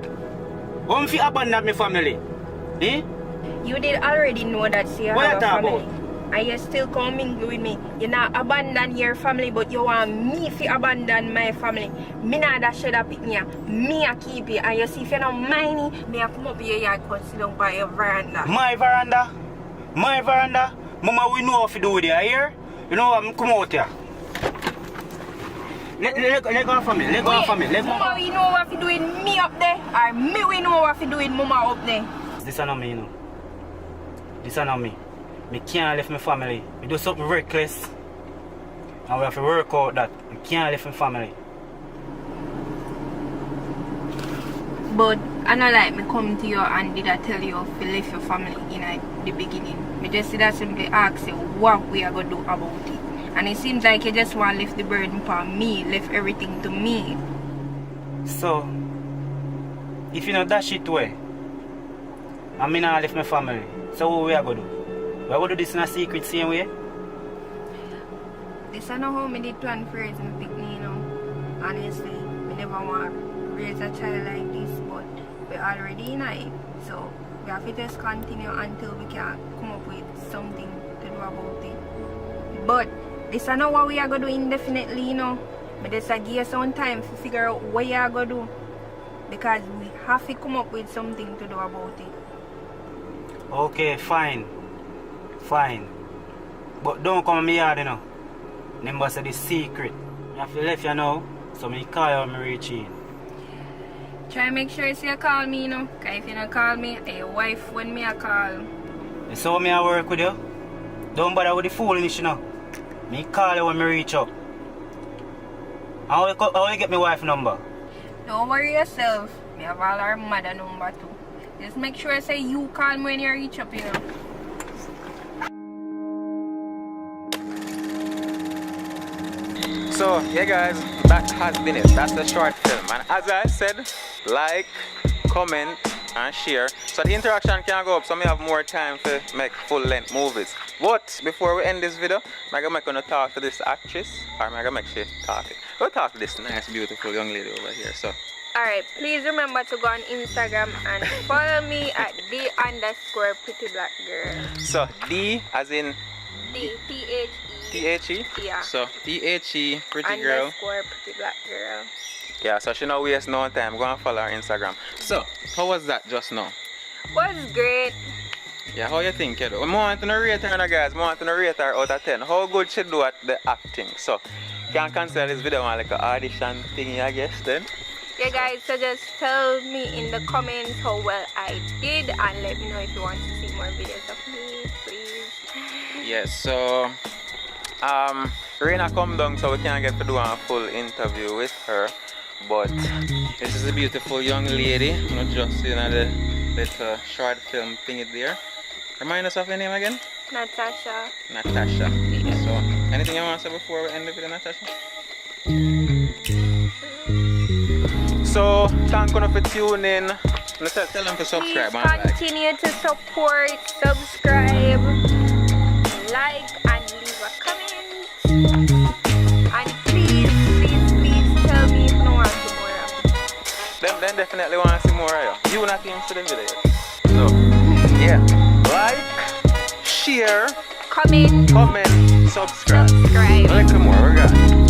Want me to abandon my family? Eh? You did already know that you what have a family. About? And you still coming with me. You not abandon your family, but you want me to abandon my family. Me not that shit up pick me. Me a keep you. And you see if you don't mind me a come up here and go sit down by your veranda. My veranda? My veranda? Mama, we know what to do with you here. You know what? Come out here. Let go from me. Let go from me. Mama, we know what to do with me up there. Or me, we know what to do with Mama up there. This is not me, you know. This is not me. I can't leave my family. We do something reckless. And we have to work out that. I can't leave my family. But I know like me come to you and did I tell you to leave your family in the beginning. Me just did I simply ask you what we are going to do about it. And it seems like you just want to lift the burden upon me, lift everything to me. So, if you know that shit way, I mean I left my family. So what we are going to do? We are going to do this in a secret same way? This is not how I did plan for raising my picnic, you know. Honestly, I never want to raise a child like this, but we're already in it. So we have to just continue until we can come up with something to do about it. But this is not what we are going to do indefinitely, you know. But just give you some time to figure out what you are going to do. Because we have to come up with something to do about it. Okay, fine. Fine. But don't come to me yard, you know. Remember, say the secret. You have to leave you now, so me call you when I reach in. Try make sure you call me, you know. Because if you don't call me, your wife when me I call. You saw me I work with you? Don't bother with the foolishness, you know. Me call you when I reach up. How you get my wife number? Don't worry yourself. Me have all our mother number too. Just make sure I say you call me when you reach up, you know. So, yeah guys, that has been it. That's the short film. And as I said, like, comment, and share. So the interaction can go up, so I have more time to make full-length movies. But before we end this video, I'm gonna talk to this actress, or I'm gonna make she talk it. We'll talk to this nice, beautiful young lady over here. So. Alright, please remember to go on Instagram and follow me at the_prettyblackgirl. So D as in T-H-E. T-H-E? Yeah. So T-H-E, pretty girl. _prettyblackgirl. Yeah, so she don't waste no time. Go and follow her Instagram. So, how was that just now? Was great. Yeah, how you think, kiddo? I want to rate her, guys. I want to rate her out of 10. How good she do at the acting? So, can consider this video like an audition thingy, I guess, then. Yeah, guys, so just tell me in the comments how well I did and let me know if you want to see more videos of me, please. Yes, so Reina come down so we can get to do a full interview with her. But this is a beautiful young lady, not just the little short film thingy there. Remind us of your name again? Natasha. Natasha. Yeah. So, anything you want to say before we end the video, Natasha? So, thank you for tuning in. Tell them to subscribe. Please continue to support, subscribe, like, and leave a comment. And please tell me if you want to see more of me. Them definitely want to see more of you. You not even see them video yet. So, yeah. Like, share, comment, subscribe. A little more, we got it.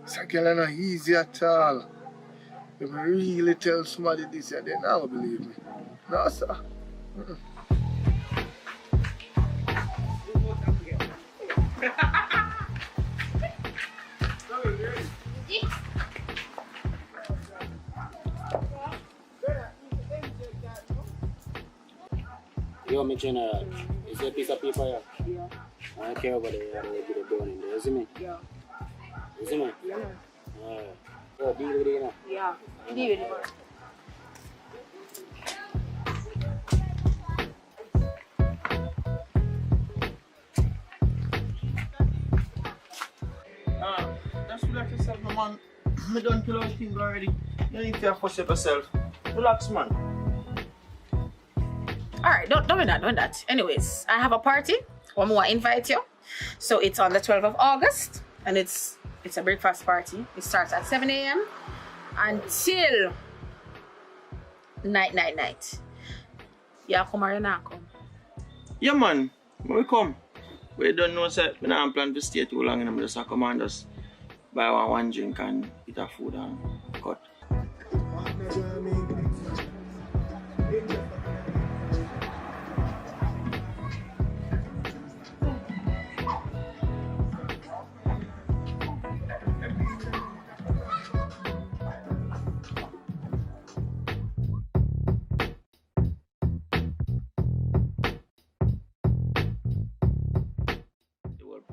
It's a girl not easy at all. If I really tell somebody this, they never believe me. No, sir. Yo, my general, is there a piece of paper here? Yeah. I don't care about it, I don't get it done in there, you see me? Yeah. You see me? Yeah. Alright. Yo, deal with it now. Yeah, deal with it. Just relax yourself, man. I don't kill all things already. You need to force yourself. Relax, man. Alright, don't do that. Anyways, I have a party. One more invite you. So it's on the 12th of August and it's a breakfast party. It starts at 7 a.m. until night. Yeah, come or you not come? Yeah, man. When we come, we don't know, sir. We don't plan to stay too long, and I'm just command us buy one drink and eat a food and cut.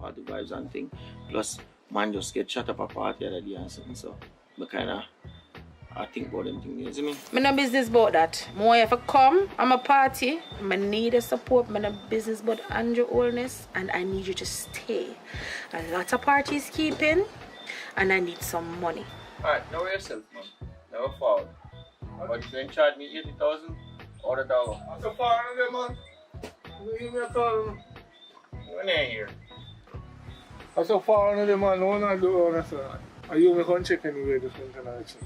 Party vibes and thing. Plus, man just get shut up a party the other day and something. So, I think about them things. You see me? I'm no business about that. More if I come, I'm a party. I need a support. I'm no business about Andrew Oldness, and I need you to stay. A lot of parties keeping, and I need some money. Alright, know yourself, man. Never forward. But you can charge me 80,000 or the dollar. So far, man. You give me a call. You're not here. So far, man, no one do understand. Are you going to check anyway this interaction?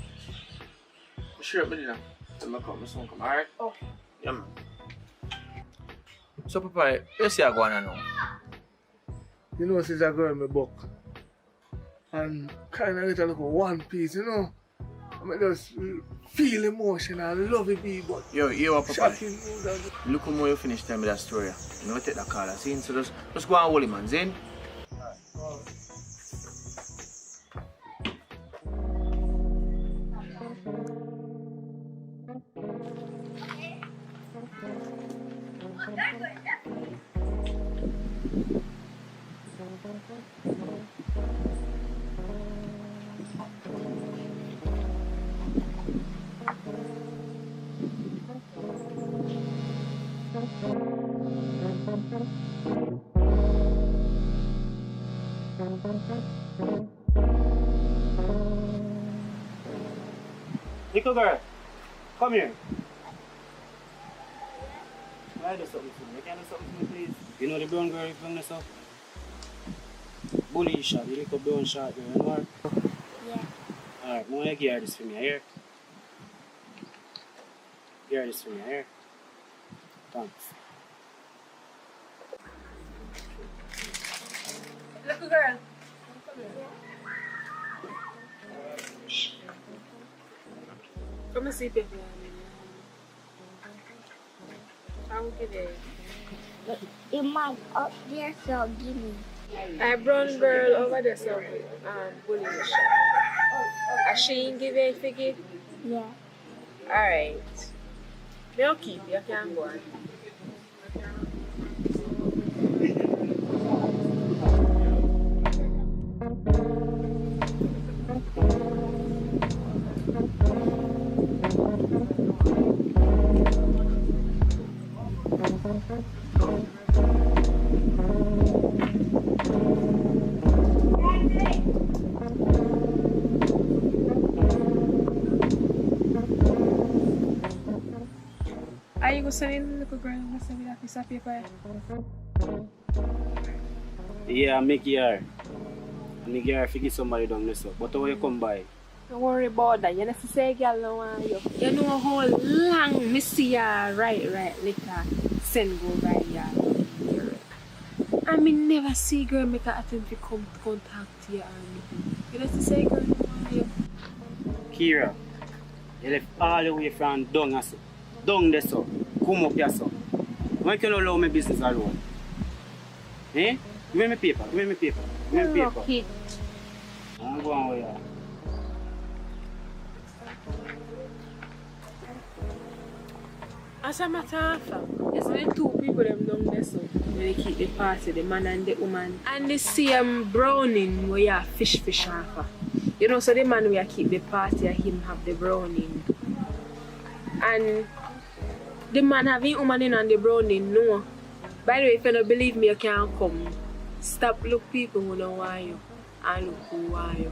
Sure, but you know. Tell me come, alright? Oh. Yeah, man. So, Papa, you see I go on now? You know, since I go in my book. And kind of get a look at one piece, you know. I just feel emotional, love it, but Yo, what, Papa? shocking. Look how you finish telling me that story. You know, take that call, see? So just go and hold him, man, Zane. Little girl, come here. Why do something for me? Can you do something for me, please? You know the brown girl from this up? Bully shot, the little brown shot girl, you know her? Yeah. Alright, now you give her this for me, here. Give her this for me, here. Thanks. Little girl. Come and see people. I will give it. It might up there, so give me. A brown girl over there, so bully the shop. A she ain't give it for gift? Yeah. Alright. They'll keep you, can go on. Are you going to send in the little girl and send me that piece of paper? Yeah, make her. Make her forget somebody down this up. But how you come by? Don't worry about that. You know, to say, girl, no want you. You know how long me see ya right, little send go right ya. I mean, never see girl make an attempt to come contact you or anything. You know, to say, girl, no want you. Kira, you left all the way from down there, so. Come up here, so. Why can't you allow my business alone? Eh? Give me paper, give me paper, give me paper. Okay. I'm going with you. As a matter of fact, it's the two people them down there, so when they keep the party, the man and the woman. And the same browning where you fish off. You know, so the man where keep the party and him have the browning. And the man having woman in and the browning, no. By the way, if you don't believe me, you can't come. Stop look people who don't want you and look who want you.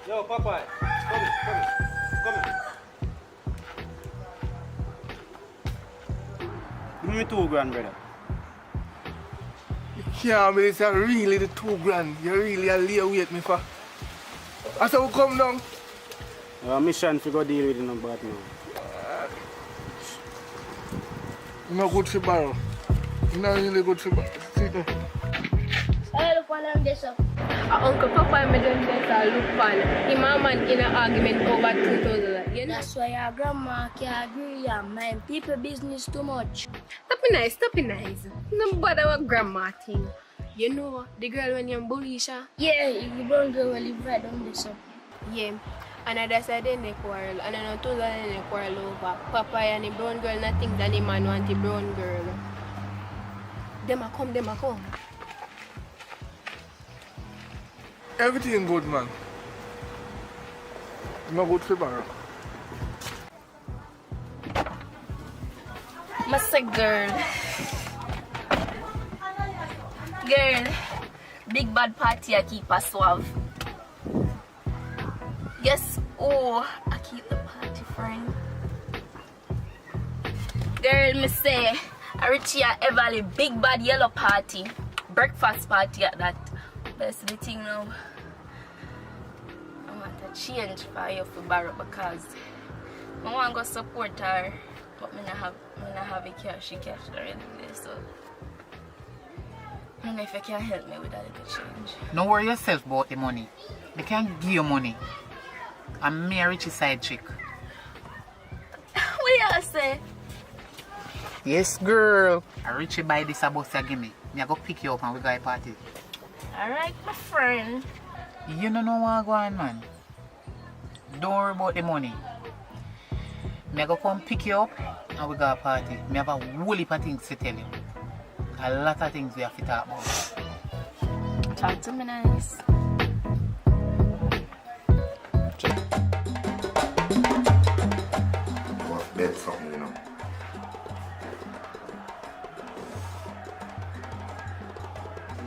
Yo, Papa, come here. Give me $2 grand, brother. You can't believe it's really the $2 grand. You really are lay wait me for. I said we come down. Mission to go deal with it no bad now. You're not good for borrow. You're not really good for borrow. See there. Hey, look what I'm this up. Uncle Papa and me done better look on him and man in an argument over 2,000. You know? That's why your grandma can't agree and mind people business too much. Stop it nice. No bother with grandma thing. You know the girl when you bully her? Yeah, the brown girl will live right on this up. Yeah. And that's why they quarrel. And I know 2,000 they quarrel over. Papa and the brown girl nothing that the man want the brown girl. Them a come. Everything good, man. You're not good for borrow. Must girl, big bad party I keep a suave. Guess who I keep the party friend? Girl, me say, I reach here Everly big bad yellow party, breakfast party at that. Best the thing now, I want to change for you for borrow because I want to go support her, but I don't have a cash already there, so I don't know if you can help me with that little change. Don't worry yourself about the money. They can't give you money. I'm me a Richie side chick. What you say? Yes, girl. A Richie buy this a bus you give me. Me I go pick you up and we go to a party. Alright, my friend. You don't know what go on, man. Don't worry about the money. Me go come pick you up and we go a party. Me have a whole heap of things to tell you. A lot of things we have to talk about. Talk to me nice. Bet something, you know.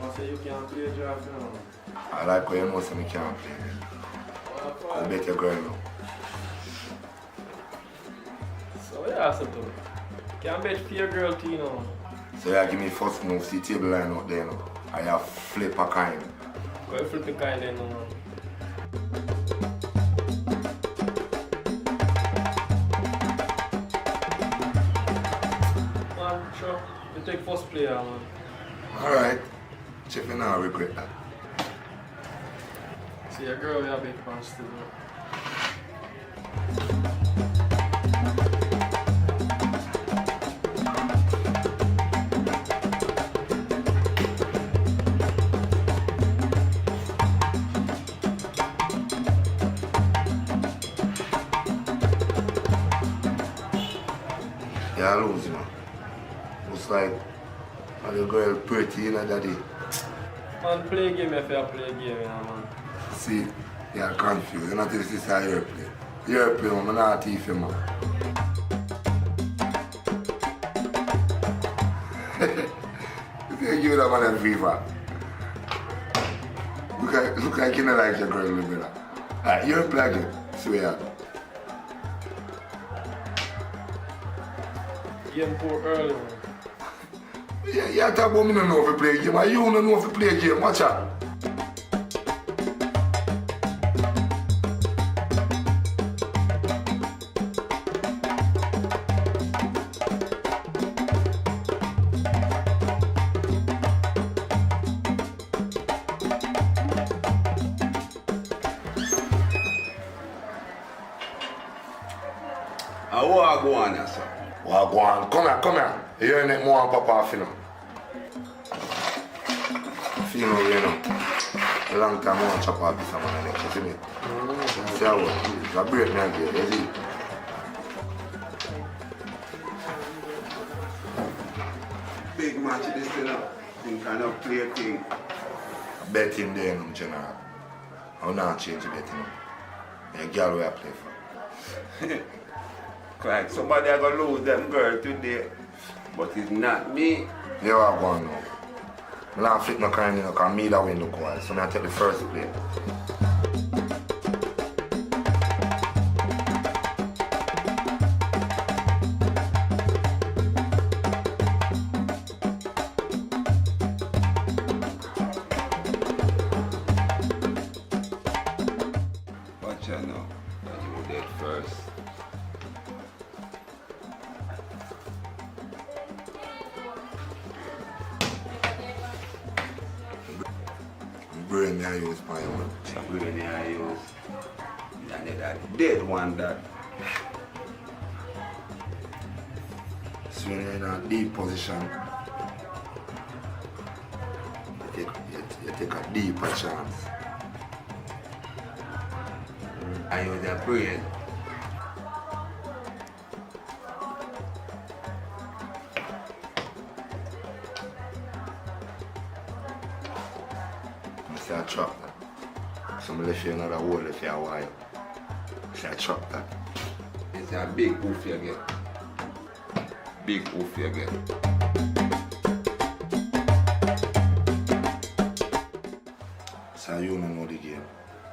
You say you can't play draft now. I like how you know so me can't play. I'll bet your girl now. So what you ask her to? Can't bet for your girl too, you know. So you give me first move, see table line out there, you know. I have flip a kind. Go flip a kind then, man. Sure. You take first player, man. Alright. Chip, you not regret that. See, your girl, you have big plans to do. Yeah, I lose, you know. Looks like the girl pretty, you know, daddy. Man, play a game if you play a game, you know, man. See, you're confused. You're not this is how you play. You play, man, I'm not thief, man. You give that man a fever. Look like you don't like your girl, little bit. Alright, you're playing, swear. Game too early, man. Yeah, you talk about me don't know if you play a game, and you don't know if you play a game. Watch out. What go on, sir? What go on? Come here. You ain't more pop off, you know. You know. A long time I want to chop off this man, you see me? See how it's a break me again, you see? Big match this, you know. Think kind of play a thing. Bet him there, no, general. I'm not change the bet, you know. A girl where I play for. Like somebody are gonna lose them girl today, but it's not me. You are going now. I don't flip no kind, you know, because me that win look wild, so I take the first play. Watch out now. You dead first. Brain me I use my own. Brain me I use. And that dead one that. So when you're in a deep position, you take a deeper chance. I use that brain. I trap that. So I left you another hole if you a while. So I trap that. It's a big oof you get. Big oof you get. So you don't know the game.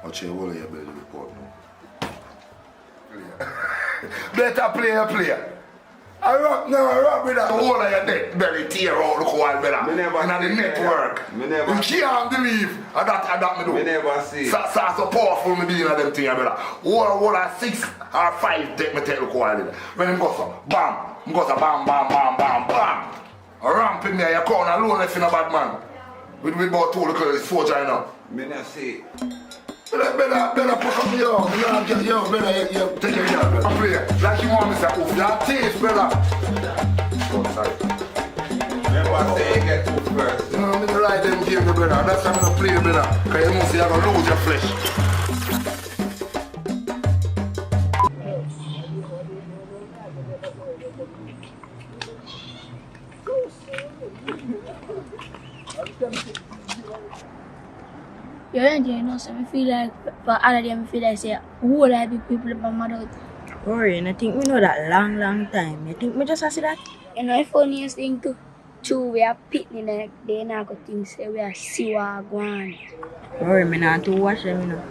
Watch your whole of your belly report now. Better player. I rock with that whole of your neck belly tear out the coil better. In the network. You can't believe that me do. Me never see. So powerful me being in them things better. What a 6 or 5 take the coil in. When him go so, bam. Him go so bam. Ramping me your corner alone left in a bad man. With about 2 little soldier you know. Me not see. Better push up yo, better take your girl, better play. Like you want me to say, oof, your taste, brother. Oh, sorry. Never say you get oof first. No, I'm gonna ride them game, brother. That's why I'm gonna play, brother. Because you know, see, you're gonna lose your flesh. You know, so I feel like for all of them, I feel like say, whole of the people are mad out. Rory, and I think we know that long time. You think me just see that? You know, the funniest thing too, true, we are pitting like they not go think say we are see what go on. Rory, me not to watch them, you know.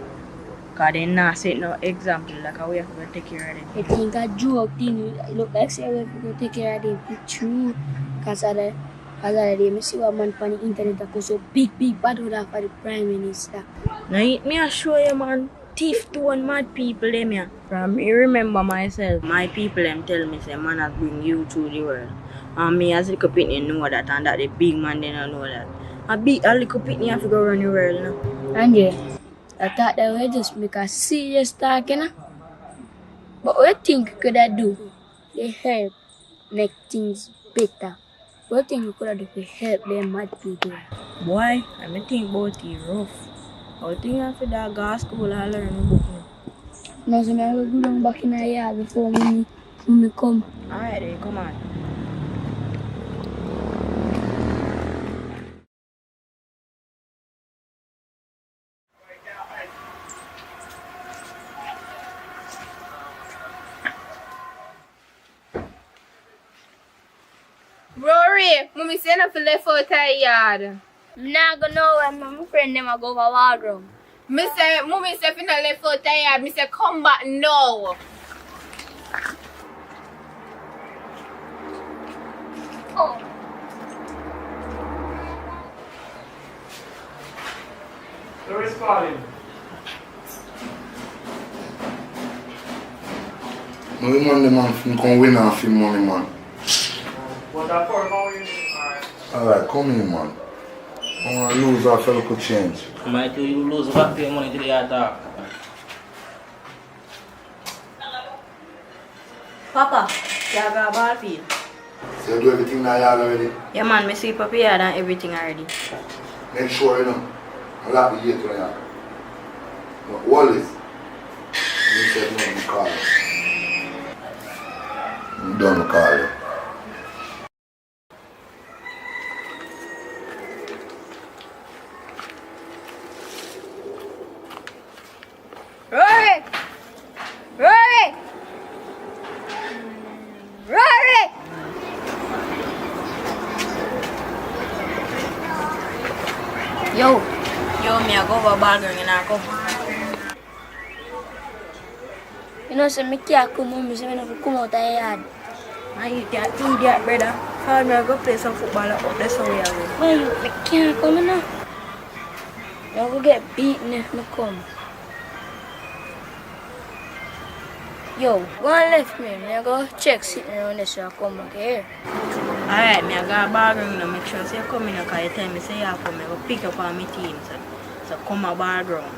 Because they not set no example like how we have to take care of them. I think a joke thing, it look like say we have to take care of them. It's true. Because of the day, I see what man on the internet that goes so big bad order for the Prime Minister. Now, me I show you, man, thief to one mad people, them, yeah. From me remember myself, my people, them tell me, say, man, I bring you to the world. And me as a little pitney know that, and that the big man, they don't know that. A little pitney have to go run the world, you know. And yeah, I thought that we just make a serious talk, you know. But what think could I do to help make things better? What thing you could have done to help them mad people? Boy, I think about it rough. I think I have to go to school and learn a book now. No, so I will go down back in the yard before me come. Alright then, come on. Rory, mommy say not to left out the yard. I'm not gonna know when my friend them go over wardrobe. Mommy say if you not left out the yard, me say come back now. Oh. Who is calling? No, the man from come win off him money, man. What that for? Alright. Alright, come here, man. I want to lose our fellow could change. Might you lose back your money to the attack. Papa, you have a ball field. So you do everything now yard already? Yeah, man, I see Papa yard and everything already. Make sure, you know. I'll have to get to you. But Wallace, you said no, you call you. I'm done with call you. Rory! Rory! Rory! Yo, me I go over ball girl and I come. You know, so I can't come home, so I have to come out of the yard. Man, you can't do that, brother. Follow me, I go play some football up there somewhere. Man, I can't come now. I will get beaten if I come. Yo, go and left me. I go check sitting around this so I come back here. Alright, me I got a ball ground and make sure you come in because you tell me say you come, I go pick up on my team. So come a ball ground.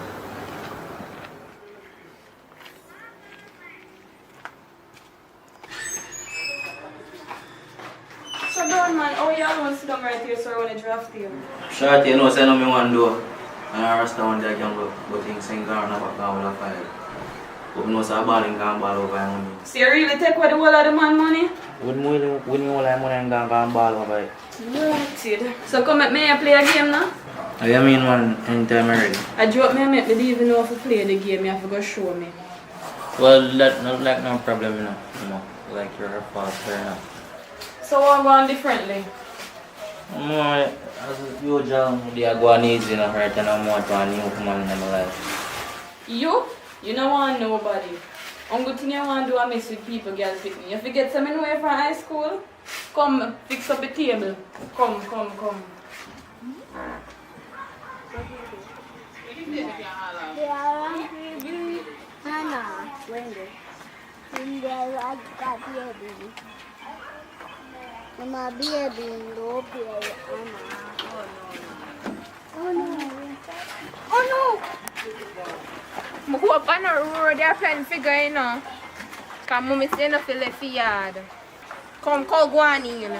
So Don man, how you alone sit down right here so I want to draft you? Short, you know, say no me want to do. And I rest down there can go things in car and back down with a fire. But you know, say a ball in can ball over and money. So you really take away the whole of the man money? Wouldn't all that money and can ball over it. Noted. So come at me and play a game now? What do you mean, man, anytime I'm ready? I drop me and make me don't even know if to play the game, you have to go show me. Well, that's not like no problem, you know. Like you're a faster enough. So what going differently? No, as usual, they are going easy, you know, right, and I'm more to a new man in my life. You? You don't want nobody. One good thing you want to do is mess with people, girls pick me. If you get someone away from high school, come fix up the table. Come. Mama, baby, no play, Anna. Oh no. Oh no! I go up on the road, they're trying to figure it out. Because mommy say no feel left yard. Come, call go on in. No.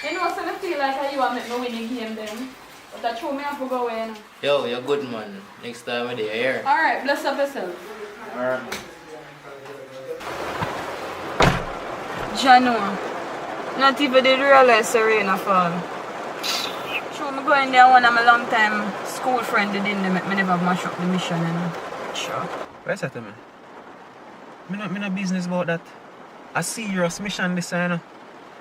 You know, so I feel like you want to make me win the game then. But that's true, me have to go away now. Yo, you're good, man. Next time we're here. Alright, bless up yourself. Alright. Jano, Not even did realize the rain fall. Sure, me go in there one of my long time school friend did in there make me never mash up the mission, you know. Sure. What's that to me? Me no business about that. A serious mission this, you know.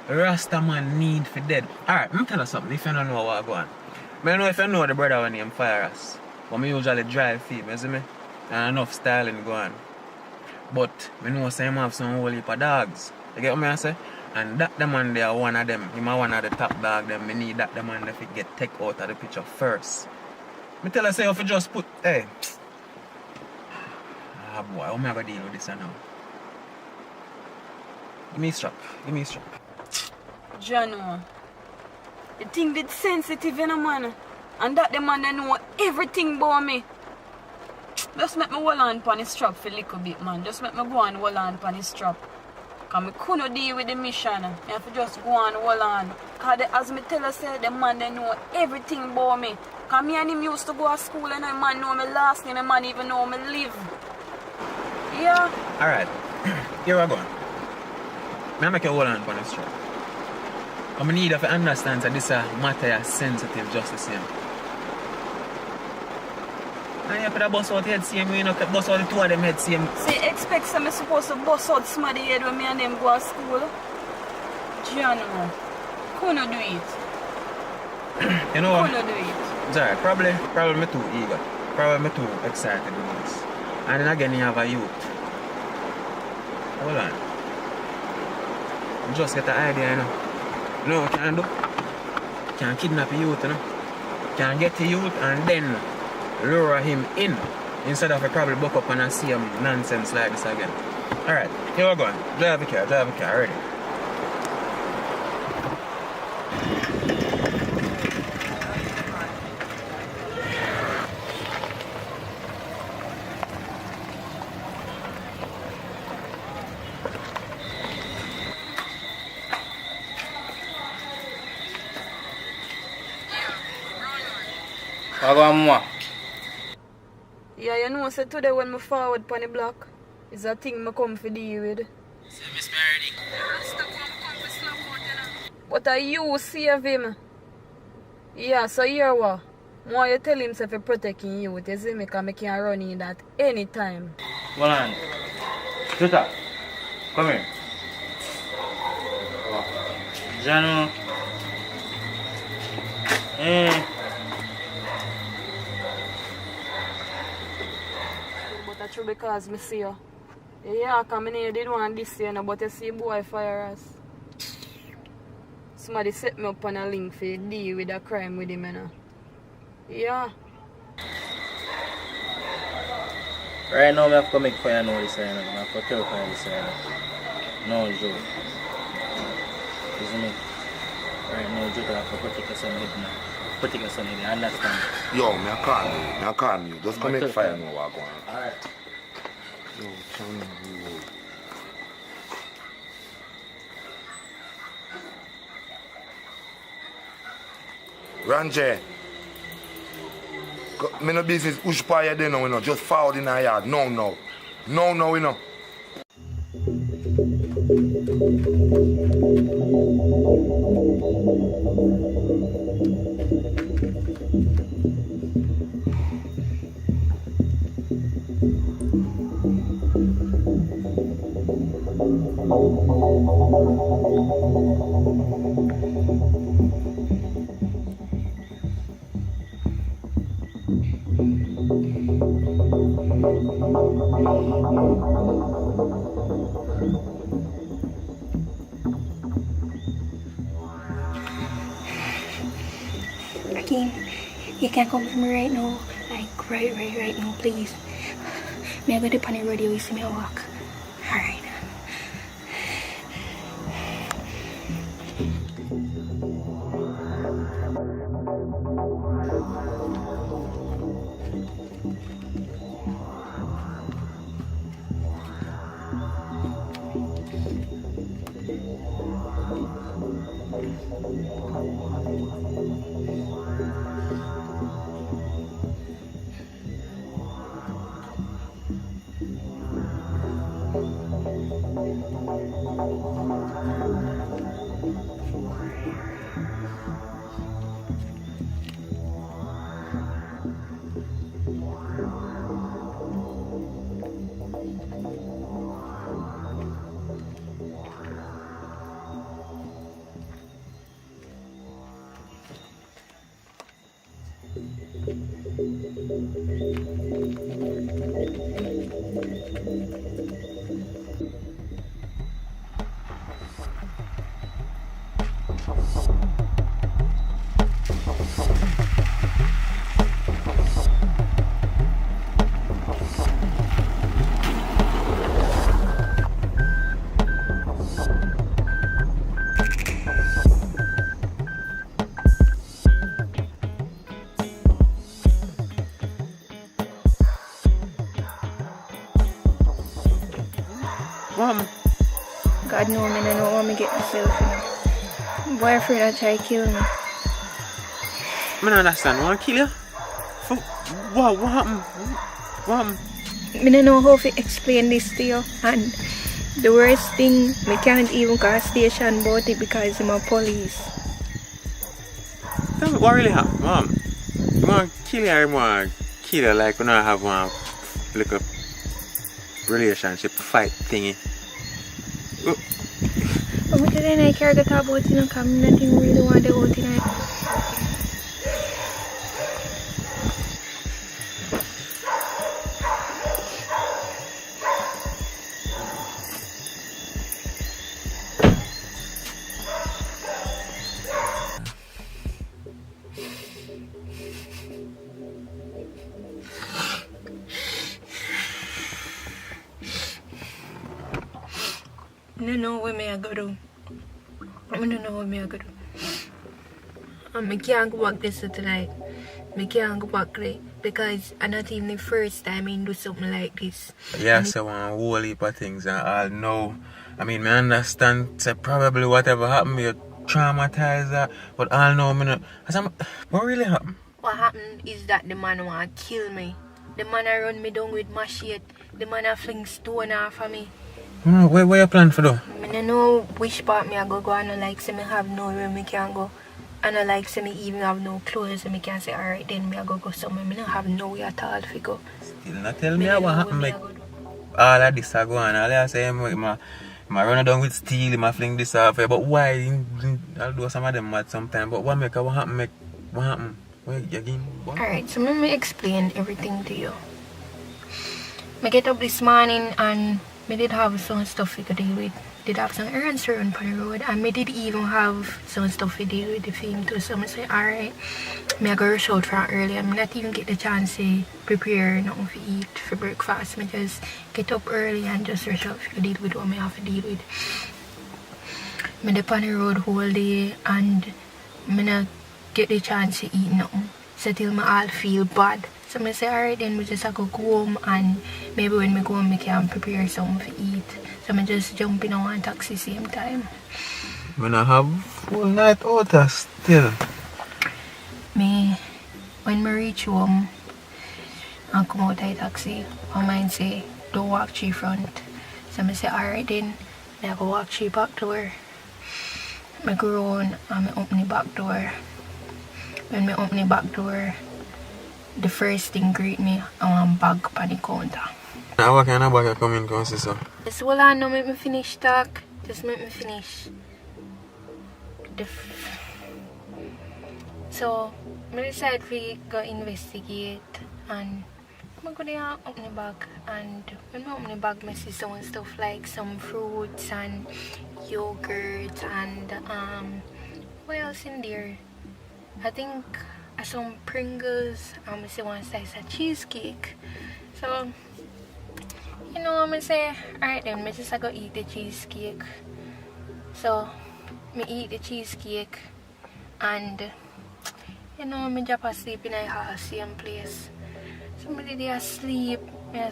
Rasta man need for dead. Alright, let me tell you something if you don't know what go on. I don't know if you know the brother when named Fire Us. But me usually drive for him, you see me? And enough styling go on. But I know say him have some whole heap of dogs. You get what I say? And that the man there one of them. Him one of the top dog them. Me need that the man that get take out of the picture first. Me tell you say if you just put hey. Ah boy, how am I gonna deal with this now? Give me a strap. Give me a strap. Jano, the thing did sensitive, you know, man. And that the man they know everything about me. Just make me hold on on his strap for a little bit, man. Just make me go and hold on on his strap. Because I couldn't deal with the mission. I have to just go and hold on. Because as me tell you, say, the man they know everything about me. Because me and him used to go to school and the man know my last name, the man even know me live. Yeah. Alright, here I go. I make you hold on his strap. I need to understand that this matter is sensitive just the same. And you could have bust out the head same way, you know, bust out the two of them head same. So you expect some supposed to bust out somebody head when me and them go to school? Jano, couldn't do it. You know what? Couldn't do it. It's alright, probably me too eager. Probably me too excited with this. And then again you have a youth. Hold on. Just get the idea, you know. You know what you can do? You can kidnap a youth, you know. You can get the youth and then lure him in instead of a probably buck up and see him nonsense like this again. Alright, here we go. Drive the car, ready. Yeah, you know, so today when I forward on the block, it's a thing I come for deal with. But you save him. Yeah, so here what? Why you tell him to protect you, you see me, because I can run in that anytime. Hold on. Jutta, come here. Jano. But that's true because I see you. Yeah, because I didn't want this year, but you see boy Fire Us. Somebody set me up on a link for deal with a crime with him, you know. Yeah. Right now, I have to make fire know this, I have to tell fire this. No joke. You see me? Right now, Jutta have to protect your son, protect your son, you understand? Yo, I can't you. Just come make fire know what's going on. Alright. Yo, tell me who. Ranjay. Me no business push fire there now, you know. Just forward in our yard. No, you know. Rakim, you can't come with me right now. Like, right now, please. Me I go to the radio, you see me walk. Alright. Mom. God know me, I don't want me get myself, you know. Boyfriend I try to kill me. I don't understand. Want to kill you? What happened? What happened? I don't know how to explain this to you. And the worst thing, I can't even call station about it because I'm a police. Tell me what really happened, Mom. You want to kill you or you want to kill you like we don't have one little relationship fight thingy? But then I care about it, you know, because I nothing really want to go tonight. I don't know what I go do. I don't know what I go do. I can't go back this tonight. I can't go back there because I'm not even the first time I do something like this. Yeah, so one whole heap of things and all know. I mean, I understand so probably whatever happened, you traumatized her, but all know me not. What really happened? What happened is that the man want to kill me. The man run me down with machete. The man fling stone off of me. Where you plan for though? I don't know which part I go and I like say me have no room I can go. And I like say me even have no clothes and I can say alright then I go somewhere. I don't have no way at all to go. Still not tell me what happened. Make all of this go on. All I say I run down with steel, I fling this off. But why? I'll do some of them mad sometimes. But what happened? What happened? Wait, again? Alright, so let me explain everything to you. I get up this morning and I did have some stuff to deal with. Did have some errands to run on the road and I did even have some stuff to deal with the film too. So I say, alright, I go rush out from early. I'm not even get the chance to prepare nothing to eat for breakfast. I just get up early and just rush out to deal with what I have to deal with. I'm on the road whole day and I not get the chance to eat nothing. So till I all feel bad. So I say, alright then, we just go home and maybe when I go home I can prepare something to eat. So I just jump in on one taxi same time. When I have full night out still. When I reach home and come out of the taxi, my mind say, don't walk through front. So I say, alright then, I go walk through back door. I go around and I open the back door. When I open the back door, the first thing greet me, I want bag on the counter. Now what kind of bag you come in, so? Just hold on, now make me finish talk. Just make me finish. So, I decided to go investigate and I go there and open the bag. And when I open the bag, I see some stuff like some fruits and yogurt and what else in there? I think some Pringles and I see one slice of cheesecake. So, you know what I say? Alright then, I just go eat the cheesecake. So, I eat the cheesecake and you know, I drop asleep in a same place. Somebody there asleep, I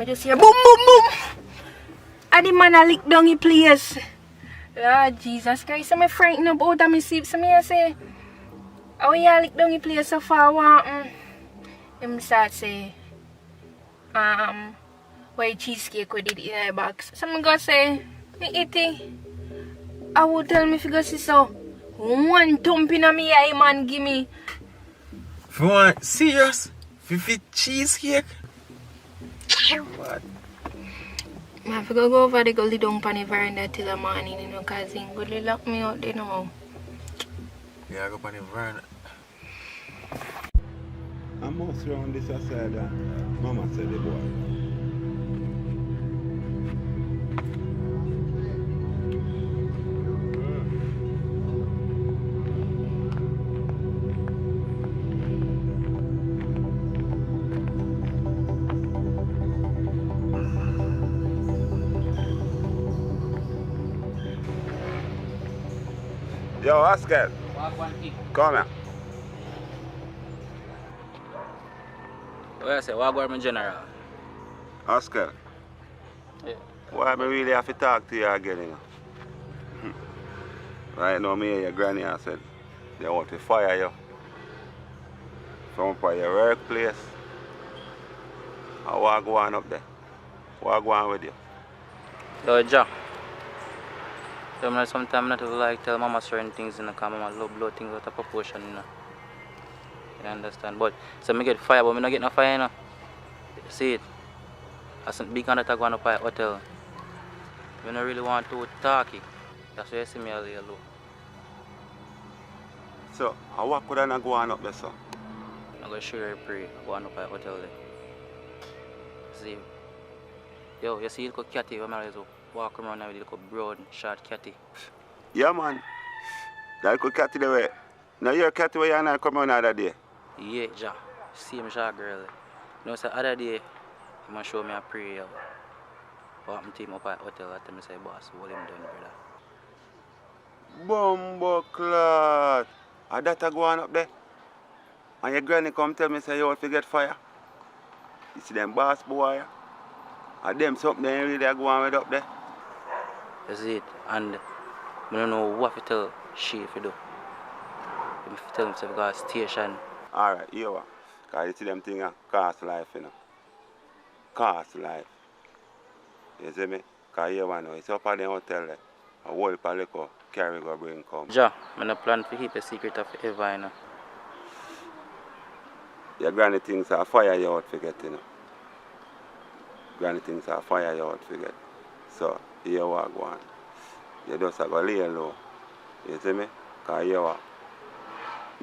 just hear boom boom boom and the man a lick down the place. Lord Jesus Christ, so I frightened about that I sleep. So I say, how you lick down the place so far? Him start say, why cheesecake we did in a box. So I go say, me eat it. I would tell me if you go see so. One thump in my eye, man, give me. For one, serious? 50 cheesecake? What? I have to go over the gully down on the veranda till the morning, you know, because he would lock me out there now. Yeah, I go on the veranda. I'm most around this side and Mama said the boy. Yo, Oscar. Come here. What I say, what about my general? Oscar. Yeah. Why I really have to talk to you again, you know? Right now, me and your granny I said they want to fire you from your workplace. I want to go on up there. What go on with you? Yo, Jack. Sometimes I not like tell Mama certain things, you know, because Mama love blow things out of proportion, you know. You understand? But, so I get fire, but I not get no fire, you know. See it? I said, big under going up at the hotel. I don't really want to talk it. That's why you see me a little low. So, what could I not go on up there, sir? I'm going to show you a pray, going up at the hotel there. See? Yo, you see the little catty when I walk around now with the little broad, short catty? Yeah, man. That little catty the way. Now your catty where you not come on the other day? Yeah, Jack. Same short girl. You know, so the other day, he must show me a prayer. Walk my team up at the hotel, I tell me, say, boss, hold him down, brother. Bumbo clot. And that a go on up there? And your granny come tell me, say, you want to get fire? You see them boss boy? And them something they really go on with up there? That's it. And I don't know what to tell she if you do. If you tell him to go to station. Alright, you are. Because you see them things cost life, you know. Cost life. You see me? Because you know, it's up at the hotel there. A whole palico carry go bring come. Ja, I don't plan to keep a secret of ever, you know. Your granny things are fire you out forget, you know. Granny things are fire you out forget. So, here what go on. You just have to lay low. You see me? Because you are.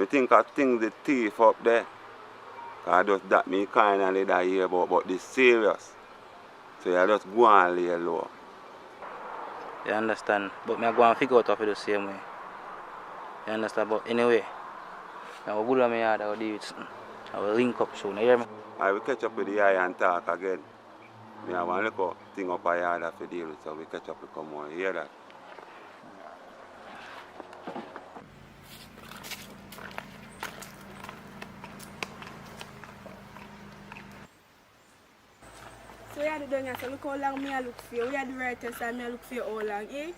I think I think the thief up there. Because just that me kind of that hear about, but this serious. So you just go and lay low. You understand? But I go and figure out how to do the same way. You understand? But anyway, I will go to my yard, I will do it. I will link up soon, you hear me? I will catch up with the eye and talk again. I have one little thing up a yard to deal with, so we catch up with come on. You hear that? So you do down here, so look how long me I look for you. We are the right test and me I look for you how long, eh?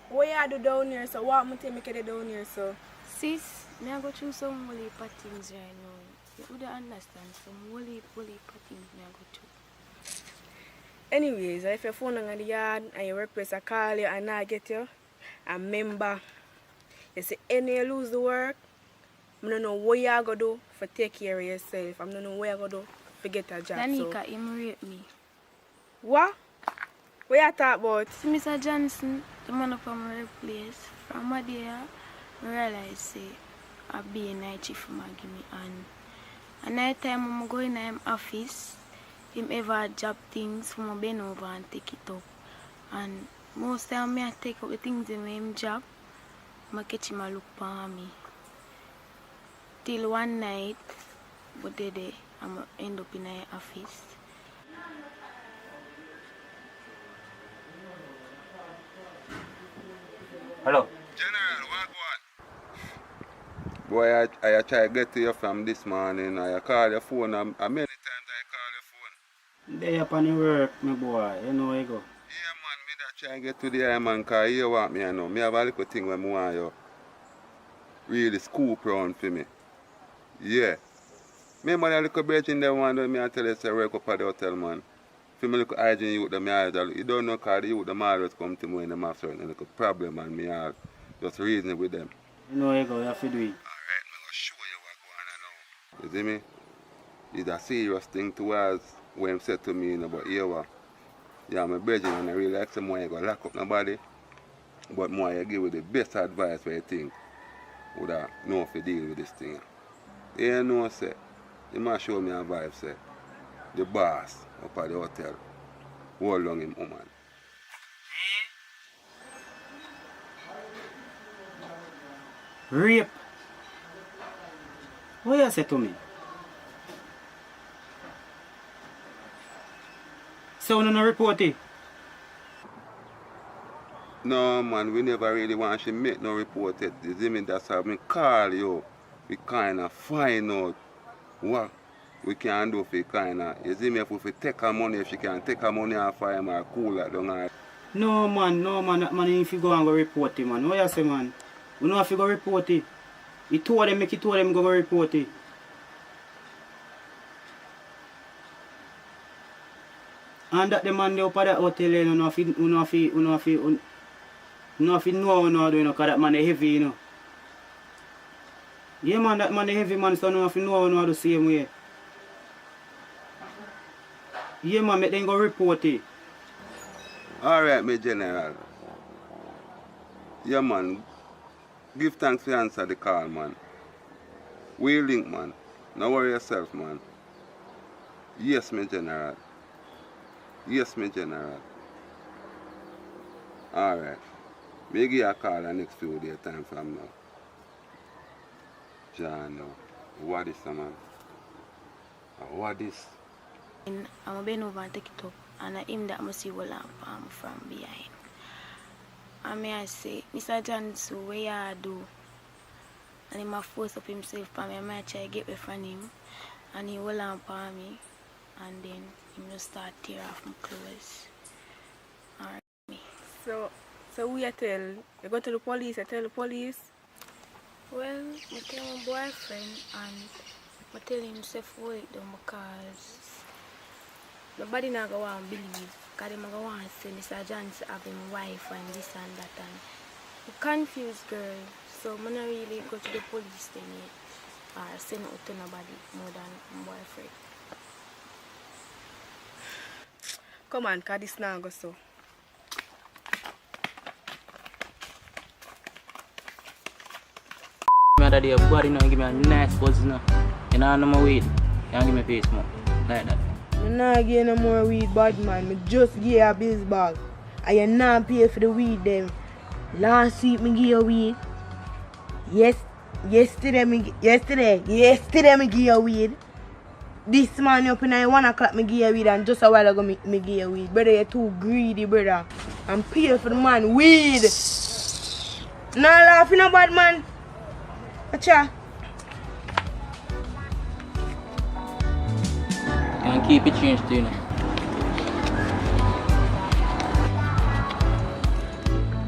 What you do down here, so what me take me get down here, so? Sis, me I go through some whole heap of things right now. You would understand some whole heap of things me I go through. Anyways, if your phone on the yard and your workplace I call you and I get you, and remember, you say any you lose the work, I don't know what you are going to do for take care of yourself. I don't know what you are going to do for get a job. Danica, him rape me. What? What you talk about? See, Mr. Johnson, the man up on my workplace, from what day I realize say I be a night shift for give me and night time I'm going to him office, him ever job things for my bend over and take it up. And most time I take up the things in him job, I catch him a look for me. Till one night, but day I'm end up in the office. Hello. General, what go on? Boy, I try to get to you from this morning. I call your phone. Many times I call your phone. They up on the work, my boy. You know where you go. Yeah, man. Me that try to get to the man because you want me, I know. Me have a little thing when I want you really scoop around for me. Yeah. Remember that little bridge in there one day, me I tell you, say, work up at the hotel, man. For me little hygiene youth, you don't know because the youth, them always come to me when they have certain little problem and me all just reason with them. You know where you go, you have to do it. Alright, I'm going to show you what going on now. You see me? It's a serious thing towards what him said to me, you know, but here what? Yeah, my brethren, and I really like some more you go lock up nobody. But more you give you the best advice for you think would have know if you deal with this thing. You know, say, he must show me a vibe, say, the boss up at the hotel, hold on him woman. Rape? What you say to me? So you no report it? No man, we never really want to make no report yet. You see me, that's how I call you. We kind of find out what we can do for kind of, you see me, if we take her money, if she can take her money and find her cool that down her. No man, that man if you go and go report it, man. What you say, man? We know if you go report it. He told them, make it told them go report it. And that the man there up at that hotel, you know, if you know because that man is heavy, you know. Yeah man, that man is heavy, man, so you know if you know the same way. Yeah man, make them go report it. Alright, my general. Yeah man, give thanks for answer the call, man. We link, man. Don't worry yourself, man. Yes, my general. Yes, my general. Alright. May give you a call the next few days time from now. John, what is the man? What is? I'm going to bend over and take it up. And I him that must see what I'm from behind. And I say, Mr. Johnson, what you do? And he might force up himself for me. I might try to get away from him. And he will on for me. And then he will start tear off my clothes. Alright. So we tell, you go to the police, I tell the police? Well, I tell my boyfriend and I tell him to wait down because nobody not going to believe. Because they not going to say Mr. Johnson have his wife and this and that. And I'm confused, girl. So I'm not really go to the police then yet. Or send it to nobody more than my boyfriend. Come on, because this now go so. That day, body now give me a nice buzz now. You know, no more weed. You don't give me face more. Like that. I'm not getting no more weed, bad man. I just give you a biz bag. And you not pay for the weed them. Last week, I give you weed. Yesterday, I give you weed. This morning up in 1 o'clock, I give you weed. And just a while ago, I give you weed. Brother, you're too greedy, brother. I'm paying for the man weed. Not laughing about man. Acha. And keep it changed too, you know.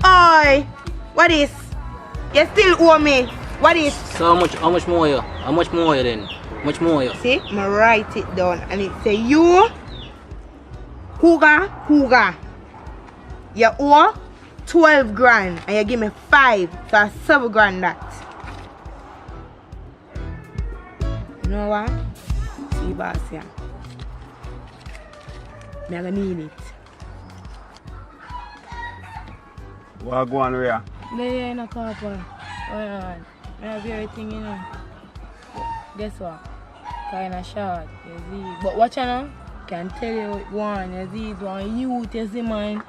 Oi! What is? You still owe me. What is? So how much more you? How much more you then? How much more you? See, I write it down and it say you Huga. You owe 12 grand and you give me 5, so that's 7 grand that. You know what? See boss here. I'm gonna need it. What go on here? They ain't a couple. I have everything, you know. Guess what? Kinda short, you see. But watch out now. Can tell you one, you see, it's one youth, you see, man.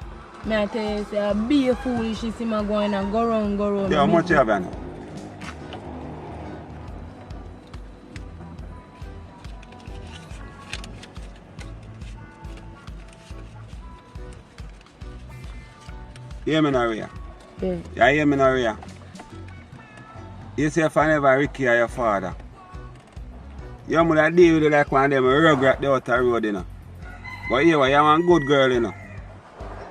I tell you, say, be a foolish, you see, man, going and go round. Yeah, how much you have now? You hear me now, Ria? Yeah. You hear me now, Ria? You say if I never Ricky or your father, you must deal with it like one of them regret the outer road, you know. But here, you're one good girl, you know.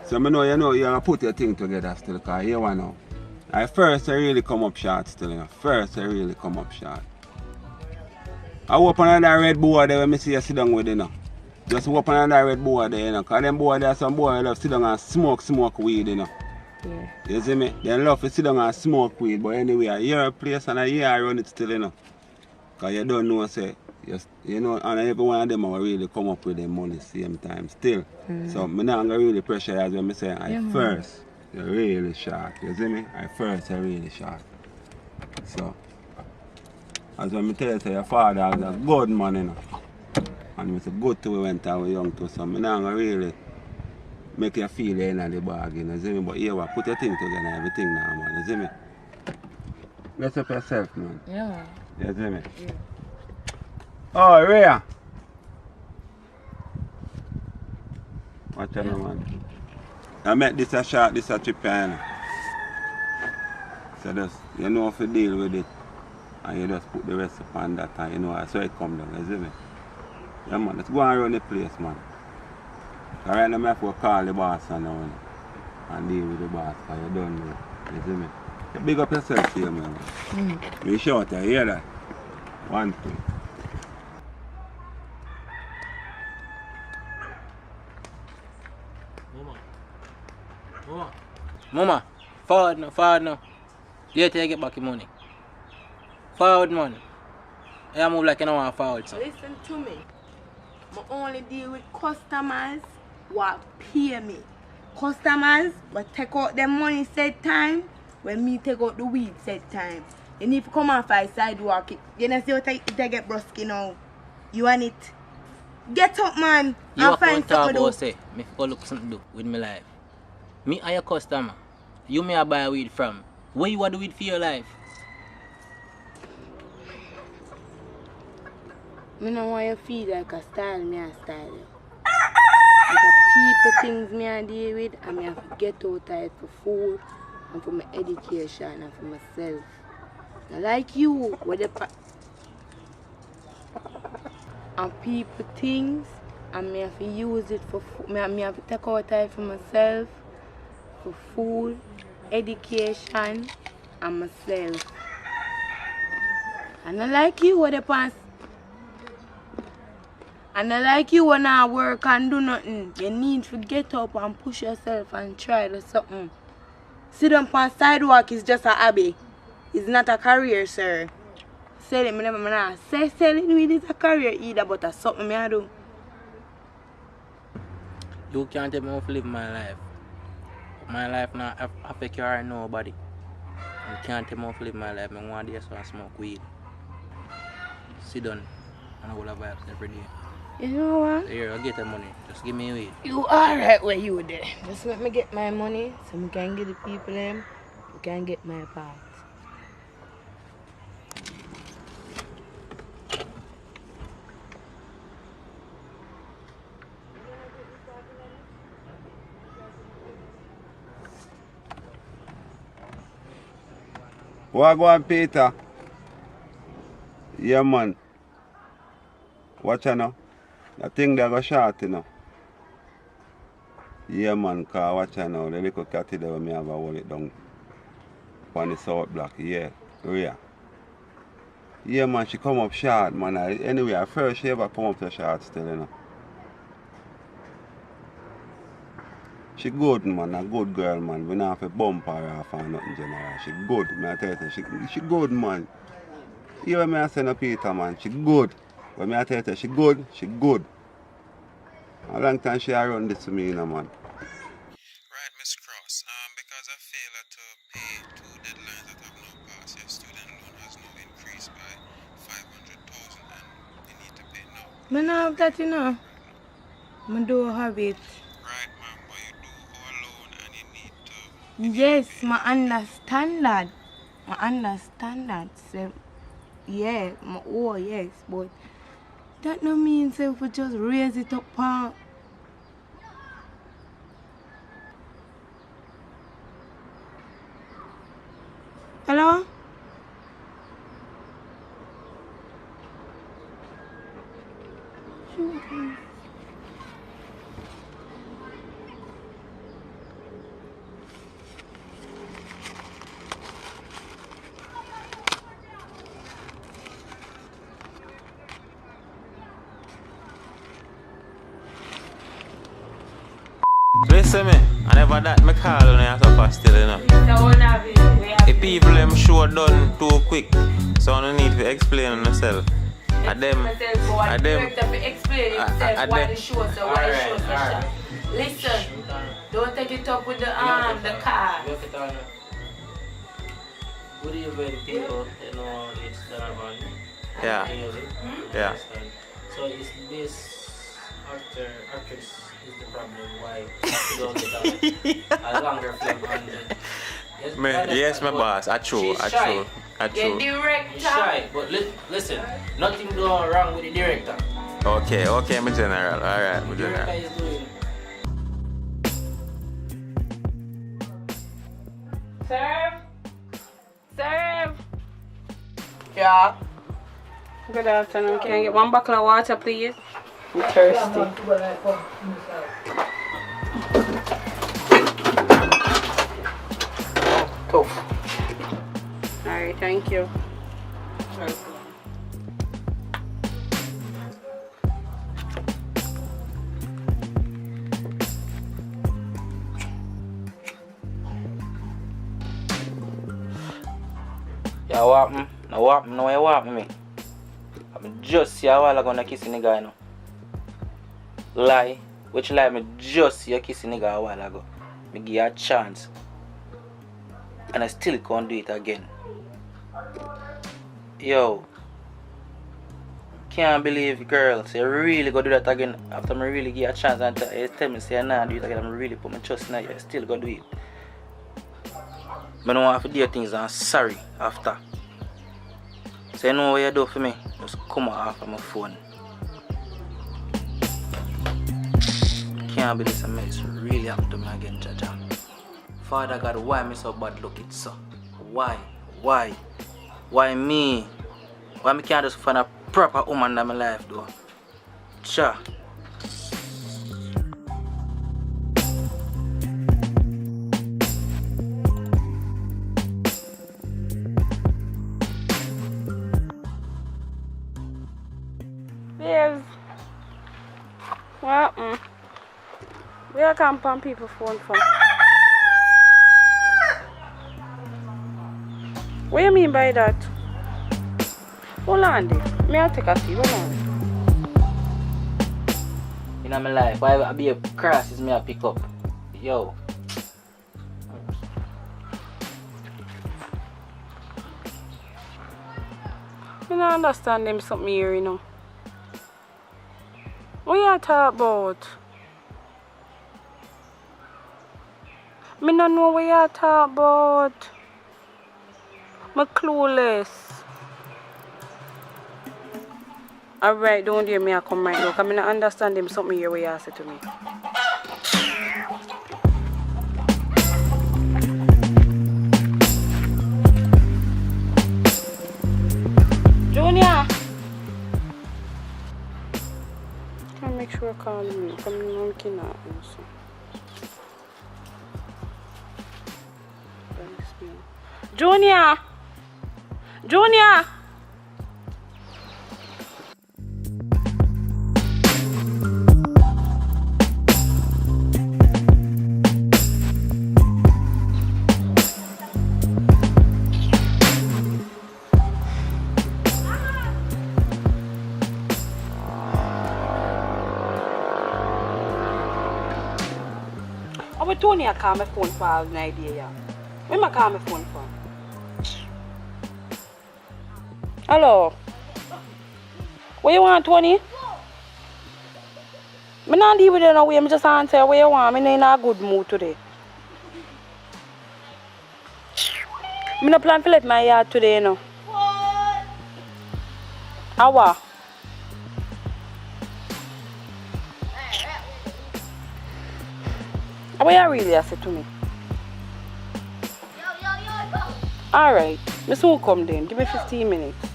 So I know you have to put your thing together still, because here one now. I really come up short still, you know. I really come up short. I open another red board there when I see you sit down with, you know. Just open another red board there, you know. Because them board there, some boy love sit down and smoke weed, you know. Yeah. You see me? They love to sit down and smoke weed, but anyway, your place and I run it still, you know. Because you don't know, say, you know, and every one of them will really come up with their money same time still. So I'm not going to really pressurize when I say, first, you're really short. You see me? You're really short. So, As when I tell you, say your father was a good man, you know. And he was a good to we went and we young too. So I'm not gonna really make you feel the end of the bargain, you see me? But here, put your thing together, everything now, man, you see me? Mess up yourself, man. Yeah, man. You see me? Yeah. Oh, Rhea. Watch out, man. I met this a shot, this a trip, you know. So just, you know if you deal with it, and you just put the rest upon that, and you know, that's where it come down, you see me? Yeah, man, let's go and run the place, man. Right now, I have to call the boss and deal with the boss, because you don't know, you see me? You big up yourself here, man. Me short, you hear that? 1, 2. Mama, forward now. You take get back your money. Forward, man. I move like you don't want forward, son. Listen to me. I only deal with customers what pay me. Customers what take out them money set time when me take out the weed set time. You need to come off my sidewalk. You know see what I get brusky now. You want it? Get up, man. You and find something to do. say, me go look something to do with my life. Me are your customer. You may buy weed from. Where you want the weed for your life? I don't want you to feel like a style, me a style you. Like a people things me I deal with and me have to get out of it for food and for my education and for myself. Now, like you, where the and people things and me have to use it for food. Me have to take out of it for myself, for food, education and myself. And I like you where the pants. And I like you when I work and do nothing. You need to get up and push yourself and try to something. Sit down on sidewalk is just a hobby. It's not a career, sir. Selling me never say selling weed is a career either, but it's something me I do. You can't tell me how to live my life. My life now affect you or nobody. You can't tell me how to live my life. I want to so I smoke weed. Sit down and I will have vibes every day. You know what? Here, I'll get the money. Just give me weed. You alright where you there. Just let me get my money so I can get the people them. I can get my part. What go on, Peter? Yeah, man. Watch out now. I think they go short, you know. Yeah, man, because watch out now. The little cat there when me have a hold it down on the south block. Yeah, Rhea. Yeah, man, she come up short, man. Anyway, at first she ever come up so short still, you know. She good, man, a good girl, man. We don't have to bump her off or nothing general. She good, man. I tell you, she good, man. You hear me I say no Peter, man. She good. When me I tell you, she good, she good. A long time she run this to me, you know, man. Right, Miss Cross. Because I failed to pay 2 deadlines that have now passed, your student loan has now increased by 500,000 and you need to pay now. I don't have that, you know. I don't have it. Right, ma'am, but you do owe a loan and you need to... Yes, I understand that. I understand that. So, yeah, oh yes, but that no means if we just raise it up, pa. Hello? Listen me, I never that me call on you so fast still, you know. If people them show done too quick, so I don't need to explain on myself. Listen, don't take it up with the car. Good evening, people. You know, it's Yeah. Yeah. So is this actress is the problem why you don't get a longer film on the... Yes, my boss. I true. I true. I true. She's shy, but listen, nothing wrong with the director. Okay, okay, my general. Alright, my general. Director is doing... Serve. Serve. Yeah. Good afternoon. Can I get one bottle of water, please? I'm thirsty. Tough. Alright, thank you. Yeah, what happened? Now what happened? Now what happened me? I'm just see a while ago na kissing the guy now. Lie? Which lie? Me just see you kissing the guy a while ago. Me give you a chance. And I still can't do it again. Yo. Can't believe girls, you really go do that again after me really give you a chance and you tell me say nah do it again. I'm really put my trust in you. You still go do it. I don't want to do things and I'm sorry after. So you know what you do for me? Just come off of my phone. Can't believe something else really happened to me again, Jaja. Father God, why am I so bad looking, so? Why? Why? Why me? Why me can't just find a proper woman in my life though? Cha. Babes. What? Where come on people phone from? What you mean by that? Hold on, there. May I take a seat? Hold on. In my life, why I be a cross is me I pick up. Yo. I don't understand them something here, you know. What you talk about? Me don't know what you talk about. I'm clueless. Alright, don't hear me I come right now. Because I don't understand them something here what you say to me. Junior! Can I make sure I call me? Come on, I cannot answer. Junior! Junior! How Tony I call my phone for all an idea, yeah? When I call my phone for? Hello? What you want, Tony? I'm not leave with you no way, I'm just answer what you want. I'm in a good mood today. I'm not plan to let my yard today, you know. How? What you really say to me? Alright, I soon come then. Give me 15 minutes.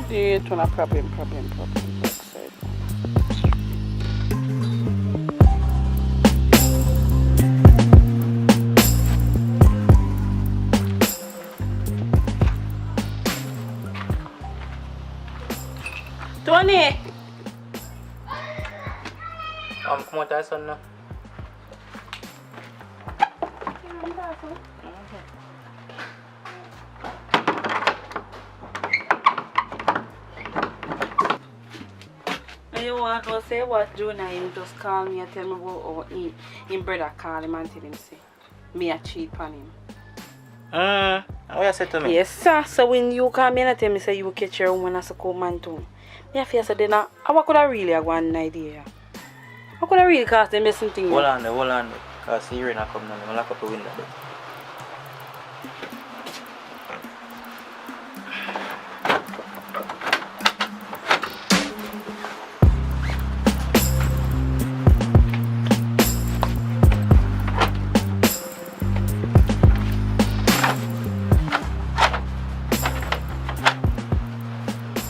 It's not a problem. Backside. Tony! Come on, son now. You want to say what Jonah him just call me and tell me about him brother call him and tell him say me a cheat on him. What you say to me? Yes, sir. So when you come in and tell me say you catch your woman as a cold man too, me I feel say then how could I really have one idea? How could I really cause them missing thing? Hold on there. Cause the rain a come now. I'm lock up the window there.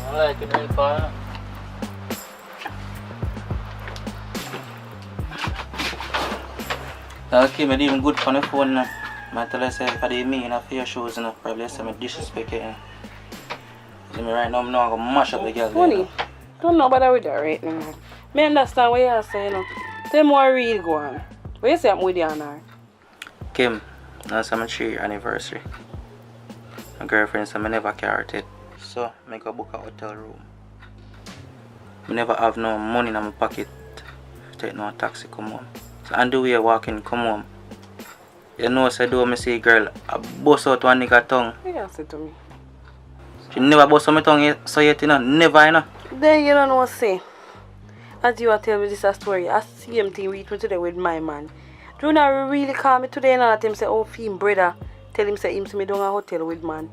Alright, good rain fall. Okay, me even good on the phone now. I tell her say if I did me in a few shows and probably say me disrespect it. See me right now, I'm not gonna mash up the girl. Funny. Don't know about with that right now. Me understand what you're saying. Tell me what real go on. What you say I'm with you on her? Kim, that's my 3-year anniversary. My girlfriend said I never carried it. So I go book a hotel room. I never have no money in my pocket to take no taxi come home. So on the way walking come home. You know say do me see girl I bust out one nigga tongue. What you say to me? She never bust out my tongue yet, so yet you know, never you know. Then you don't know what to say. As you are telling me this a story, I see him thing with me today with my man. Juna really call me today and I him say, oh, him brother, tell him say him see me down a hotel with man.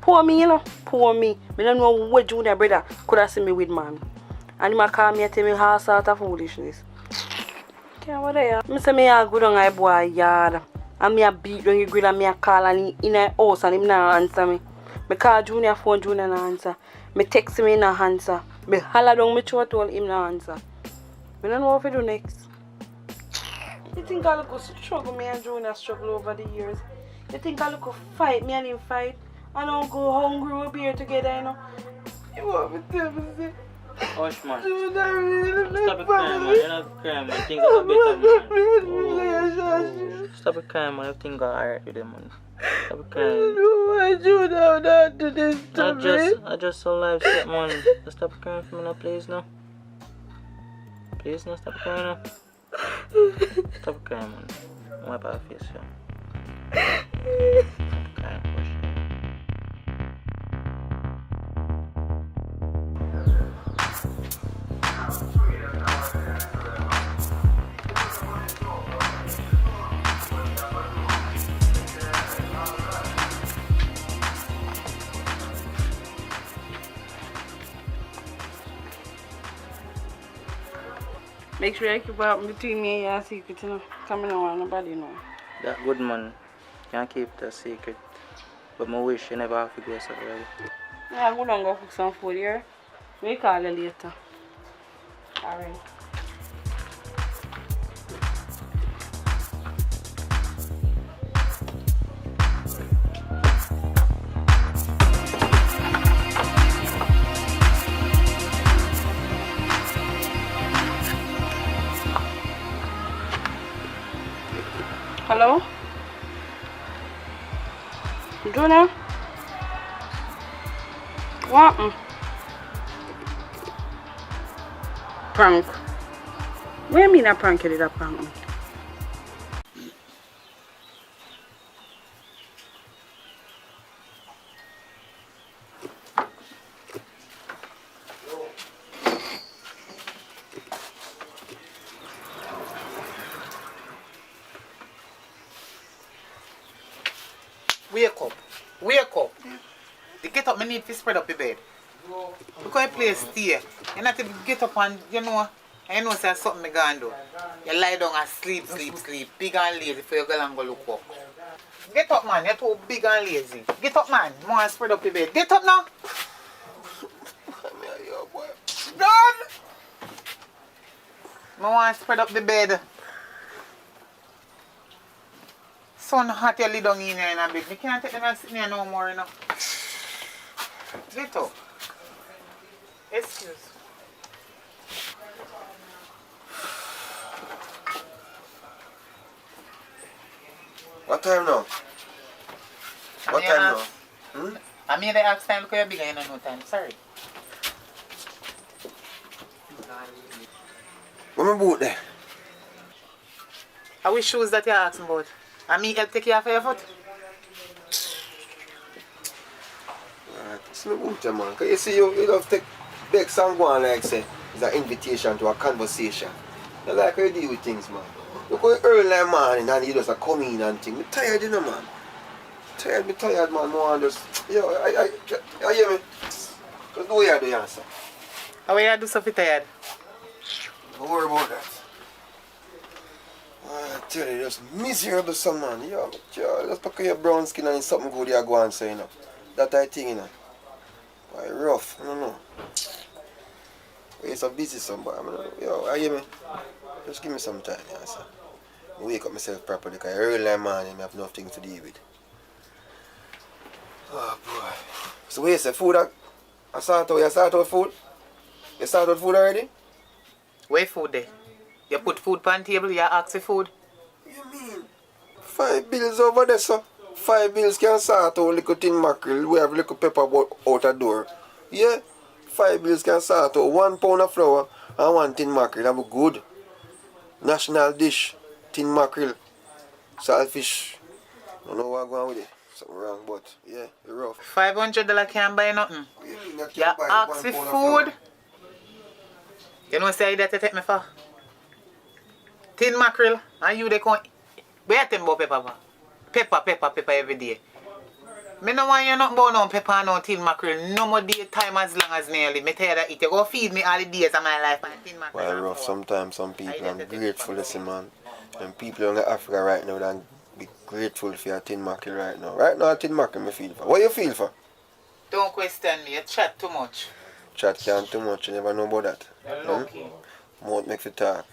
Poor me, you know, poor me. I don't know what Junior brother could have seen me with man. And he call me and tell me how sort of foolishness. Okay, what are you? I say me a good on my boy yard. And me a beat when you grill and me a call and he in a house and him not answer me. I call Junior phone, Junior not answer. I text him, he not answer. I holler down my throat, told him not answer. I don't know what to do next. You think I look a struggle, me and Junior struggle over the years? You think I look a fight, me and him fight? I don't go hungry, we'll be here together, you know? You want me to tell me, say? Hush, man. Stop Stop it crying, man. You're not crying, man. Things are better, man. Oh. Stop it crying, man. Everything got alright with them, man. Stop it crying. I do now not to this to me. I just so life set, man. Stop crying for me now, please, now. Please, now. Stop crying, now. Stop crying, man. Wipe out your face, yeah. Stop crying, push. Make sure I keep out between me and your secret, you know. Coming on, nobody know. That good man can't keep that secret. But I wish you never have to go so early. Yeah, I'm gonna go cook some food here. We call you later. Alright. Hello? Junior? What? Prank. What do you mean a prank you did a prank me? Wake up. Wake up. The get up, I need to spread up your bed. Because you play stay. You not to get up and, you know say something I gonna do. You lie down and sleep. Big and lazy for you go and go look up. Get up, man. You're too big and lazy. Get up, man. I want to spread up your bed. Get up now. Done. I want to spread up the bed. Sun hot, you lay down in here in a bed. I can't take them and sit here no more, you know. Get up. Excuse. What time now? What time now? Hmm? I mean, the ask time because you're bigger, you know, no time. Sorry. What my boot there? How which shoes that you're asking about? I mean, help take care of your foot? It's my boot, man. Because you see, you love take big song go on like say, it's an invitation to a conversation. You like how you deal with things, man. You go early in the morning and you just come in and things. I'm tired, you know, man. Me tired, man. More just, yo, I hear me. Just do what you do, you answer. How you do something tired? Don't worry about that. I tell you, just miserable some man. Yo, just because your brown skin and it's something good you go and say, you know. That I think, you know. Why rough, I don't know. You're so busy somebody, I mean, yo, I hear me. Just give me some time, yeah, sir. I wake up myself properly because early in the morning I have nothing to deal with. Oh boy. So wait, say food I start out food? You start with food already? Where food there? You put food on the table, you ask for food? You mean? 5 bills over there, sir. 5 bills can start out little tin mackerel. We have little pepper out the door. Yeah? 5 bills can start out 1 pound of flour and 1 tin mackerel. That be good. National dish, tin mackerel, saltfish. I don't know what's going on with it. Something wrong, but yeah, it's rough. $500 can't buy nothing. You ask for food. You know say that you take me for? Tin mackerel, and you they come. Where you think about pepper? Pepper every day. Me no want you nothing about no pepper and no tin mackerel. No more day time as long as me live. Me tell you that you go feed me all the days of my life and tin mackerel. Well, rough sometimes. Some people are grateful, listen, man. And people in Africa right now that be grateful for your tin mackerel right now. Right now, tin mackerel me feel for. What you feel for? Don't question me. You chat too much. Chat can't too much. You never know about that. You're lucky. Mouth make you talk.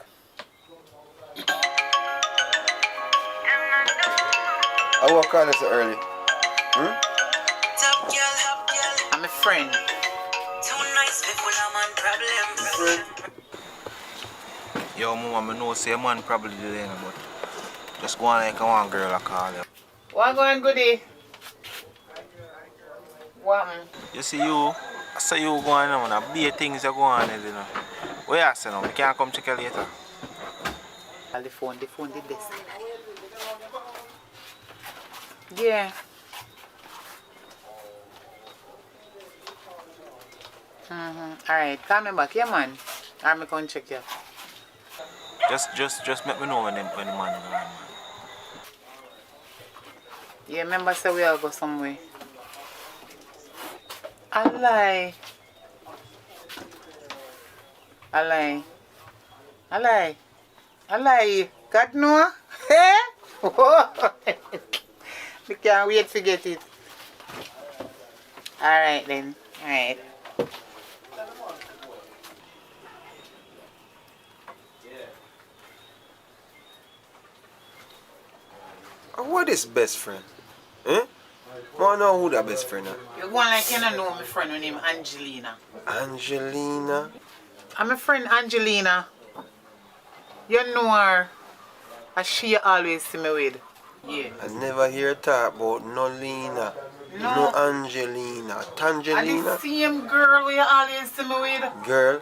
I walk on this early. I'm a friend. Yo, mama, I know say a man probably there, but just go on like a one girl I call you. What going goodie? What? You see you, I say you going on, and be things are going on, you know. Where you say now? We can't come check you later. The phone did this. Yeah. Alright, call me back, yeah man. I'm going to check you. Just let me know when the man is around, man. Yeah, remember say we all go somewhere. I lie. God no? Hey? We can't wait to get it. Alright then. Alright. What is best friend? Eh? I want to know who that best friend is. You go on like you don't know my friend named Angelina. Angelina? I'm a friend Angelina. You know her. And she always see me with. Yeah. I never hear talk about no Lena, no Angelina, And the Tangelina. same girl you always see me with. Girl?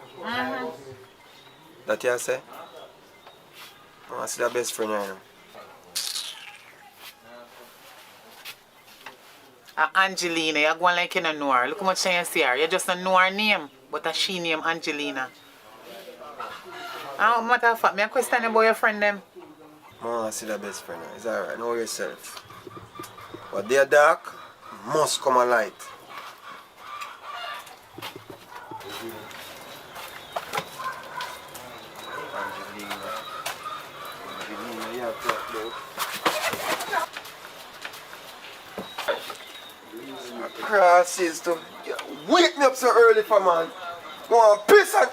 That you say? I want to see that best friend right now. Angelina, you're going like you don't know her. Look how much you see her. You just don't know her name, but she name Angelina. Matter of fact, me a question about your friend them. I want to see that best friend. It's alright, know yourself. But they're dark, must come a light. Angelina, you have to talk crosses to wake me up so early for man. Go on, piss and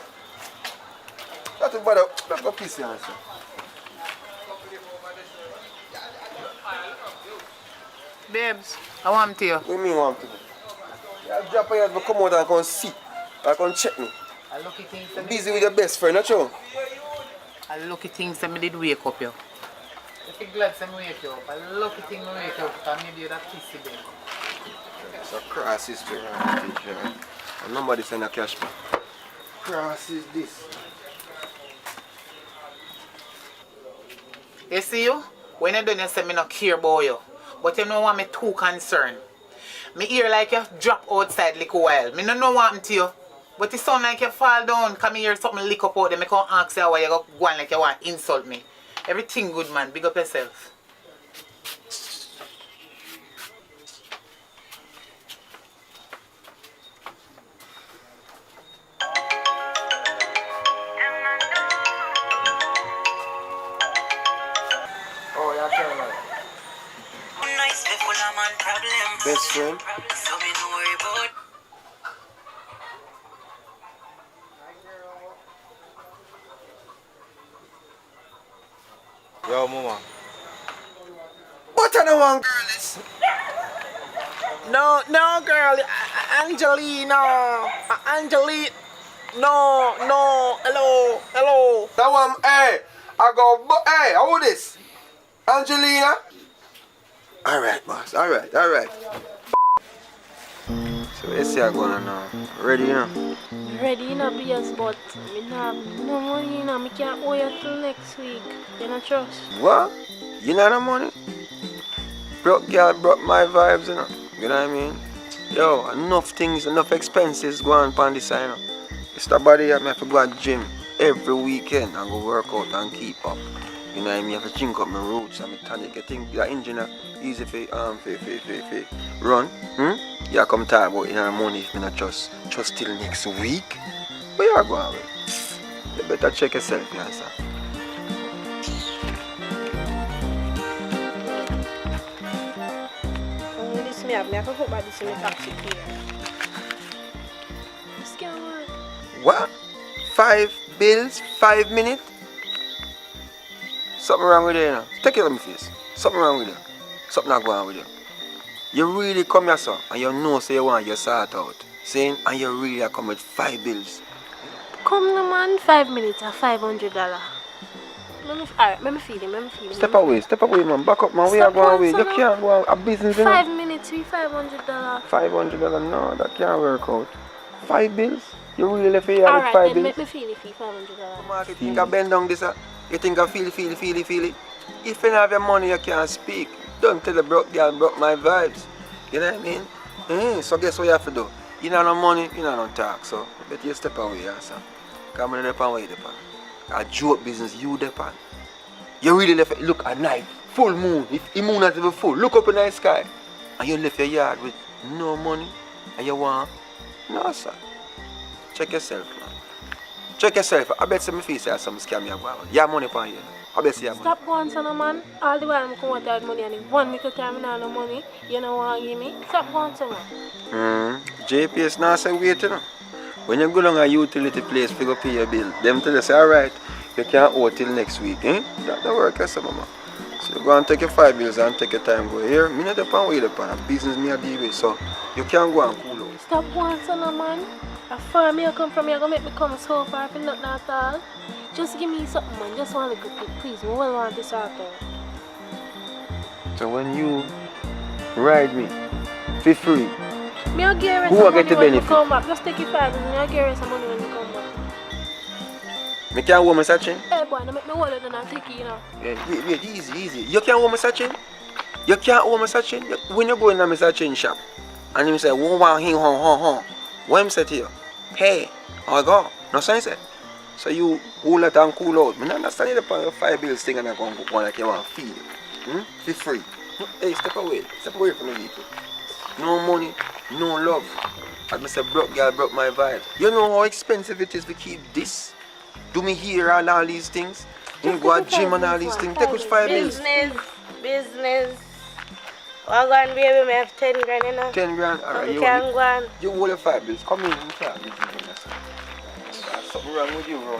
that's about it. Let's go piss here, sir. Babes, I want to you. What do you mean want to? You drop your head to come out and come see. And come check me. I lucky things You're busy with your best friend, not you? I lucky things that me did wake up you. If you're glad to wake you up, I lucky thing me wake up because maybe you'd have kissed you there. It's a cross history, right? And nobody send a cash back. Cross is this. You see you? When you done you say me not care about you. But you know what me too concerned. Me hear like you drop outside little while. Me no know what happened to you. But it sound like you fall down. Come here something lick up out there. Me can't ask you why you go on like you want to insult me. Everything good, man. Big up yourself. Oh, yeah, sure, man. Best friend. Yo, mama. What I don't want, girl, is... No, girl. Angelina. Angelina. No. Hello. That one, hey, I go, hey, how this? Angelina? Alright, boss, alright. So, let's see how going on now. Ready, you know? Ready, you know, BS, but me not have no money, you know. Me can't owe you till next week. You know, trust? What? You not have money? Broke girl broke my vibes, you know. You know what I mean? Yo, enough things, enough expenses going on this side, you know. It's the body I have to go to the gym every weekend and go work out and keep up. You know what I mean? I have to drink up my roots and my tonic. I think the engine easy for run. Yeah, come talk about the money if you not just till next week. Where you are going with? You better check yourself, yeah, sir. Me have to put this in the taxi here. This can't work. What? 5 bills, 5 minutes? Something wrong with you, you know. Take it on my face. Something wrong with you. Something not going on with you. You really come here, sir, and you know so you want your sort out. Saying, and you really come with 5 bills. Come no man, 5 minutes or $500. Alright, let me feel him. Step away, man. Back up, man. We are going away. You can't go on a business, you know. 5 minutes, $500. $500, no, that can't work out. 5 bills? You really left here with 5 bills? Alright, then make me feel it, $500. You think I bend down this, you think I feel it. If you don't have your money, you can't speak. Don't tell the broke girl broke my vibes. You know what I mean? So guess what you have to do? You don't have no money, you don't have no talk. So better you step away, sir. Come on, depend where you depend. A joke business, you depend. You really left, look at night, full moon. If the moon not even full, look up in the sky. And you left your yard with no money. And you want? No, sir. Check yourself, man. Check yourself. I bet some face say some scam you have. You have money for you. I bet you have money. Stop going, son, man. All the while I'm coming out money and in 1 little time I have no money. You know what you give me? Stop going, son, man. JPS now say wait, you know. When you go down a utility place, you go pay your bill. Them tell you say, alright, you can't owe till next week. That don't work, yes, mama. So you go and take your 5 bills and take your time go here. Me not depend where you depend. A business me a deal with. So you can't go and cool out. Stop going, son, man. A farm you come from, you're going to make me come so far for nothing at all. Just give me something, man. Just one little bit, please. We will want this out there. So when you ride me for free, me I'll give you who some will get the money when you benefit? come back. Just take your 5 bills. I'll give you some money when you come back. Me can't wear my sachin? Hey, boy, don't make me hold it and I'll take it, you know. Yeah, wait, easy. You can't wear my sachin? You can't wear my sachin? When you go in my sachin shop, and him say, what him say to you? Hey, I go. No sense say. So you hold it and cool out. I don't understand you upon your 5 bills thing and I go like you want to feel it. Feel free. Hey, step away from the vehicle. No money, no love. As I said, broke girl broke my vibe. You know how expensive it is to keep this? Do me here and all these things? You go to gym and all these things. Take us 5 bills. Business. Well, go on, baby, I have 10 grand, you know. 10 grand? Alright, you can go on. You hold the 5 bills. Come in and talk. There's something wrong with you, bro.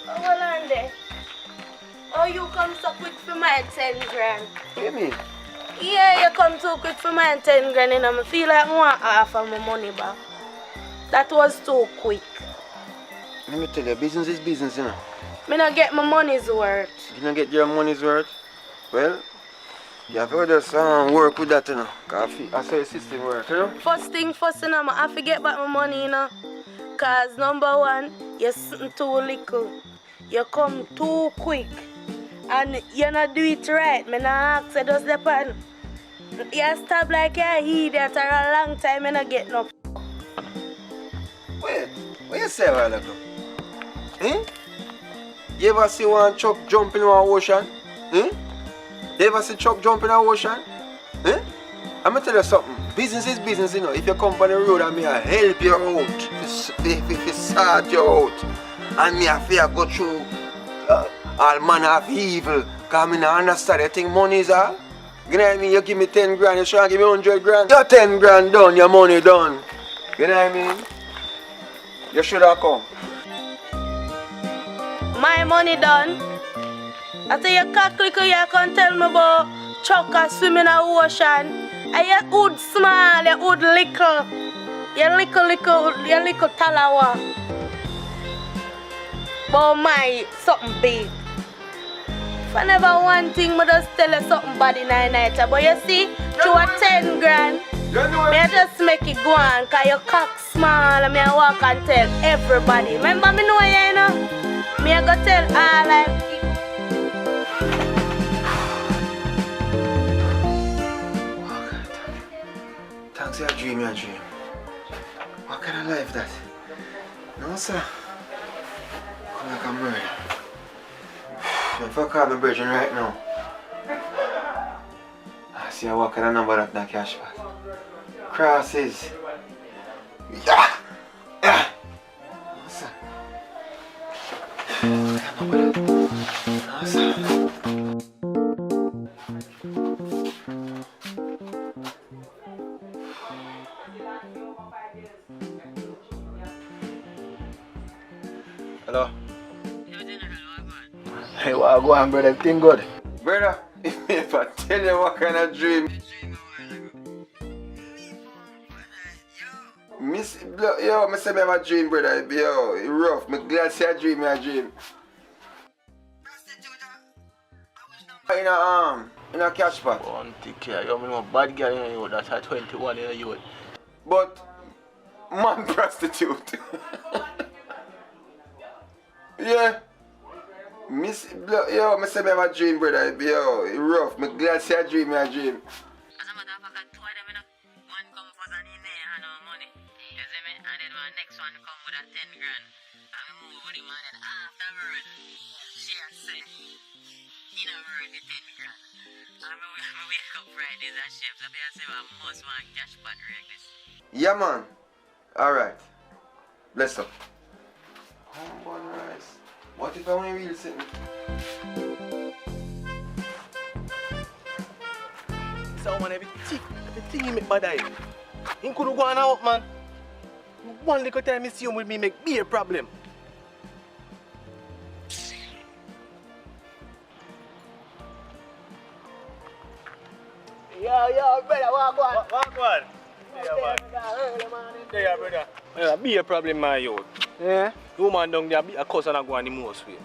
Hold on there. Oh, you come so quick for my 10 grand. What do you mean? Yeah, you come too quick for my 10 grand, you know. I feel like I want half of my money back. That was too quick. Let me tell you, business is business, you know. Me not get my money's worth. You don't get your money's worth? Well, you have to just work with that, you know. Because I saw your system work, you know. First thing first, you know, I have to get back my money, you know. Cause number one, you're sitting too little. You come too quick. And you not do it right. Me not ask you just depend. You stop like you're an idiot for a long time and not get no. Wait, what you say a while ago? Eh? You ever see one truck jump in one ocean? Eh? You ever see truck jump in an ocean? Eh? I'm gonna tell you something. Business is business, you know. If you come on the road and me I help you out, if sort you out, and me I fear go through all manner of evil, because I don't understand you think money is all. You know what I mean? You give me 10 grand, you try to give me 100 grand. Your 10 grand done, your money done. You know what I mean? You should have come. My money done. I say you can't click you can tell me about truck and swim in the ocean. And you hood small, you hood little. You little talawa. But my something big. If I never one thing, I just tell you something bad in the night. But you see, through a 10 grand, I just make it go on, because your cock small and I walk and tell everybody. Remember me know you, know? Me I go tell all like Thanks, your dream, your dream. What kind of life that? No, sir. Come like a murder. If I call my virgin right now, I see what kind of number that in the cash bag. Crosses. Yeah! Yeah! No, sir. No, sir. Hello? Hey, what go on, brother? Everything good? Brother, if I tell you what kind of dream. Yo, I say I have a dream, brother. Yo, it's rough. I'm glad to see a dream, a dream. In a cash pot. One take care. You know bad girl in you, that's a 21 in you. But man prostitute. Yeah. Yo, I say I have a dream, brother. Yo, it's rough. I'm glad to see a dream, a dream. Yeah, man. Alright. Bless up. Humble rice. What if I want to real sitting? So, man, everything you make bad eye. You couldn't go on out, man. One little time you see him with me make me a problem. Yo, brother, walk on. Walk on. Yeah, man. Yeah, brother. Yeah, be a problem, my youth. Yeah? The woman down there be a cuss and I go on the most way.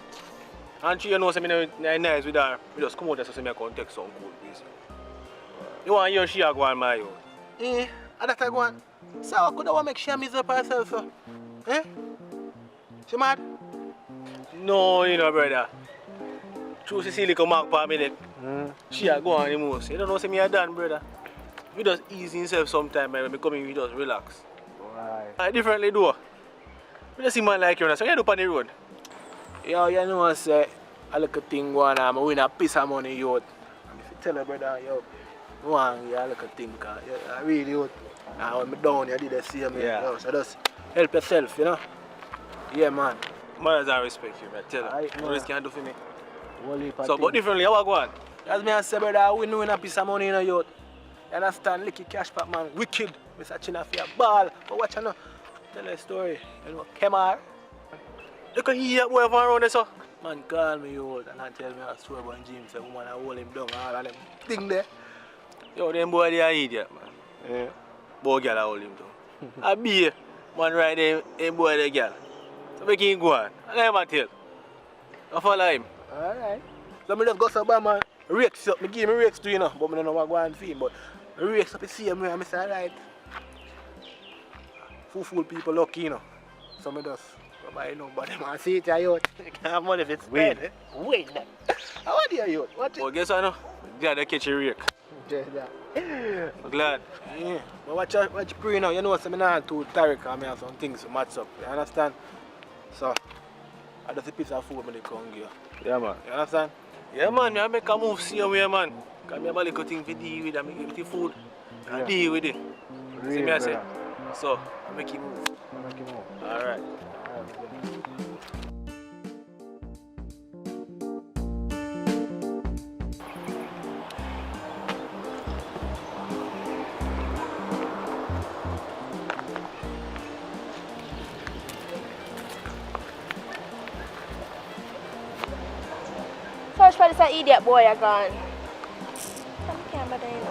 And she knows I'm nice with her. We just come out there so I can take some cool piece. You want to hear she go on, my youth? Eh? And that I go on? So I could have make she miss up herself, so. Eh? She mad? No, you know, brother. True, she see little mark for me there. She a go on the most. You don't know, say me a done, brother. We just ease himself sometime, when we come in, we just relax. Right. I differently do. We just see man like you, so you do on the road. Yo, you know what say, a little thing going on, I win a piece of money, yo. And if you tell her, brother, yo, you want a little thing, because I really, yo. And when I'm down, you did the same, yo. So just help yourself, you know. Yeah, man. Man, I respect you, man. Tell her. What else can you do for me? So, but differently, how I go on? As me and say, brother, we know a piece of money in a yacht. You understand? Licky cash pack, man. Wicked. We're searching for a ball. But watch out now. Tell a story. You know, Kemar. Look at here, boy, around there, so. Man, call me, yo, and I tell me a story about Jim. Say, woman, I hold him down. All of them thing there. Yo, them boy, they are idiot, man. Yeah. Boy, girl, I hold him down. I be man, right there, them boy, the girl. So, make him go on. And I'm a tell. I follow him. Alright. So, I just go to man. Rakes up, I give me rakes too, you know, but I don't know what go on for him, but I rakes up the same way, I say, alright. Fool people lucky, you know. So I just buy no but man see it you can't have money if it's spend. Wait that. How are you? What? Oh, guess what now? Yeah, they catch a rake. I'm glad. Yeah. But what you pray now? You know I'm not too tired because I have some things to match up. You understand? So I just a piece of food when they come here. Yeah, man. You understand? Yeah, man. I make a move same way, man. Because I have a little thing to deal with. I make it food. I deal with it. See me I say? So, I make you move. Alright. Search for this idiot boy again. I can't bother anyone.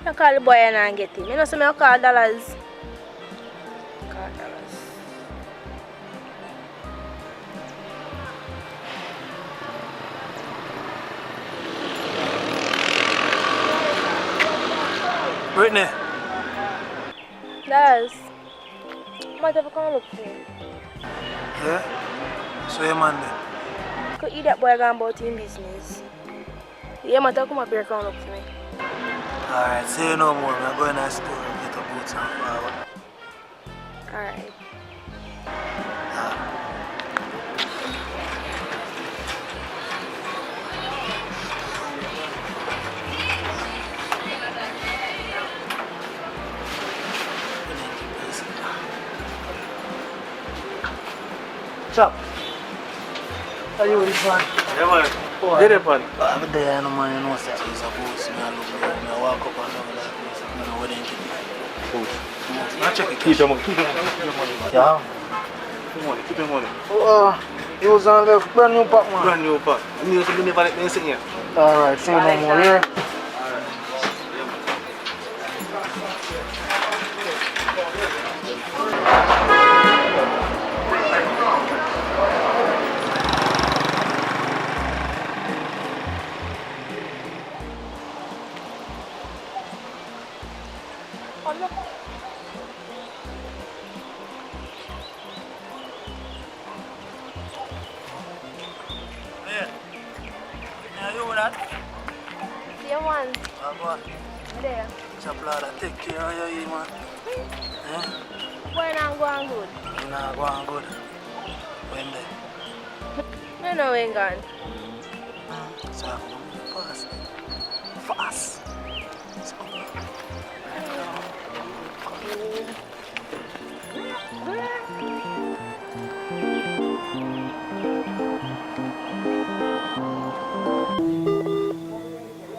I call the boy and I get him. You know, so I call dollars. Call dollars. Brittany. Dollars. Might have to come look for him. Yeah? So your man there? Could idiot boy gone about him business. Yeah, might have to come up here and come look for me. Alright, say no more. I'm going to the store and get a boots and forward. Alright. Chop. How you with this man? Yeah, man. Get it, man. I'm there, no man, you know, sir. He's a boss. I look good. I walk up and down like this. I know where they keep it. Now check it. Keep your money. Yeah. Keep your money. You was on the brand new pack, man. Brand new pack. I mean, you never let me sit here. Alright, say no more, yeah? Yeah, man. Go on. There. Chaplada, take care of you, man. Eh? Boy, not going good. You not going good. When they? I know we ain't gone. So I have to move fast. Fast. So,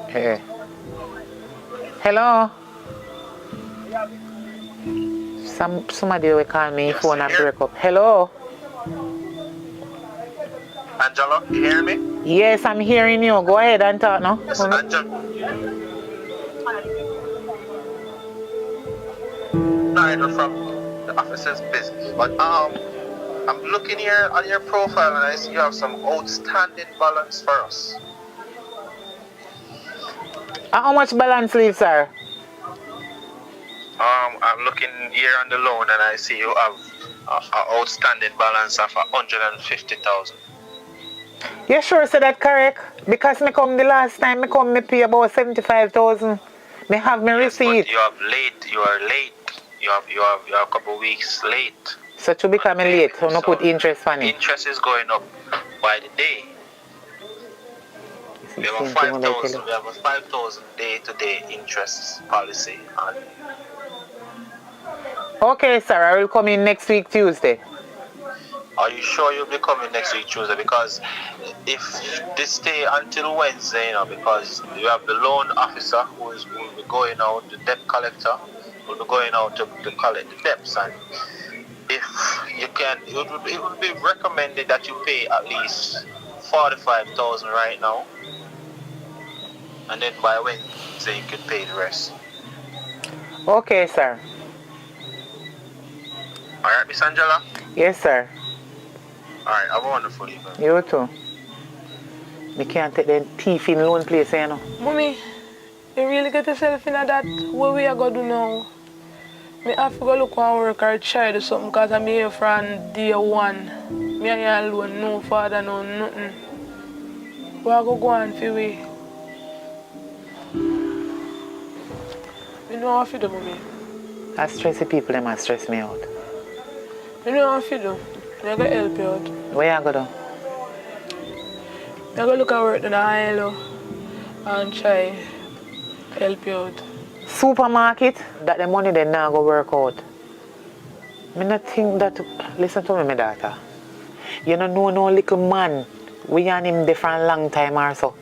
Hey. Hello? Somebody will call me phone and break up. Hello? Angela, you hear me? Yes, I'm hearing you. Go ahead and talk now. Yes, Angela. Neither from the officer's business, but I'm looking here on your profile and I see you have some outstanding balance for us. How much balance leave, sir? I'm looking here on the loan and I see you have an outstanding balance of 150,000. You sure say that correct? Because me come the last time, me pay about 75,000. Me have me receipt. But you are late. You are a couple of weeks late. So to become late, so no put interest on it. Interest is going up by the day. We have a 5,000 day-to-day interest policy. Okay, sir, I will come in next week Tuesday. Are you sure you'll be coming next week Tuesday? Because if this stay until Wednesday, because you have the loan officer who will be going out, the debt collector will be going out to collect the debts, and if you can, it would be recommended that you pay at least 45,000 right now, and then by Wednesday you can pay the rest. Okay, sir. Alright, Miss Angela? Yes, sir. Alright, have a wonderful evening. You too. Me can't take them thief in lone place, you know. Mommy, you really get yourself in that? What we are going to do now? Me have to go look and work or try to do something because I'm here from day one. Me and you alone, no father, no nothing. We are going to go on for we. You know what to do, Mommy? I stress the people, them and stress me out. You know what to do? I'm going to help you out. Where you go do? I'm going to look at work in the ILO and try help you out. Supermarket, that the money they now go work out. Me not think that, listen to me, my daughter. You don't know no little man. We and him different long time or so.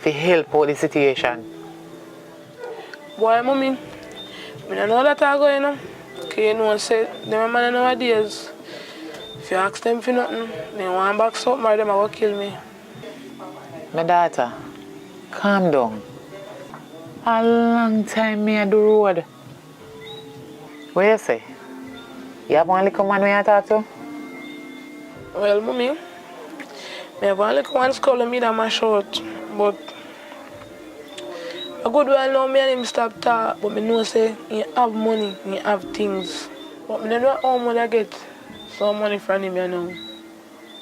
To help out the situation. Boy, Mommy, I don't know that I go, you know. Because you know, say, them man nowadays, if you ask them for nothing, they want back something or them are going to kill me. My daughter, calm down. A long time me I do road. What you say? You have one little man when you talk to? Well, Mommy, I have one little one school me that my short, but a good while now me and him stop talk, but I know say he have money, he have things. But I don't know how much I get some money from him, you know.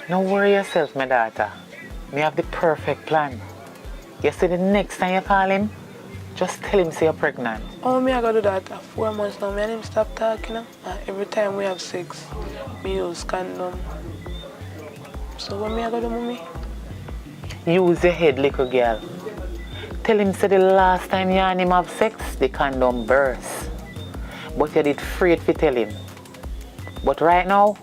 Don't worry yourself, my daughter. Me have the perfect plan. You see the next time you call him, just tell him say you're pregnant. Oh, me I gotta do that. 4 months now, me and him stop talking. Every time we have sex, me use condom. So what me I gotta do, Mommy? Use your head, little girl. Tell him say the last time you and him have sex, the condom burst. But you did afraid to tell him. But right now,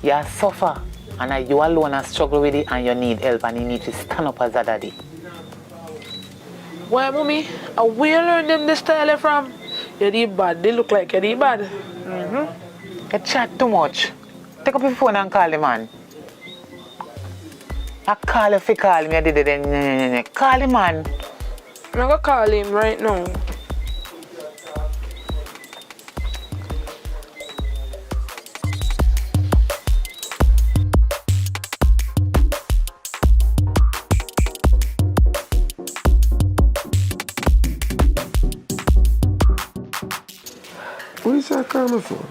you suffer. And you alone are struggle with it and you need help and you need to stand up as a daddy. Why, Mommy? Where you learn them this style from? You're the bad. They look like you're the bad. You chat too much. Take up your phone and call the man. I call you if you call me. I did it. Call the man. I'm going to call him right now. What is that coming for?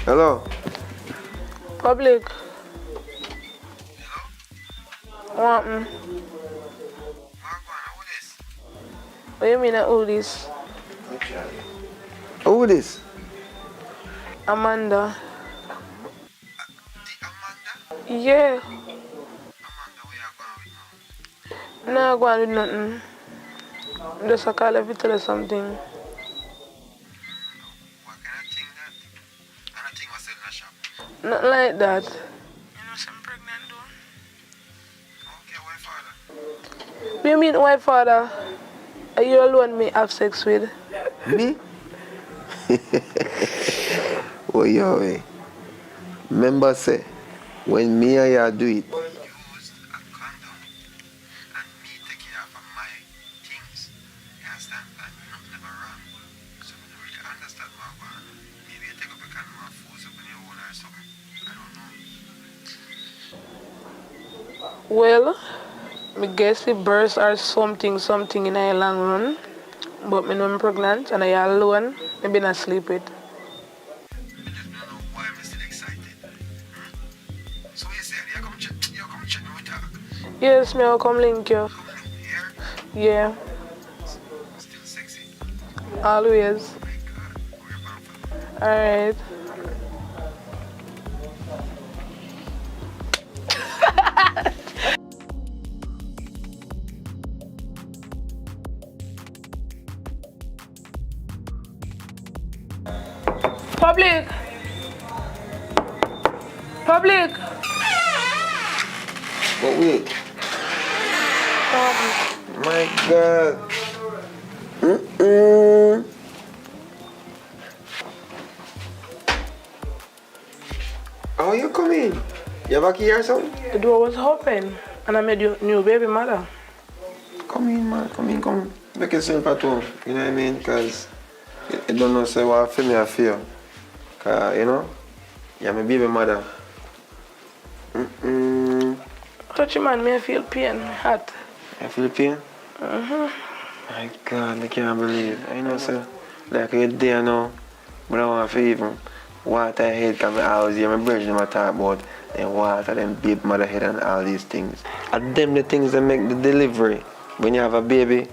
Hello? Public. What happened? What do you mean who this? Who this? Amanda. Yeah. No, go on with nothing. Just a call if you tell her something. Nothing like that. You know I'm pregnant though. Okay, white father. What do you mean white father? Are you alone me have sex with? Me? Oh, yo, eh. Remember say, when me and you do it, well, I guess the births are something in a long run. But me know I'm pregnant and I alone, I been asleep with. Yes, me will come link you. Yeah. Still sexy? Always. Alright. Public! Public! but wait. My God. How you come in? You back here or something? The door was open and I made your new baby mother. Come in, man. Come. Make yourself at home. You know what I mean? Because you don't know say what I feel. Cause, you know, you're my baby mother. Touch your man, me I feel pain, hot. I feel pain? Mm-hmm. My God, I can't believe. I know, sir. Like you're there now, but I want to even water head, because I always hear my brethren talk about then water, then baby mother head and all these things. And them the things that make the delivery. When you have a baby,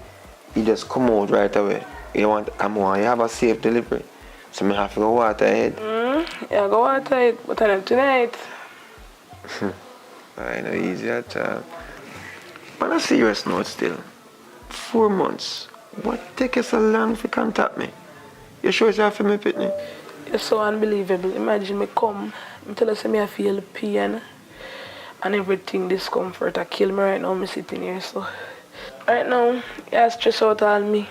you just come out right away. You want come on, you have a safe delivery. So I have to go water head. Yeah, go water it, but not tonight. I know easy at all. But I'm serious note still. 4 months. What take you so long to contact me? You sure it's for me, Pitney? It's so unbelievable. Imagine me come, I tell us me I feel pain and everything, discomfort. I kill me right now, me sitting here. So right now, you stress out all me.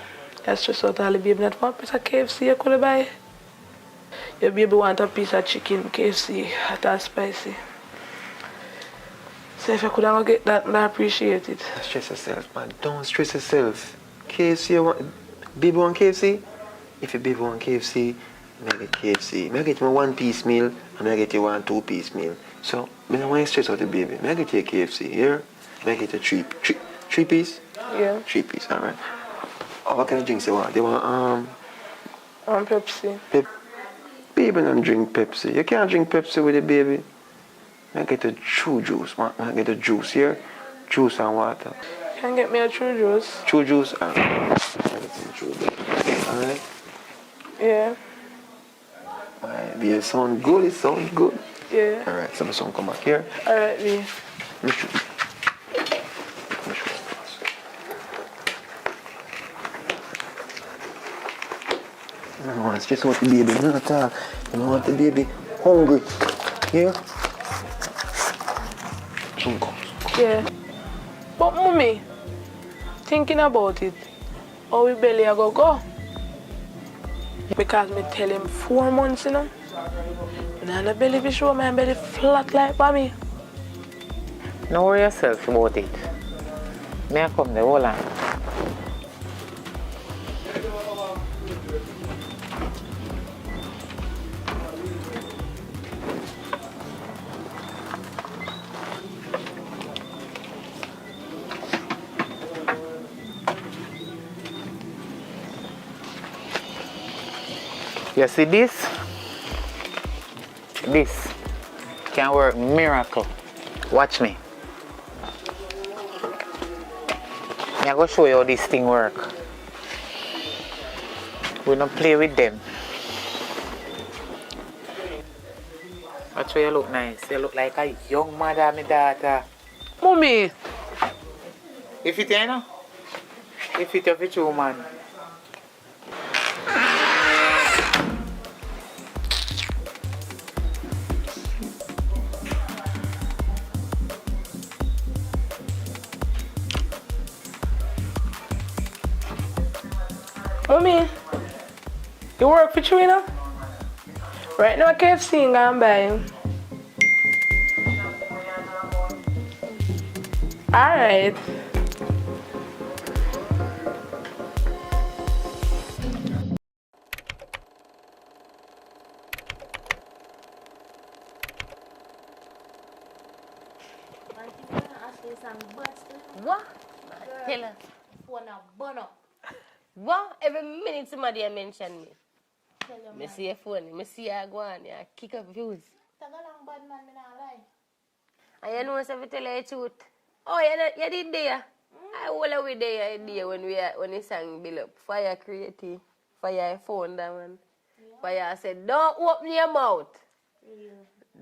You stress out all the baby. Not one piece of KFC you could buy. Your baby want a piece of chicken, KFC, hot and spicy. So if you could have get that, I appreciate it. Don't stress yourself, man. Don't stress yourself. KFC, you want, baby want KFC? If your baby want KFC, I get KFC. I get my 1-piece meal, and I get you 1 2-piece meal. So, I don't want to stress out the baby. I get you a KFC here. I get you 3 piece? Yeah. 3 piece, alright. Oh, what kind of drinks you want? You want Pepsi. Baby don't drink Pepsi. You can't drink Pepsi with the baby. I get a true juice, man. I get a juice here. Juice and water. Can get me a true juice? True juice? Alright? Yeah. Alright, it sound good, it sound good. Yeah. Alright, so my son come back here. Alright, B. I don't want to stress out the baby, not at all. I don't want the baby hungry. Here? Yeah. But mommy, thinking about it, how we belly a go? Because me tell him 4 months, you know. And I don't belly be sure my belly flat like mommy. Don't worry yourself about it. May I come there, hold on. You see this? This can work miracle. Watch me. I'm going to show you how this thing work. We don't play with them. Watch how you look nice. You look like a young mother, my daughter. Mommy! If it ain't, if it of a man. Mommy, you work for Trina? Right now, KFC and I'm buying. Alright. What? Tell her. Phone a burn up. What? Every minute somebody a mention me. Me see your phone, me see you go on, you kick up views. Tag along bad man, me not lie. And you know if I tell you the truth. Oh, you did there. I will we there when the song build up. Fire creative. Fire phone that one. Yeah. Fire said, don't open your mouth. Yeah.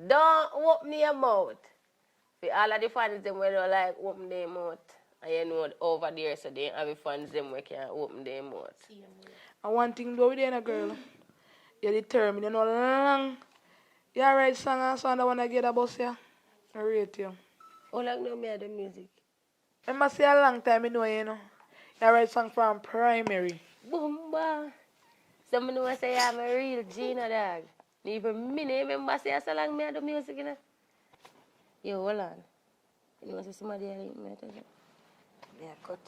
Don't open your mouth. For all of the fans them when they like open their mouth. And you know over there so they have the fans them where can open their mouth. And one thing though with you, girl. You're determined, you know long. You write song and sound that when I get a bus here. I rate you. How long do me the music? I must say a long time you know. You write song from primary. Boomba. Some know say I'm a real Gina dog. Even me remember say so long me do music, you know. Yo, hold on. You know somebody I link me to that. Yeah, cut.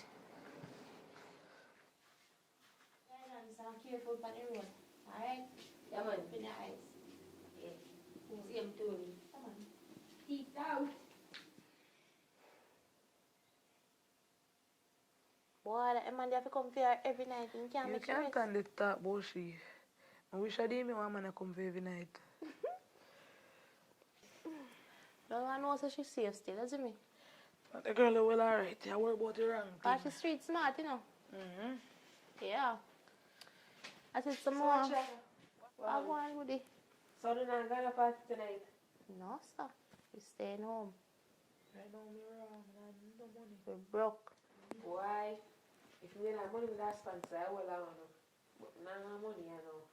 Careful on the road. Alright? Yeah, man. Be nice. Same Tony. Come on. Peep out. Boy, that man have to come for her every night. You can't You make can't sure. stand the talk about she. I wish I did me one man to come for every night. No one knows that she's safe still, isn't me? But the girl is well alright. I worry about the wrong thing. She's street smart, you know. Mm-hmm. Yeah. I said some more. I want with it. So you're not going to party tonight? No, sir. We're staying home. I know me wrong. I need no money. We're broke. Why? If you don't have money with that sponsor, I will have no. But now money, I know.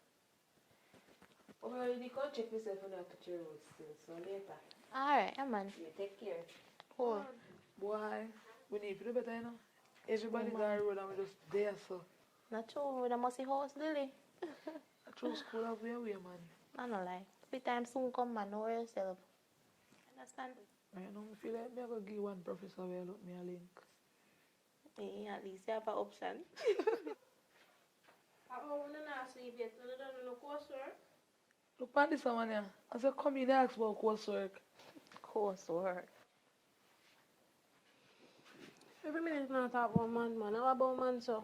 Well, you can check yourself on that picture road still, so later. Alright, man. You take care. Cool. Boy, we need to do better, you know. Everybody's on the road and we're just there, so. Not true. We don't must see house, Lily. I true school of way, man. I don't like. Every time soon come, man. Know yourself. Understand? I know, I feel like I'm going to give one professor where look me a link. Yeah, at least you have an option. I want to ask you yet. You don't know coursework? Look at this one here. I said, come in and ask about coursework. Coursework. Every minute I talk about man. How about man, so?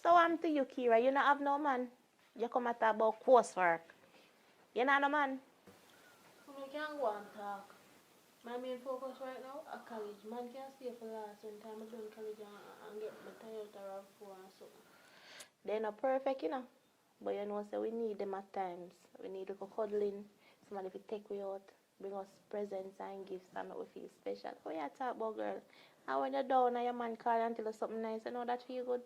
So I'm to you, Kira. You don't have no man. You come and talk about coursework. You not no man. We can't go and talk. My main focus right now is college. Man can't stay for last when time I done college and get my Toyota RAV4 and something. They're not perfect, you know. But you know, so we need them at times. We need a little cuddling. Somebody to take we out, bring us presents and gifts and make we feel special. Oh, yeah, talk about girl. And when you're down and your man call and tell us something nice, you know that feel good.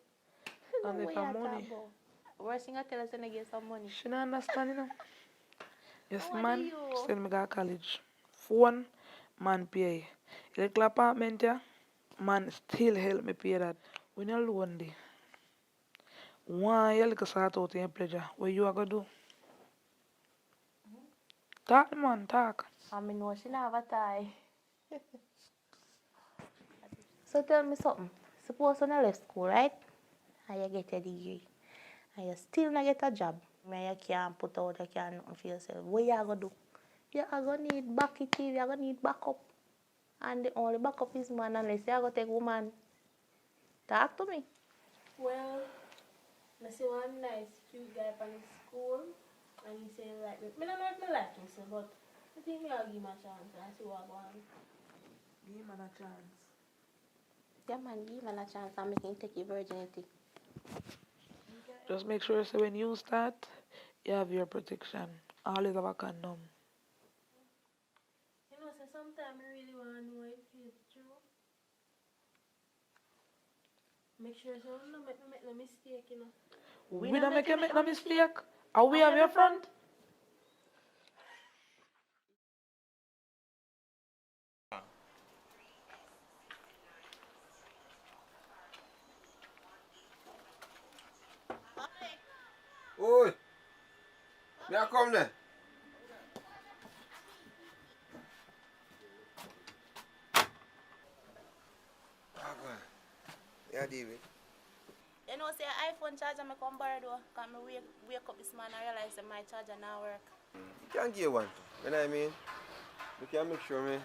And if I'm money. Worst thing I tell us is to get some money. She don't understand, you know. Yes, How man. do you? Send me to college. Phone, man pay. Little apartment, yeah. Man still help me pay that. When you're lonely. Why you like start out in your pleasure? What you are going to do? Talk, man, talk. I mean, no, she don't have a tie. So tell me something. Suppose when you left school, right? And you get a degree. And you still not get a job. And you can't put out, you can't nothing for yourself. What you are going to do? You are going to need backy TV, you are going to need backup. And the only backup is man unless you are going to take woman. Talk to me. Well, I see one nice cute guy from the school and he said like me. I don't know if I like him, so, but I think I'll give him a chance and see what I want. Give him a chance. Yeah, man, give him a chance and make him take your virginity. Just make sure so when you start, you have your protection. Always have a condom. You know, so sometimes I really want to know if it's true. Make sure so we don't make no mistake, you know. We don't make no mistake. Are we have your front? Oi! May I come there? Yeah, David. You know, say iPhone charger I come borrow though. Because I wake up this morning and realize that my charger now work. You can give one. You know what I mean? You can make sure me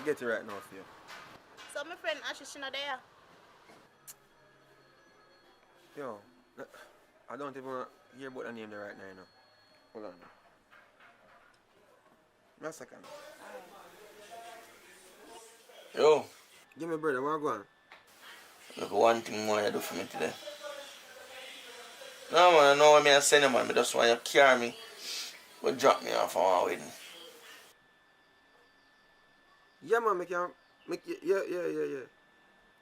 get it right now for you. So my friend Ashley, she not there. Yo, I don't even hear about the name there right now, you know. Hold on. Now a second. Yo. Give me brother, where going? Look, one thing more you do for me today. No man, I know what I send you man, but just want you carry me. But drop me off on my wedding. Yeah man, yeah.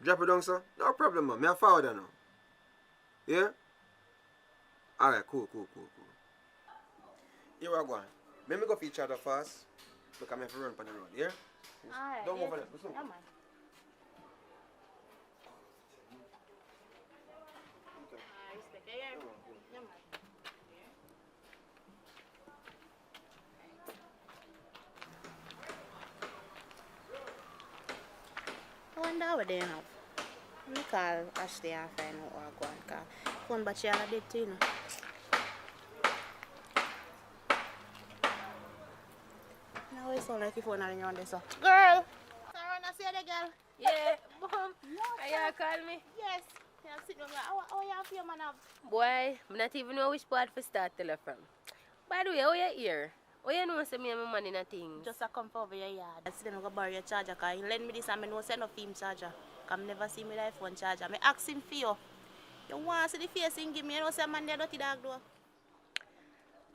Drop it down, sir. No problem man, me a forward now. Yeah? Alright, cool. Here we go. Let me go for each other first. Because I have to run on the road, yeah? Alright. Don't move on. Yeah, man. Respect, yeah. Yeah, man. I wonder what they have. Let me call Ashley and find out what I go and call. Phone battery all dead too, you know. sound like your phone are on this. Girl! Sorry, I see the girl. Yeah, Mom. Are you call me? Yes. Yeah, sit down. How you feel, man? Boy, I not even know which part to start tell her from. By the way, how you here? How you know say me and my man in a thing? Just a come for over your yard. I see them go borrow your charger, because you lend me this and I know send no film charger. Because I never see me with iPhone charger. I ask him for you. You want to see the face and give me, you know, say man there dirty dog though.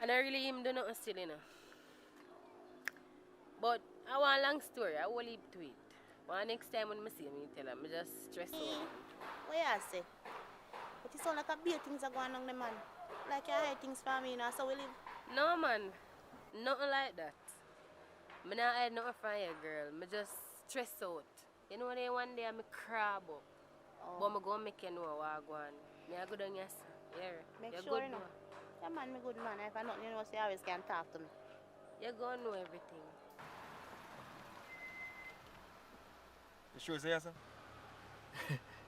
And I really him do nothing still, you know. But I want a long story, I will leave to it. But next time when I see him, tell him, I just stress out. What you say? But it sound like a big things are going on the man. Like you hide things from me, you know, so we live. No man, nothing like that. I not hide nothing from you, girl. I just stress out. You know, one day I'm crab up. Oh. But I'm going to make you know what I go on. I go down here, yeah. Make You're sure good you know. now. Yeah, man, me good man. If I not, you know, say you always can talk to me. You're going to know everything. You sure say yes, sir?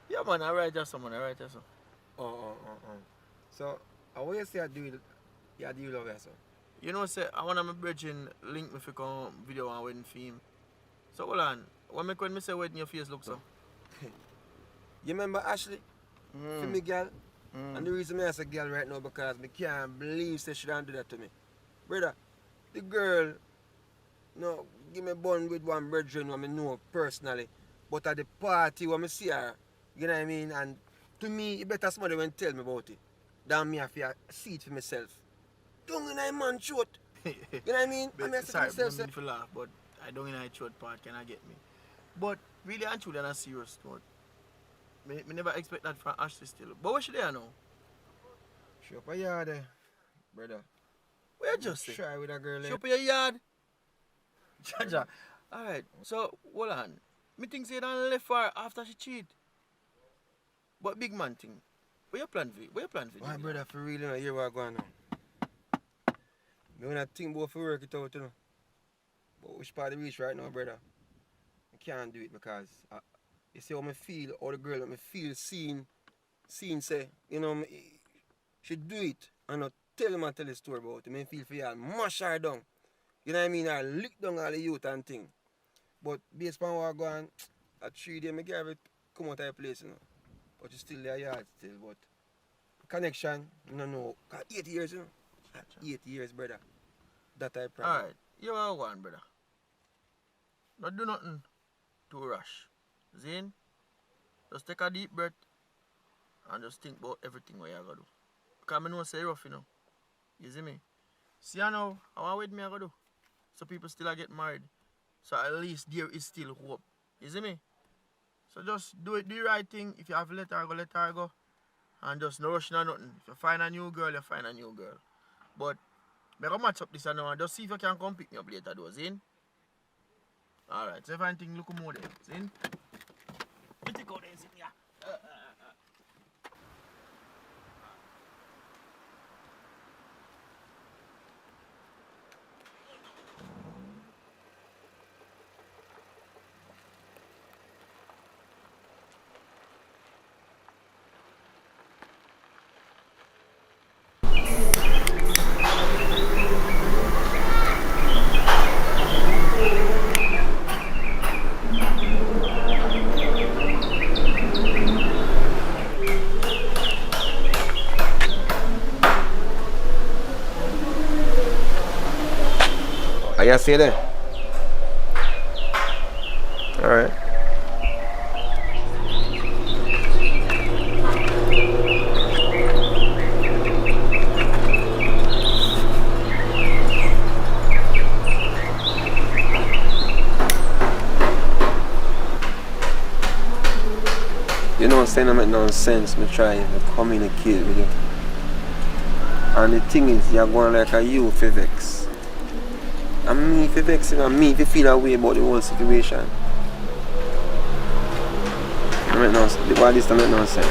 Yeah, man, I write just someone, I write just some. Oh. So, what you say you do love her, sir? You know, say, I want my brethren link me for come video and wedding film. So, hold on. When me say wedding, your face look so? You remember Ashley? For me, girl? And the reason I say girl right now because I can't believe she don't do that to me. Brother, the girl, no, give me bun with one brethren who I know personally. But at the party when I see her, you know what I mean? And to me, you better somebody when tell me about it. Than me have to see it for myself. Don't in a man throat. You know what I mean? Sorry, I mean to laugh, but I don't in a throat part, can I get me? But really and truly on a serious note, me never expect that from Ashley still. But where she there now? She up a yard there, brother. Where you just say? Try with a girl She there. up in your yard? Jaja. Alright, so hold on. Me think say done left her after she cheat. But big man thing. Where you plan for? My brother, for real, you know, hear what going on. Me wanna think about for work it out, you know. But which part of the reach right now, brother? I can't do it because you see how I feel, how the girl make me feel seen say, you know, she do it and not tell him and tell the story about it. I feel for you, mash her down. You know what I mean? I lick down all the youth and thing. But based on what I go on, at 3 days, I get it come out of the place, you know. But it's still there yard still, but connection, no. 8 years, you know. 8 years, brother. That I promise. Alright, you are one, brother. Not do nothing too rush. Zane, just take a deep breath and just think about everything what you gotta do. Because I know say rough, you know. You see me? See you now, how with me I gotta do. So people still get married. So at least there is still hope. You see me? So just do the right thing. If you have to let her go. And just no rushing or nothing. If you find a new girl, you find a new girl. But I go match up this and just see if you can come pick me up later though, Zane. Alright, so if anything look more there, Zane. Let me go there, Zane, yeah. Are you see there? Alright. You know what I'm saying? I make no sense. I try to communicate with you. And the thing is, you're going like a you for vex. And me for vexing and me to feel a way about the whole situation. I make no sense. The body doesn't make no sense.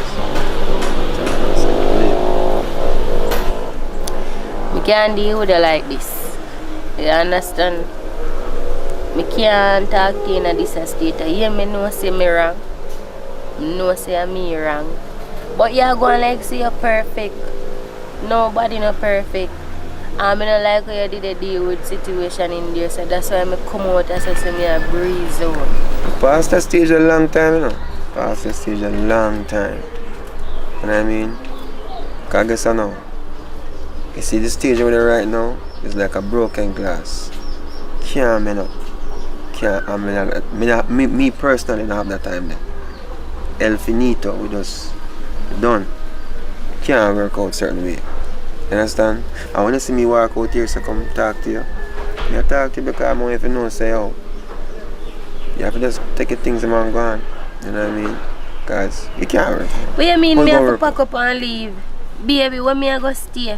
I can't deal with it like this. You understand? I can't talk to you in this state. You know say me wrong. No say me wrong. But you're going like say you're perfect. Nobody not perfect. I don't like how you did a deal with situation in there, so that's why I come out and say me a breeze out. Past that stage a long time, you know. Past that stage a long time. You know what I mean? Because I guess I know. You see the stage over there right now is like a broken glass. Can't mend up. Can't, me personally don't have that time there. El finito, we just done. Can't work out certain way. You understand? And when you see me walk out here, so come talk to you. I talk to you because I'm if you know, say, oh, you have to just take your things and go on. You know what I mean? Because you can't work. What you mean me have to pack up and leave? Baby, when me I go stay?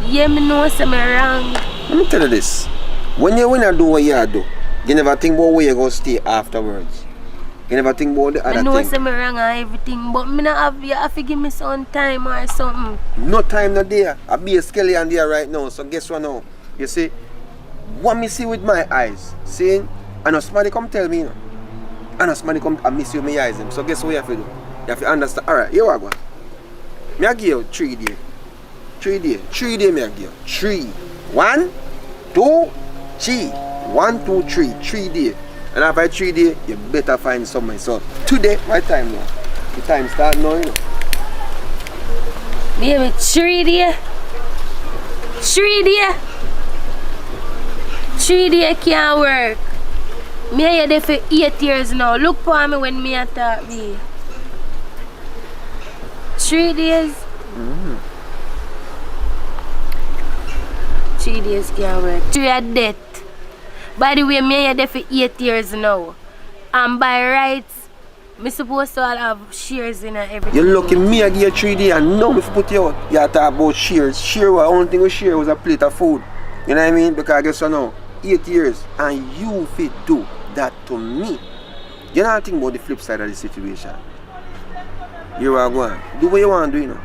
Yeah, me know say me wrong. Let me tell you this. When you do what you do, you never think about where you go stay afterwards. You never think about the other thing. I know say me wrong and everything, but me not have, you have to give me some time or something. No time no there. I be a skeleton there right now, so guess what now? You see, what me see with my eyes, see, I know somebody come tell me, you know. I know somebody come and miss you with my eyes, so guess what you have to do? You have to understand. Alright, here we go. Me I give you 3 days. 3 days. 3 days me I give you. 3. 1, 2, 3. 1, 2, 3. 3 days. And after 3 days, you better find somewhere. So today, my time now. The time start now, you know. Baby, 3 days. 3 days. 3 days can't work. Me are there for 8 years now. Look for me when me attack me. 3 days. 3 days can't work. 3 are dead. By the way, me are there for 8 years now. And by rights, me supposed to all have shares in everything. You're lucky me I give you 3 days and now me put you out. You talk about shares. Share what? Only thing we share was a plate of food. You know what I mean? Because I guess you know, 8 years and you fit do that to me. You don't think about the flip side of the situation. You are going. Do what you want to do, you know.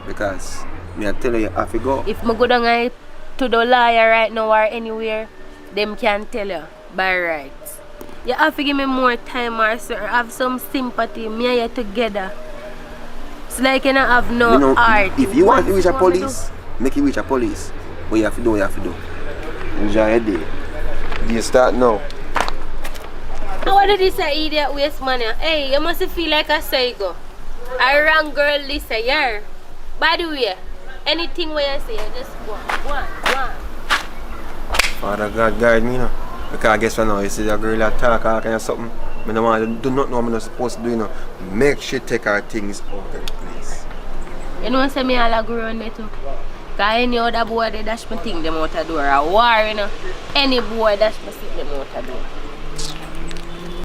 Because me I tell you have to go. If I go down to the lawyer right now or anywhere, them can tell you by rights. You have to give me more time or have some sympathy. Me and you together. It's like you don't have no you know, heart. If you want to reach a police, make it reach a police. What you have to do, you have to do. Enjoy your day. Do you start now? What did this idiot waste money? Hey, you must feel like a psycho. A wrong girl Lisa here. By the way, anything where you say, you just go on. Father God guide me, you know. Because I guess right now, you see the girl that talk all kind of something. I don't want to do nothing I'm not supposed to do, you know. Make sure take her things out of the place. You know what I mean? I'll go around there too. Because any other boy they dash me thing them out the door. A war, you know. Any boy dash me sit them out the door.